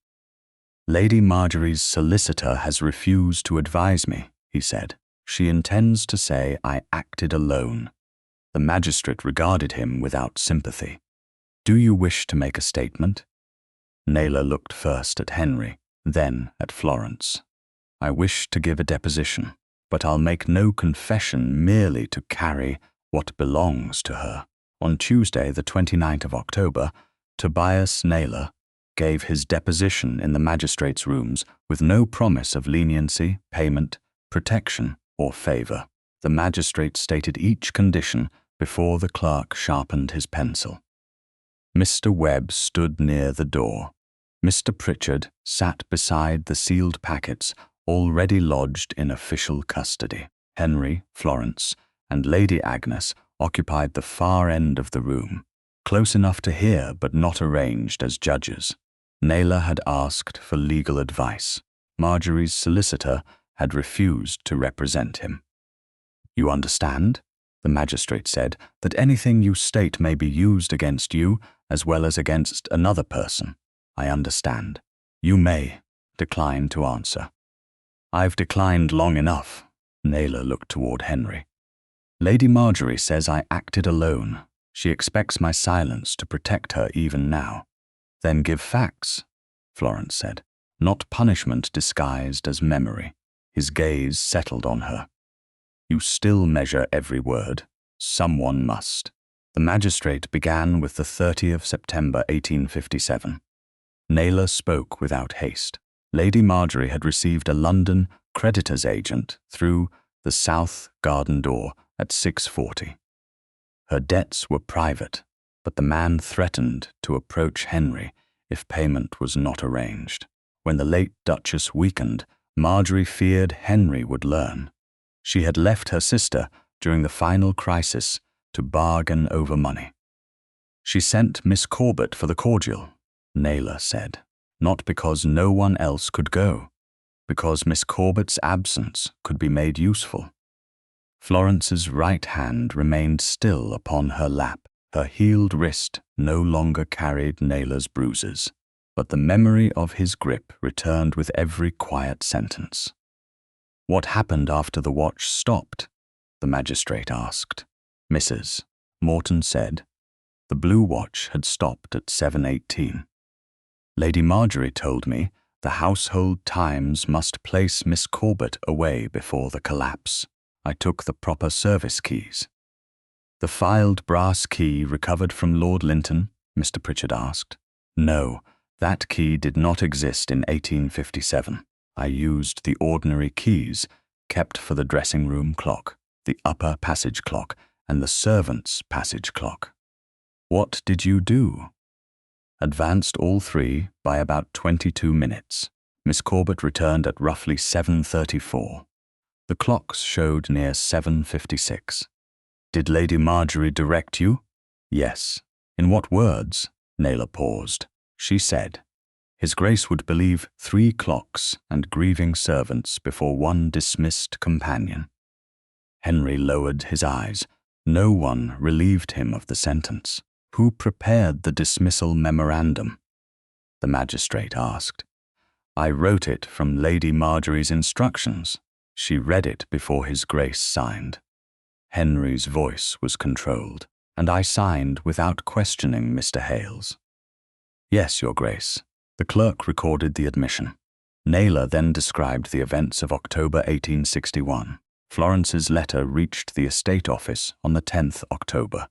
"Lady Marjorie's solicitor has refused to advise me," he said. "She intends to say I acted alone." The magistrate regarded him without sympathy. "Do you wish to make a statement?" Naylor looked first at Henry, then at Florence. "I wish to give a deposition, but I'll make no confession merely to carry what belongs to her." On Tuesday, the 29th of October, Tobias Naylor gave his deposition in the magistrate's rooms with no promise of leniency, payment, protection, or favor. The magistrate stated each condition before the clerk sharpened his pencil. Mr. Webb stood near the door. Mr. Pritchard sat beside the sealed packets already lodged in official custody. Henry, Florence, and Lady Agnes occupied the far end of the room, close enough to hear but not arranged as judges. Naylor had asked for legal advice. Marjorie's solicitor had refused to represent him. "You understand," the magistrate said, "that anything you state may be used against you as well as against another person." "I understand." "You may decline to answer." "I've declined long enough." Naylor looked toward Henry. "Lady Marjorie says I acted alone. She expects my silence to protect her even now." "Then give facts," Florence said, "not punishment disguised as memory." His gaze settled on her. "You still measure every word. Someone must." The magistrate began with the 30th of September 1857. Naylor spoke without haste. Lady Marjorie had received a London creditor's agent through the south garden door at 6:40. Her debts were private, but the man threatened to approach Henry if payment was not arranged. When the late Duchess weakened, Marjorie feared Henry would learn. She had left her sister during the final crisis to bargain over money. She sent Miss Corbett for the cordial, Naylor said, not because no one else could go, because Miss Corbett's absence could be made useful. Florence's right hand remained still upon her lap. Her healed wrist no longer carried Naylor's bruises, but the memory of his grip returned with every quiet sentence. "What happened after the watch stopped?" the magistrate asked. "Mrs." Morton said. "The blue watch had stopped at 7:18. Lady Marjorie told me the household Times must place Miss Corbett away before the collapse. I took the proper service keys." "The filed brass key recovered from Lord Linton?" Mr. Pritchard asked. "No, that key did not exist in 1857. I used the ordinary keys kept for the dressing-room clock, the upper passage clock, and the servants' passage clock." "What did you do?" "Advanced all three by about 22 minutes. Miss Corbett returned at roughly 7:34. The clocks showed near 7:56. "Did Lady Marjorie direct you?" "Yes." "In what words?" Naylor paused. "She said, 'His Grace would believe 3 clocks and grieving servants before one dismissed companion.'" Henry lowered his eyes. No one relieved him of the sentence. "Who prepared the dismissal memorandum?" the magistrate asked. "I wrote it from Lady Marjorie's instructions. She read it before His Grace signed." Henry's voice was controlled. "And I signed without questioning Mr. Hales." "Yes, Your Grace." The clerk recorded the admission. Naylor then described the events of October 1861. Florence's letter reached the estate office on the 10th October.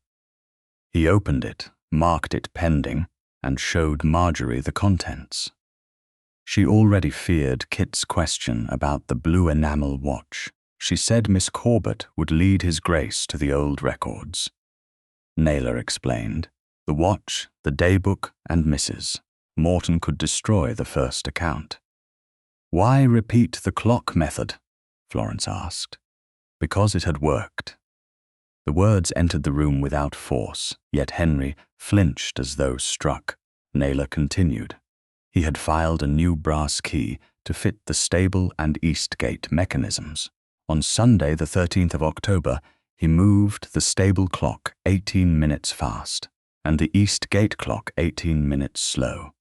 He opened it, marked it pending, and showed Marjorie the contents. She already feared Kit's question about the blue enamel watch. She said Miss Corbett would lead His Grace to the old records. Naylor explained. The watch, the daybook, and Mrs. Morton could destroy the first account. "Why repeat the clock method?" Florence asked. "Because it had worked." The words entered the room without force, yet Henry flinched as though struck. Naylor continued. He had filed a new brass key to fit the stable and east gate mechanisms. On Sunday, the 13th of October, he moved the stable clock 18 minutes fast and the east gate clock 18 minutes slow.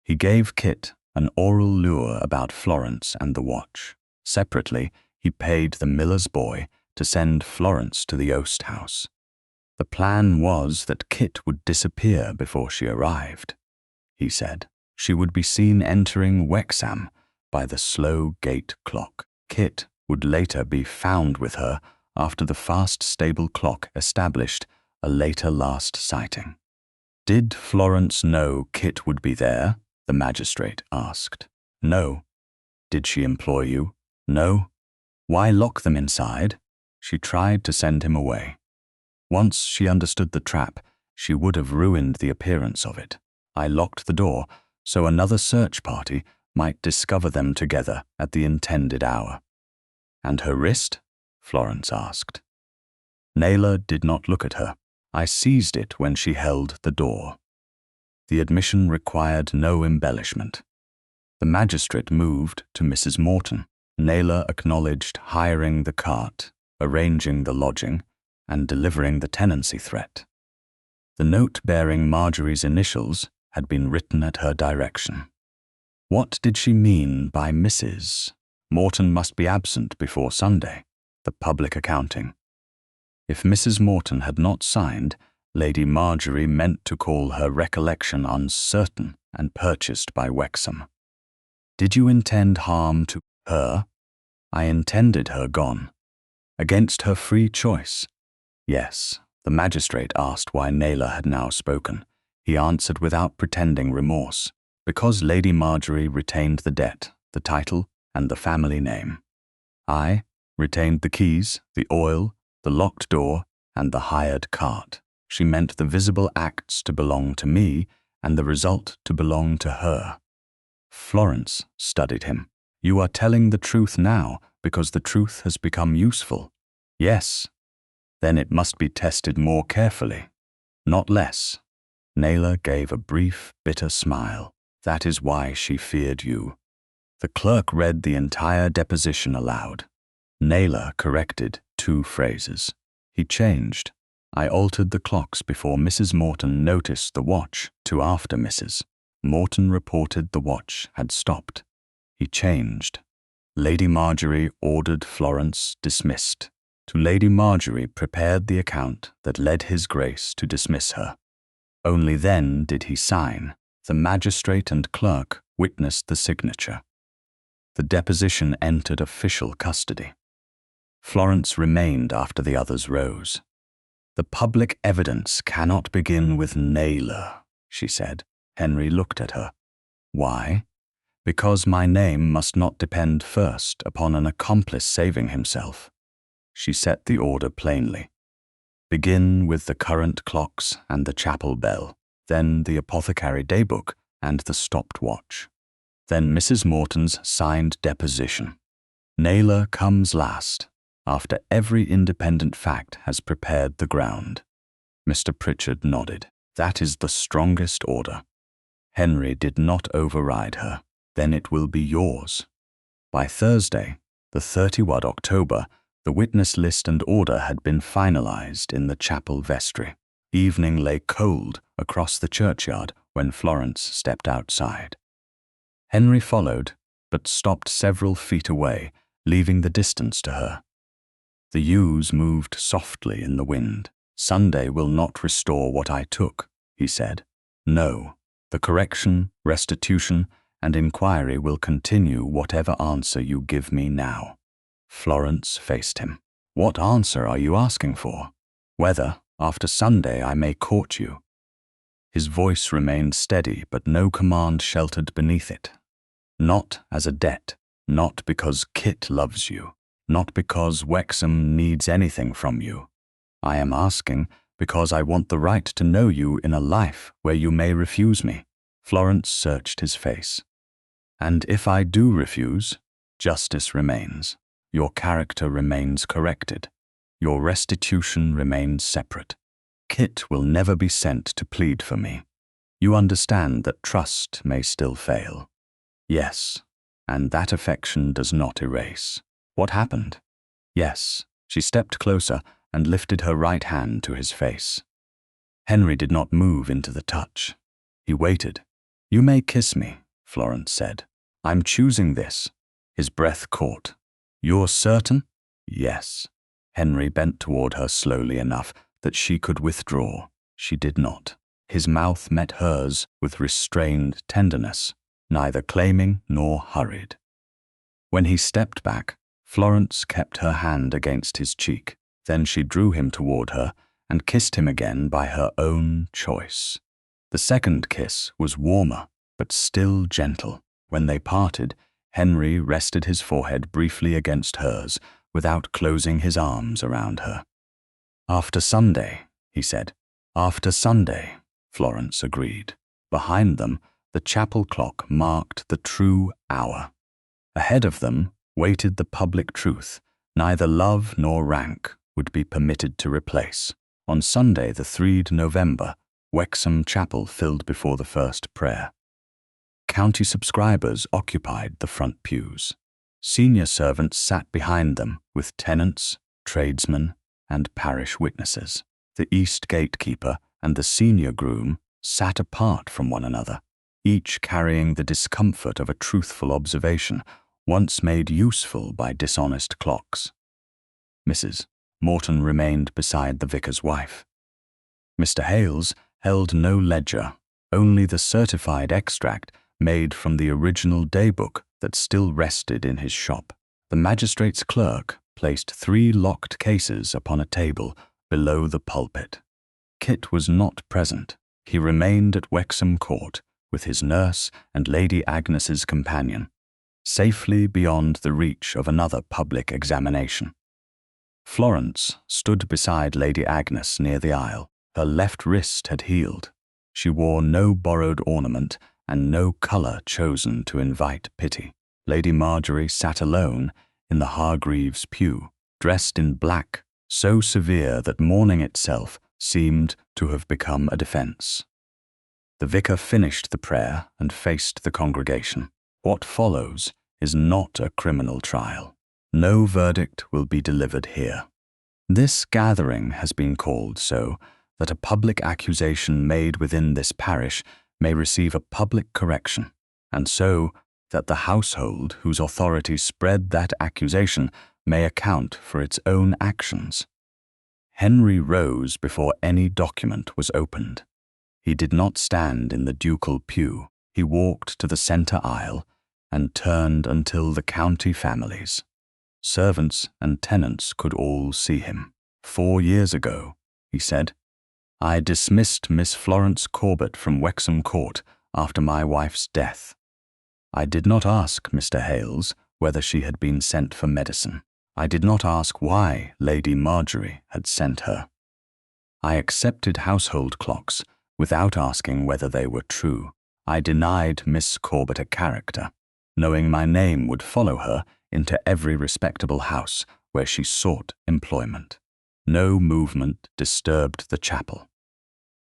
He gave Kit an oral lure about Florence and the watch. Separately, he paid the miller's boy to send Florence to the oast-house. The plan was that Kit would disappear before she arrived, he said. She would be seen entering Wexham by the slow gate clock. Kit would later be found with her after the fast stable clock established a later last sighting. "Did Florence know Kit would be there?" the magistrate asked. "No." "Did she employ you?" "No." "Why lock them inside?" "She tried to send him away. Once she understood the trap, she would have ruined the appearance of it. I locked the door so another search party might discover them together at the intended hour." "And her wrist?" Florence asked. Naylor did not look at her. "I seized it when she held the door." The admission required no embellishment. The magistrate moved to Mrs. Morton. Naylor acknowledged hiring the cart, arranging the lodging, and delivering the tenancy threat. The note bearing Marjorie's initials had been written at her direction. What did she mean by Mrs.? Morton must be absent before Sunday, the public accounting. If Mrs. Morton had not signed, Lady Marjorie meant to call her recollection uncertain and purchased by Wexham. "Did you intend harm to her?" "I intended her gone." "Against her free choice?" "Yes." The magistrate asked why Naylor had now spoken. He answered without pretending remorse. "Because Lady Marjorie retained the debt, the title, and the family name. I retained the keys, the oil, the locked door, and the hired cart. She meant the visible acts to belong to me and the result to belong to her. Florence studied him. You are telling the truth now because the truth has become useful. Yes. Then it must be tested more carefully, not less. Naylor gave a brief, bitter smile. That is why she feared you. The clerk read the entire deposition aloud. Naylor corrected 2 phrases. He changed. I altered the clocks before Mrs. Morton noticed the watch to after Mrs. Morton reported the watch had stopped. He changed. Lady Marjorie ordered Florence dismissed. To Lady Marjorie prepared the account that led His Grace to dismiss her. Only then did he sign. The magistrate and clerk witnessed the signature. The deposition entered official custody. Florence remained after the others rose. The public evidence cannot begin with Naylor, she said. Henry looked at her. Why? Because my name must not depend first upon an accomplice saving himself. She set the order plainly. Begin with the current clocks and the chapel bell, then the apothecary daybook and the stopped watch. Then Mrs. Morton's signed deposition. Naylor comes last, after every independent fact has prepared the ground. Mr. Pritchard nodded. That is the strongest order. Henry did not override her. Then it will be yours. By Thursday, the 31st October, the witness list and order had been finalized in the chapel vestry. Evening lay cold across the churchyard when Florence stepped outside. Henry followed, but stopped several feet away, leaving the distance to her. The yews moved softly in the wind. Sunday will not restore what I took, he said. No, the correction, restitution, and inquiry will continue whatever answer you give me now. Florence faced him. What answer are you asking for? Whether, after Sunday, I may court you. His voice remained steady, but no command sheltered beneath it. Not as a debt, not because Kit loves you, not because Wexham needs anything from you. I am asking because I want the right to know you in a life where you may refuse me. Florence searched his face. And if I do refuse, justice remains. Your character remains corrected. Your restitution remains separate. Kit will never be sent to plead for me. You understand that trust may still fail. Yes, and that affection does not erase. What happened? Yes, she stepped closer and lifted her right hand to his face. Henry did not move into the touch. He waited. You may kiss me, Florence said. I'm choosing this. His breath caught. You're certain? Yes. Henry bent toward her slowly enough that she could withdraw. She did not. His mouth met hers with restrained tenderness, neither claiming nor hurried. When he stepped back, Florence kept her hand against his cheek. Then she drew him toward her and kissed him again by her own choice. The second kiss was warmer, but still gentle. When they parted, Henry rested his forehead briefly against hers without closing his arms around her. After Sunday, he said. After Sunday, Florence agreed. Behind them, the chapel clock marked the true hour. Ahead of them waited the public truth. Neither love nor rank would be permitted to replace. On Sunday, the 3rd November, Wexham Chapel filled before the first prayer. County subscribers occupied the front pews. Senior servants sat behind them with tenants, tradesmen, and parish witnesses. The east gatekeeper and the senior groom sat apart from one another, each carrying the discomfort of a truthful observation once made useful by dishonest clocks. Mrs. Morton remained beside the vicar's wife. Mr. Hales held no ledger, only the certified extract made from the original daybook that still rested in his shop. The magistrate's clerk placed 3 locked cases upon a table below the pulpit. Kit was not present. He remained at Wexham Court with his nurse and Lady Agnes's companion. safely beyond the reach of another public examination. Florence stood beside Lady Agnes near the aisle. Her left wrist had healed. She wore no borrowed ornament and no colour chosen to invite pity. Lady Marjorie sat alone in the Hargreaves' pew, dressed in black, so severe that mourning itself seemed to have become a defence. The vicar finished the prayer and faced the congregation. What follows is not a criminal trial. No verdict will be delivered here. This gathering has been called so that a public accusation made within this parish may receive a public correction, and so that the household whose authority spread that accusation may account for its own actions. Henry rose before any document was opened. He did not stand in the ducal pew. He walked to the centre aisle and turned until the county families, servants and tenants could all see him. 4 years ago, he said, I dismissed Miss Florence Corbett from Wexham Court after my wife's death. I did not ask Mr. Hales whether she had been sent for medicine. I did not ask why Lady Marjorie had sent her. I accepted household clocks without asking whether they were true. I denied Miss Corbett a character, knowing my name would follow her into every respectable house where she sought employment. No movement disturbed the chapel.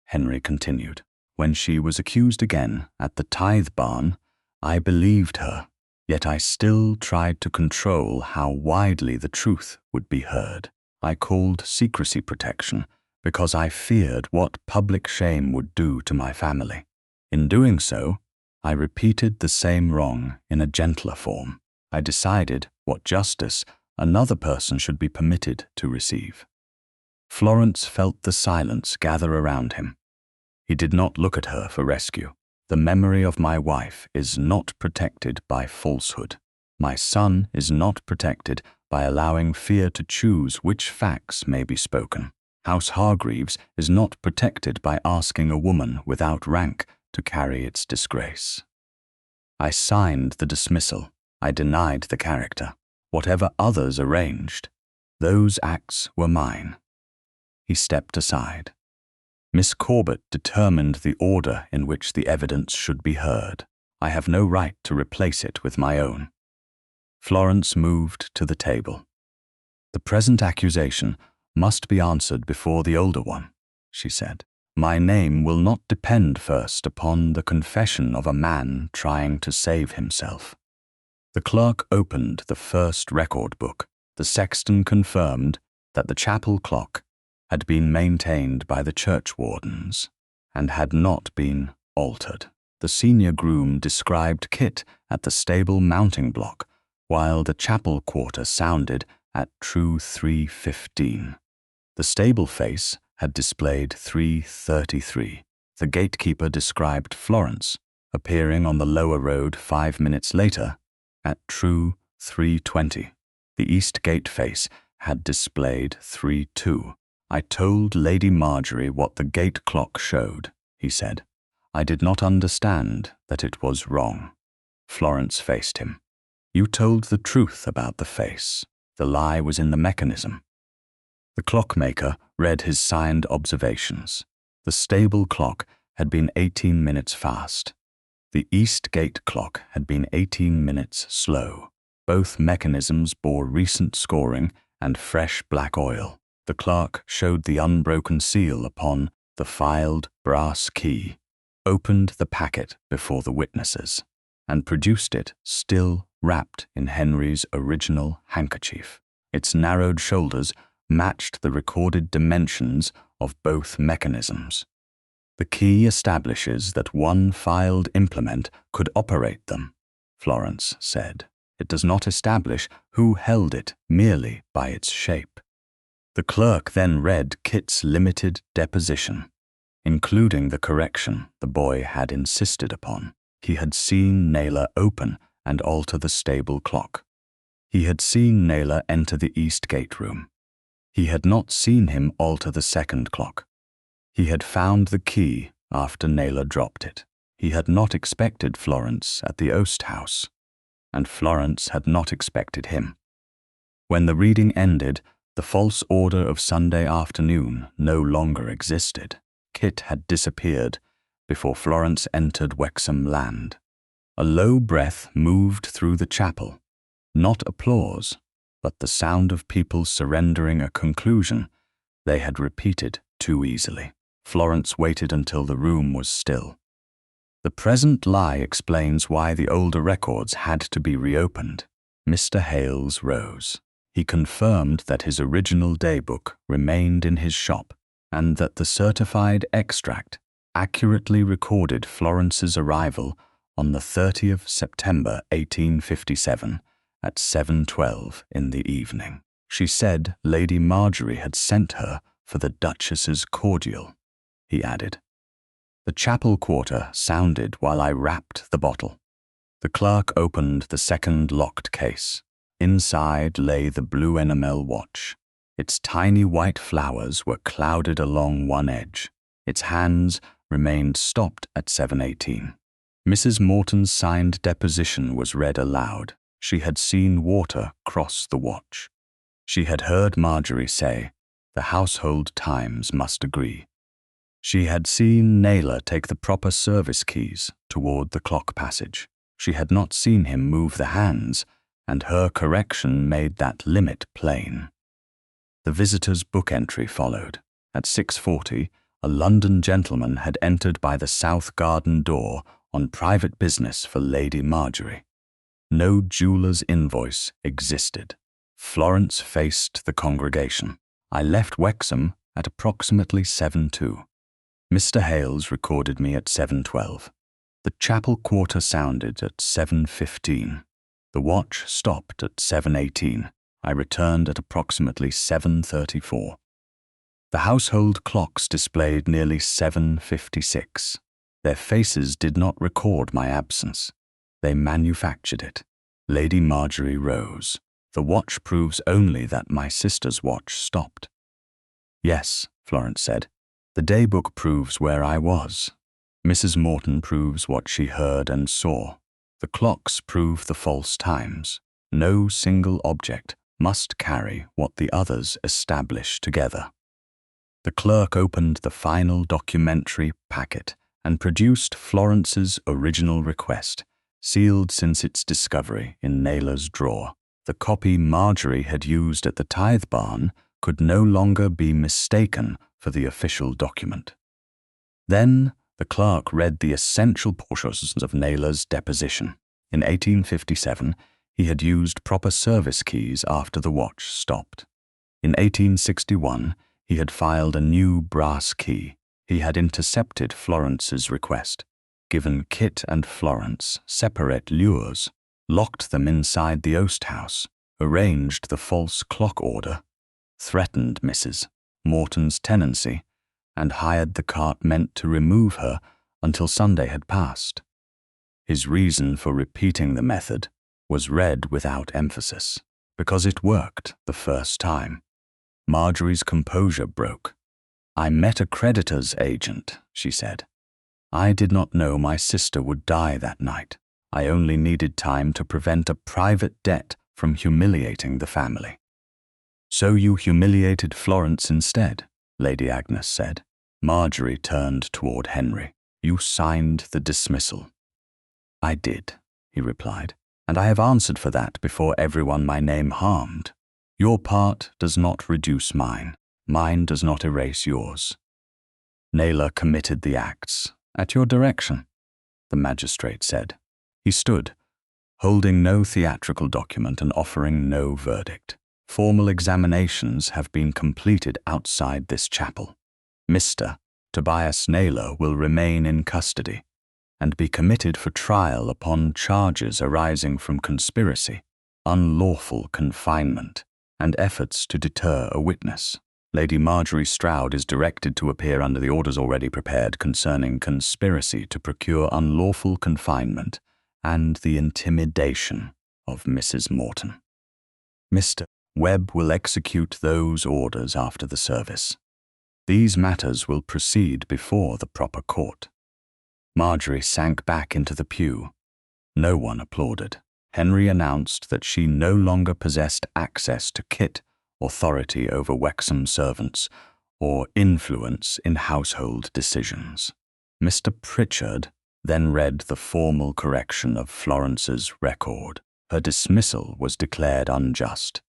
Henry continued. When she was accused again at the tithe barn, I believed her, yet I still tried to control how widely the truth would be heard. I called secrecy protection because I feared what public shame would do to my family. In doing so, I repeated the same wrong in a gentler form. I decided what justice another person should be permitted to receive. Florence felt the silence gather around him. He did not look at her for rescue. The memory of my wife is not protected by falsehood. My son is not protected by allowing fear to choose which facts may be spoken. House Hargreaves is not protected by asking a woman without rank to carry its disgrace. I signed the dismissal. I denied the character. Whatever others arranged, those acts were mine. He stepped aside. Miss Corbett determined the order in which the evidence should be heard. I have no right to replace it with my own. Florence moved to the table. The present accusation must be answered before the older one, she said. My name will not depend first upon the confession of a man trying to save himself. The clerk opened the first record book. The sexton confirmed that the chapel clock had been maintained by the churchwardens and had not been altered. The senior groom described Kit at the stable mounting block, while the chapel quarter sounded at true 3:15. The stable face had displayed 3:33. The gatekeeper described Florence, appearing on the lower road 5 minutes later, at true 3:20. The east gate face had displayed 3:2. I told Lady Marjorie what the gate clock showed, he said. I did not understand that it was wrong. Florence faced him. You told the truth about the face. The lie was in the mechanism. The clockmaker read his signed observations. The stable clock had been 18 minutes fast. The east gate clock had been 18 minutes slow. Both mechanisms bore recent scoring and fresh black oil. The clerk showed the unbroken seal upon the filed brass key, opened the packet before the witnesses, and produced it still wrapped in Henry's original handkerchief. Its narrowed shoulders matched the recorded dimensions of both mechanisms. The key establishes that one filed implement could operate them, Florence said. It does not establish who held it merely by its shape. The clerk then read Kit's limited deposition, including the correction the boy had insisted upon. He had seen Naylor open and alter the stable clock. He had seen Naylor enter the east gate room. He had not seen him alter the second clock. He had found the key after Naylor dropped it. He had not expected Florence at the oast-house. and Florence had not expected him. When the reading ended, the false order of Sunday afternoon no longer existed. Kit had disappeared before Florence entered Wexham land. A low breath moved through the chapel, not applause, but the sound of people surrendering a conclusion they had repeated too easily. Florence waited until the room was still. The present lie explains why the older records had to be reopened. Mr. Hales rose. He confirmed that his original daybook remained in his shop and that the certified extract accurately recorded Florence's arrival on the 30th September 1857 at 7:12 in the evening. She said Lady Marjorie had sent her for the Duchess's cordial, he added. The chapel quarter sounded while I rapped the bottle. The clerk opened the second locked case. Inside lay the blue enamel watch. Its tiny white flowers were clouded along one edge. Its hands remained stopped at 7:18. Mrs. Morton's signed deposition was read aloud. She had seen water cross the watch. She had heard Marjorie say, "The household times must agree." She had seen Naylor take the proper service keys toward the clock passage. She had not seen him move the hands, and her correction made that limit plain. The visitor's book entry followed. At 6:40, a London gentleman had entered by the south garden door on private business for Lady Marjorie. No jeweller's invoice existed. Florence faced the congregation. I left Wexham at approximately 7:02. Mr. Hales recorded me at 7:12. The chapel quarter sounded at 7:15. The watch stopped at 7:18. I returned at approximately 7:34. The household clocks displayed nearly 7:56. Their faces did not record my absence. They manufactured it. Lady Marjorie rose. The watch proves only that my sister's watch stopped. Yes, Florence said. The daybook proves where I was. Mrs. Morton proves what she heard and saw. The clocks prove the false times. No single object must carry what the others establish together. The clerk opened the final documentary packet and produced Florence's original request, sealed since its discovery in Naylor's drawer. The copy Marjorie had used at the tithe barn could no longer be mistaken for the official document. Then the clerk read the essential portions of Naylor's deposition. In 1857, he had used proper service keys after the watch stopped. In 1861, he had filed a new brass key. He had intercepted Florence's request, given Kit and Florence separate lures, locked them inside the oast-house, arranged the false clock order, threatened Mrs. Morton's tenancy, and hired the cart meant to remove her until Sunday had passed. His reason for repeating the method was read without emphasis, because it worked the first time. Marjorie's composure broke. "I met a creditor's agent," she said. "I did not know my sister would die that night. I only needed time to prevent a private debt from humiliating the family." "So you humiliated Florence instead," Lady Agnes said. Marjorie turned toward Henry. "You signed the dismissal." "I did," he replied, "and I have answered for that before everyone my name harmed. Your part does not reduce mine. Mine does not erase yours." "Naylor committed the acts, at your direction," the magistrate said. He stood, holding no theatrical document and offering no verdict. "Formal examinations have been completed outside this chapel. Mr. Tobias Naylor will remain in custody and be committed for trial upon charges arising from conspiracy, unlawful confinement, and efforts to deter a witness. Lady Marjorie Stroud is directed to appear under the orders already prepared concerning conspiracy to procure unlawful confinement and the intimidation of Mrs. Morton. Mr. Webb will execute those orders after the service. These matters will proceed before the proper court." Marjorie sank back into the pew. No one applauded. Henry announced that she no longer possessed access to Kit, authority over Wexham servants, or influence in household decisions. Mr. Pritchard then read the formal correction of Florence's record. Her dismissal was declared unjust.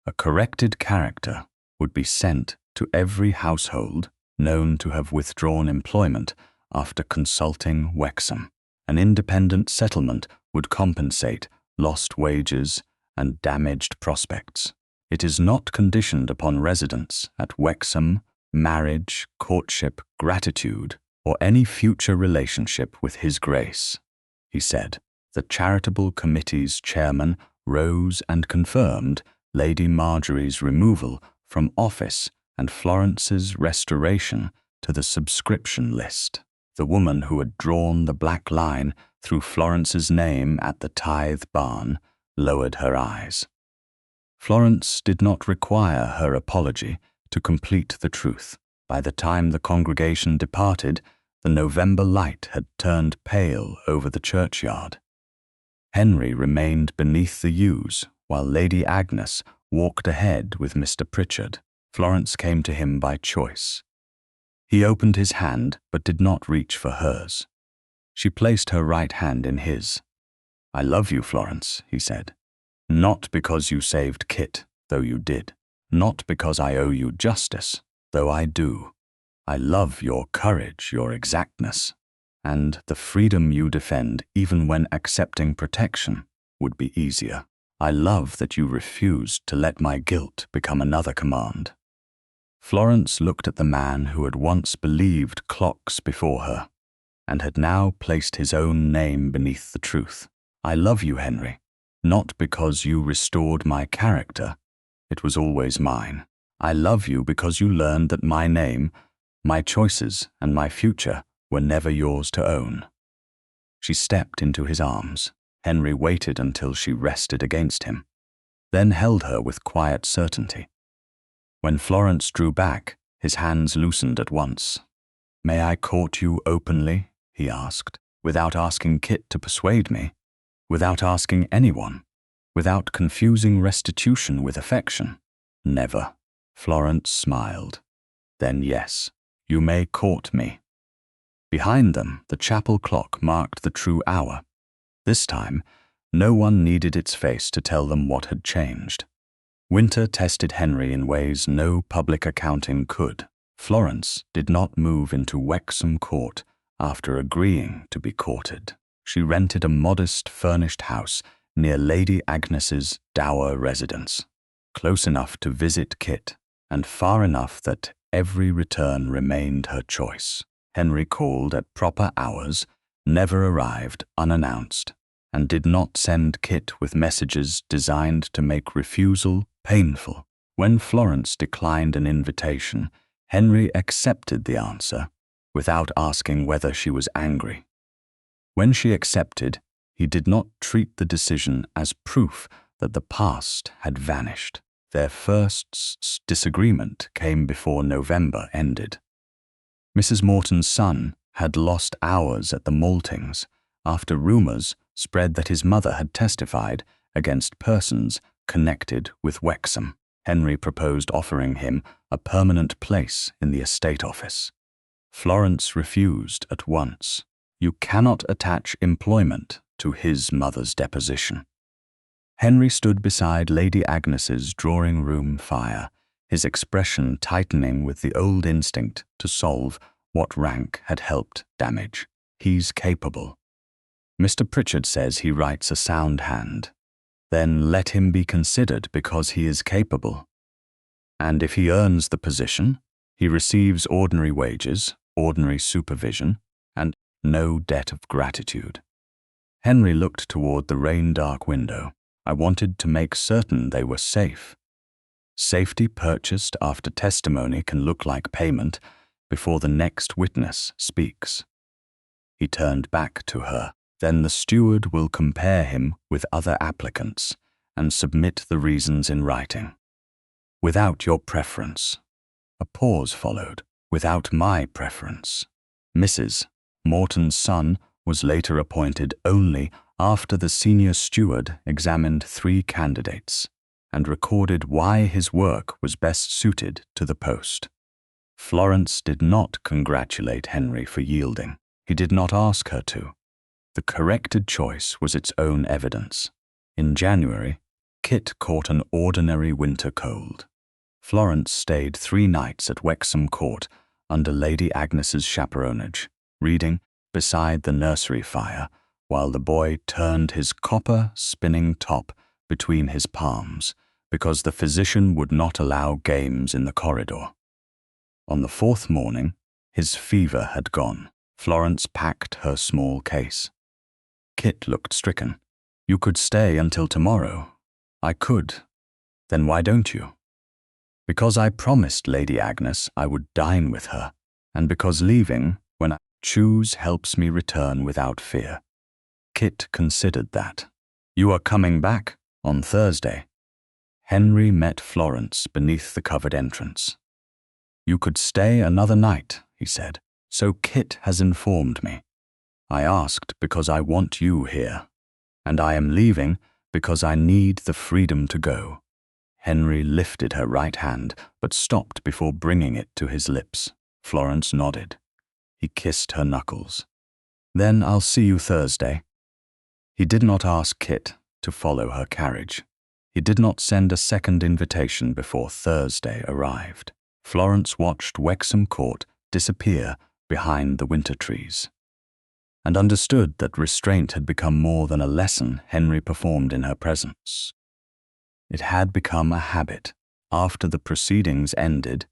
A corrected character would be sent to every household known to have withdrawn employment after consulting Wexham. An independent settlement would compensate lost wages and damaged prospects. It is not conditioned upon residence at Wexham, marriage, courtship, gratitude, or any future relationship with His Grace, he said. The charitable committee's chairman rose and confirmed Lady Marjorie's removal from office and Florence's restoration to the subscription list. The woman who had drawn the black line through Florence's name at the tithe barn lowered her eyes. Florence did not require her apology to complete the truth. By the time the congregation departed, the November light had turned pale over the churchyard. Henry remained beneath the yews, while Lady Agnes walked ahead with Mr. Pritchard. Florence came to him by choice. He opened his hand, but did not reach for hers. She placed her right hand in his. "I love you, Florence," he said. "Not because you saved Kit, though you did. Not because I owe you justice, though I do. I love your courage, your exactness, and the freedom you defend even when accepting protection would be easier. I love that you refused to let my guilt become another command." Florence looked at the man who had once believed clocks before her, and had now placed his own name beneath the truth. "I love you, Henry, not because you restored my character. It was always mine. I love you because you learned that my name, my choices, and my future were never yours to own." She stepped into his arms. Henry waited until she rested against him, then held her with quiet certainty. When Florence drew back, his hands loosened at once. "May I court you openly?" he asked, "without asking Kit to persuade me, without asking anyone, without confusing restitution with affection?" "Never." Florence smiled. "Then yes, you may court me." Behind them, the chapel clock marked the true hour. This time, no one needed its face to tell them what had changed. Winter tested Henry in ways no public accounting could. Florence did not move into Wexham Court after agreeing to be courted. She rented a modest furnished house near Lady Agnes's dower residence, close enough to visit Kit, and far enough that every return remained her choice. Henry called at proper hours, never arrived unannounced, and did not send Kit with messages designed to make refusal painful. When Florence declined an invitation, Henry accepted the answer without asking whether she was angry. When she accepted, he did not treat the decision as proof that the past had vanished. Their first disagreement came before November ended. Mrs. Morton's son had lost hours at the maltings after rumors spread that his mother had testified against persons connected with Wexham. Henry proposed offering him a permanent place in the estate office. Florence refused at once. "You cannot attach employment to his mother's deposition." Henry stood beside Lady Agnes's drawing-room fire, his expression tightening with the old instinct to solve what rank had helped damage. "He's capable. Mr. Pritchard says he writes a sound hand. Then let him be considered because he is capable. And if he earns the position, he receives ordinary wages, ordinary supervision, and no debt of gratitude." Henry looked toward the rain-dark window. "I wanted to make certain they were safe. Safety purchased after testimony can look like payment before the next witness speaks." He turned back to her. "Then the steward will compare him with other applicants and submit the reasons in writing. Without your preference." A pause followed. "Without my preference." Mrs. Morton's son was later appointed only after the senior steward examined 3 candidates and recorded why his work was best suited to the post. Florence did not congratulate Henry for yielding. He did not ask her to. The corrected choice was its own evidence. In January, Kit caught an ordinary winter cold. Florence stayed 3 nights at Wexham Court under Lady Agnes's chaperonage, reading beside the nursery fire while the boy turned his copper spinning top between his palms because the physician would not allow games in the corridor. On the 4th morning, his fever had gone. Florence packed her small case. Kit looked stricken. "You could stay until tomorrow." "I could." "Then why don't you?" "Because I promised Lady Agnes I would dine with her, and because leaving when I choose helps me return without fear." Kit considered that. "You are coming back on Thursday." Henry met Florence beneath the covered entrance. "You could stay another night," he said. "So Kit has informed me. I asked because I want you here, and I am leaving because I need the freedom to go." Henry lifted her right hand, but stopped before bringing it to his lips. Florence nodded. He kissed her knuckles. "Then I'll see you Thursday." He did not ask Kit to follow her carriage. He did not send a second invitation before Thursday arrived. Florence watched Wexham Court disappear behind the winter trees, and understood that restraint had become more than a lesson Henry performed in her presence. It had become a habit. After the proceedings ended,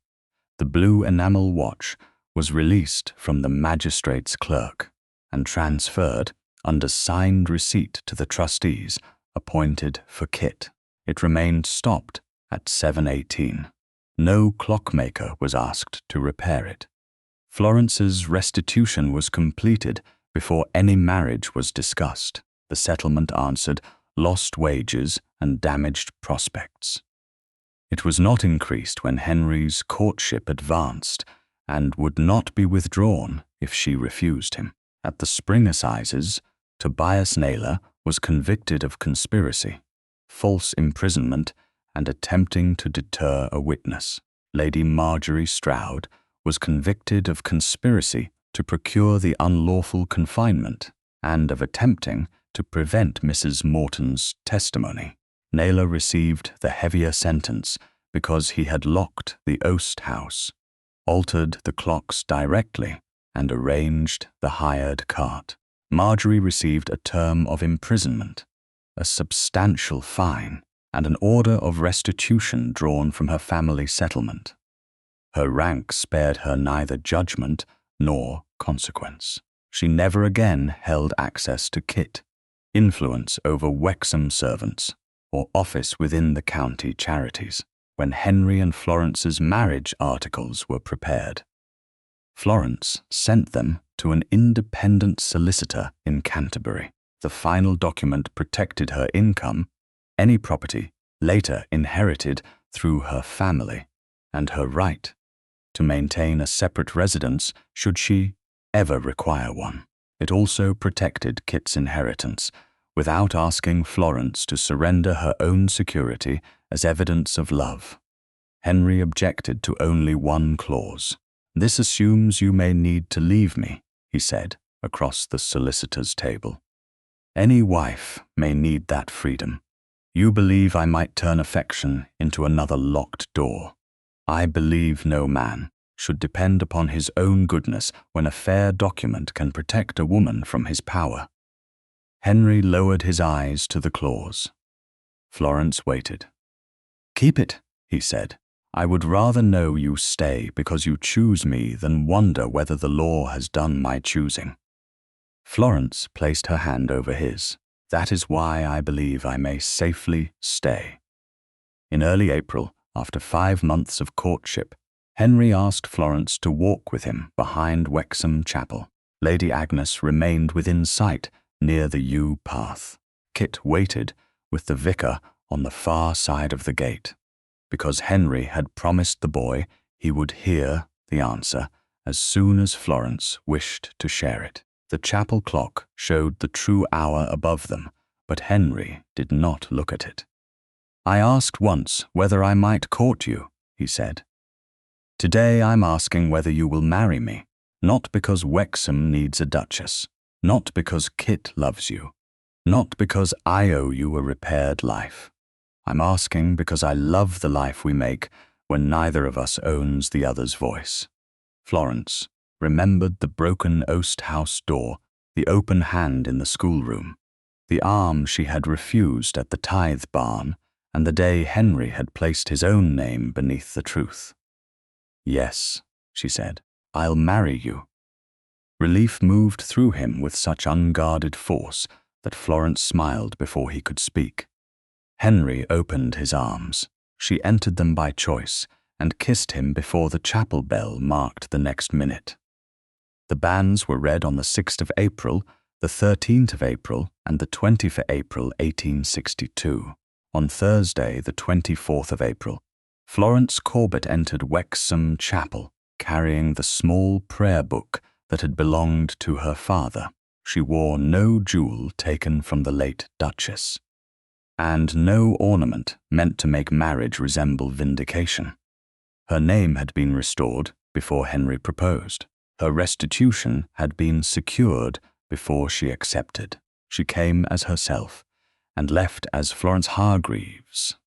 the blue enamel watch was released from the magistrate's clerk and transferred under signed receipt to the trustees appointed for Kit. It remained stopped at 7:18. No clockmaker was asked to repair it. Florence's restitution was completed before any marriage was discussed. The settlement answered lost wages and damaged prospects. It was not increased when Henry's courtship advanced and would not be withdrawn if she refused him. At the spring assizes, Tobias Naylor was convicted of conspiracy, false imprisonment, and attempting to deter a witness. Lady Marjorie Stroud was convicted of conspiracy to procure the unlawful confinement and of attempting to prevent Mrs. Morton's testimony. Naylor received the heavier sentence because he had locked the oast-house, altered the clocks directly, and arranged the hired cart. Marjorie received a term of imprisonment, a substantial fine, and an order of restitution drawn from her family settlement. Her rank spared her neither judgment nor consequence. She never again held access to Kit, influence over Wexham servants, or office within the county charities. When Henry and Florence's marriage articles were prepared, Florence sent them to an independent solicitor in Canterbury. The final document protected her income, any property later inherited through her family, and her right to maintain a separate residence should she ever require one. It also protected Kit's inheritance without asking Florence to surrender her own security as evidence of love. Henry objected to only one clause. "This assumes you may need to leave me," he said across the solicitor's table. "Any wife may need that freedom. You believe I might turn affection into another locked door. I believe no man should depend upon his own goodness when a fair document can protect a woman from his power." Henry lowered his eyes to the clause. Florence waited. "Keep it," he said. "I would rather know you stay because you choose me than wonder whether the law has done my choosing." Florence placed her hand over his. "That is why I believe I may safely stay." In early April, after 5 months of courtship, Henry asked Florence to walk with him behind Wexham Chapel. Lady Agnes remained within sight near the yew path. Kit waited with the vicar on the far side of the gate, because Henry had promised the boy he would hear the answer as soon as Florence wished to share it. The chapel clock showed the true hour above them, but Henry did not look at it. "I asked once whether I might court you," he said. "Today I'm asking whether you will marry me, not because Wexham needs a duchess, not because Kit loves you, not because I owe you a repaired life. I'm asking because I love the life we make when neither of us owns the other's voice." Florence remembered the broken oast-house door, the open hand in the schoolroom, the arm she had refused at the tithe barn, and the day Henry had placed his own name beneath the truth. "Yes," she said, "I'll marry you." Relief moved through him with such unguarded force that Florence smiled before he could speak. Henry opened his arms. She entered them by choice and kissed him before the chapel bell marked the next minute. The banns were read on the 6th of April, the 13th of April, and the 20th of April, 1862. On Thursday, the 24th of April, Florence Corbett entered Wexham Chapel, carrying the small prayer book that had belonged to her father. She wore no jewel taken from the late Duchess, and no ornament meant to make marriage resemble vindication. Her name had been restored before Henry proposed. Her restitution had been secured before she accepted. She came as herself, and left as Florence Hargreaves,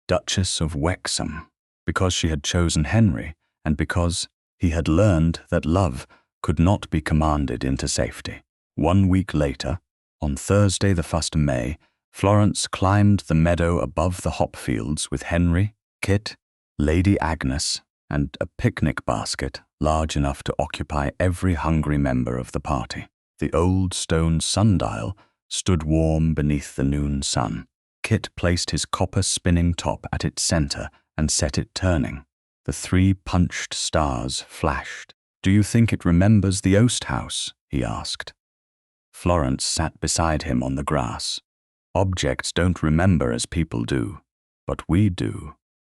Duchess of Wexham, because she had chosen Henry, and because he had learned that love could not be commanded into safety. 1 week later, on Thursday the 1st of May, Florence climbed the meadow above the hop fields with Henry, Kit, Lady Agnes, and a picnic basket large enough to occupy every hungry member of the party. The old stone sundial stood warm beneath the noon sun. Kit placed his copper spinning top at its center and set it turning. The 3 punched stars flashed. "Do you think it remembers the oast-house?" he asked. Florence sat beside him on the grass. "Objects don't remember as people do, but we do."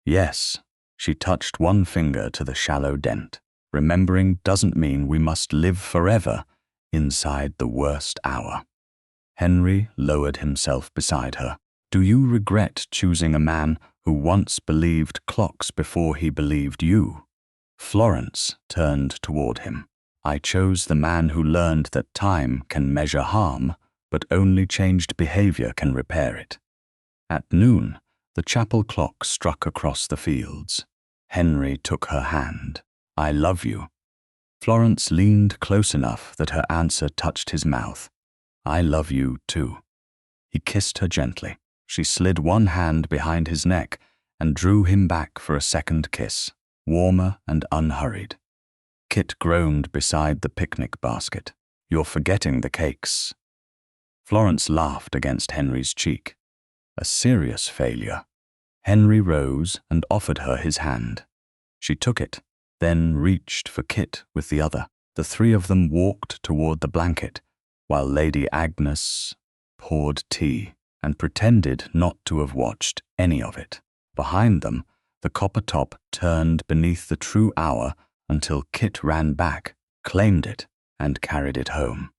"Yes." She touched one finger to the shallow dent. "Remembering doesn't mean we must live forever inside the worst hour." Henry lowered himself beside her. "Do you regret choosing a man who once believed clocks before he believed you?" Florence turned toward him. "I chose the man who learned that time can measure harm, but only changed behavior can repair it." At noon, the chapel clock struck across the fields. Henry took her hand. "I love you." Florence leaned close enough that her answer touched his mouth. "I love you too." He kissed her gently. She slid one hand behind his neck and drew him back for a second kiss, warmer and unhurried. Kit groaned beside the picnic basket. "You're forgetting the cakes." Florence laughed against Henry's cheek. A serious failure. Henry rose and offered her his hand. She took it, then reached for Kit with the other. The 3 of them walked toward the blanket, while Lady Agnes poured tea and pretended not to have watched any of it. Behind them, the copper top turned beneath the true hour until Kit ran back, claimed it, and carried it home.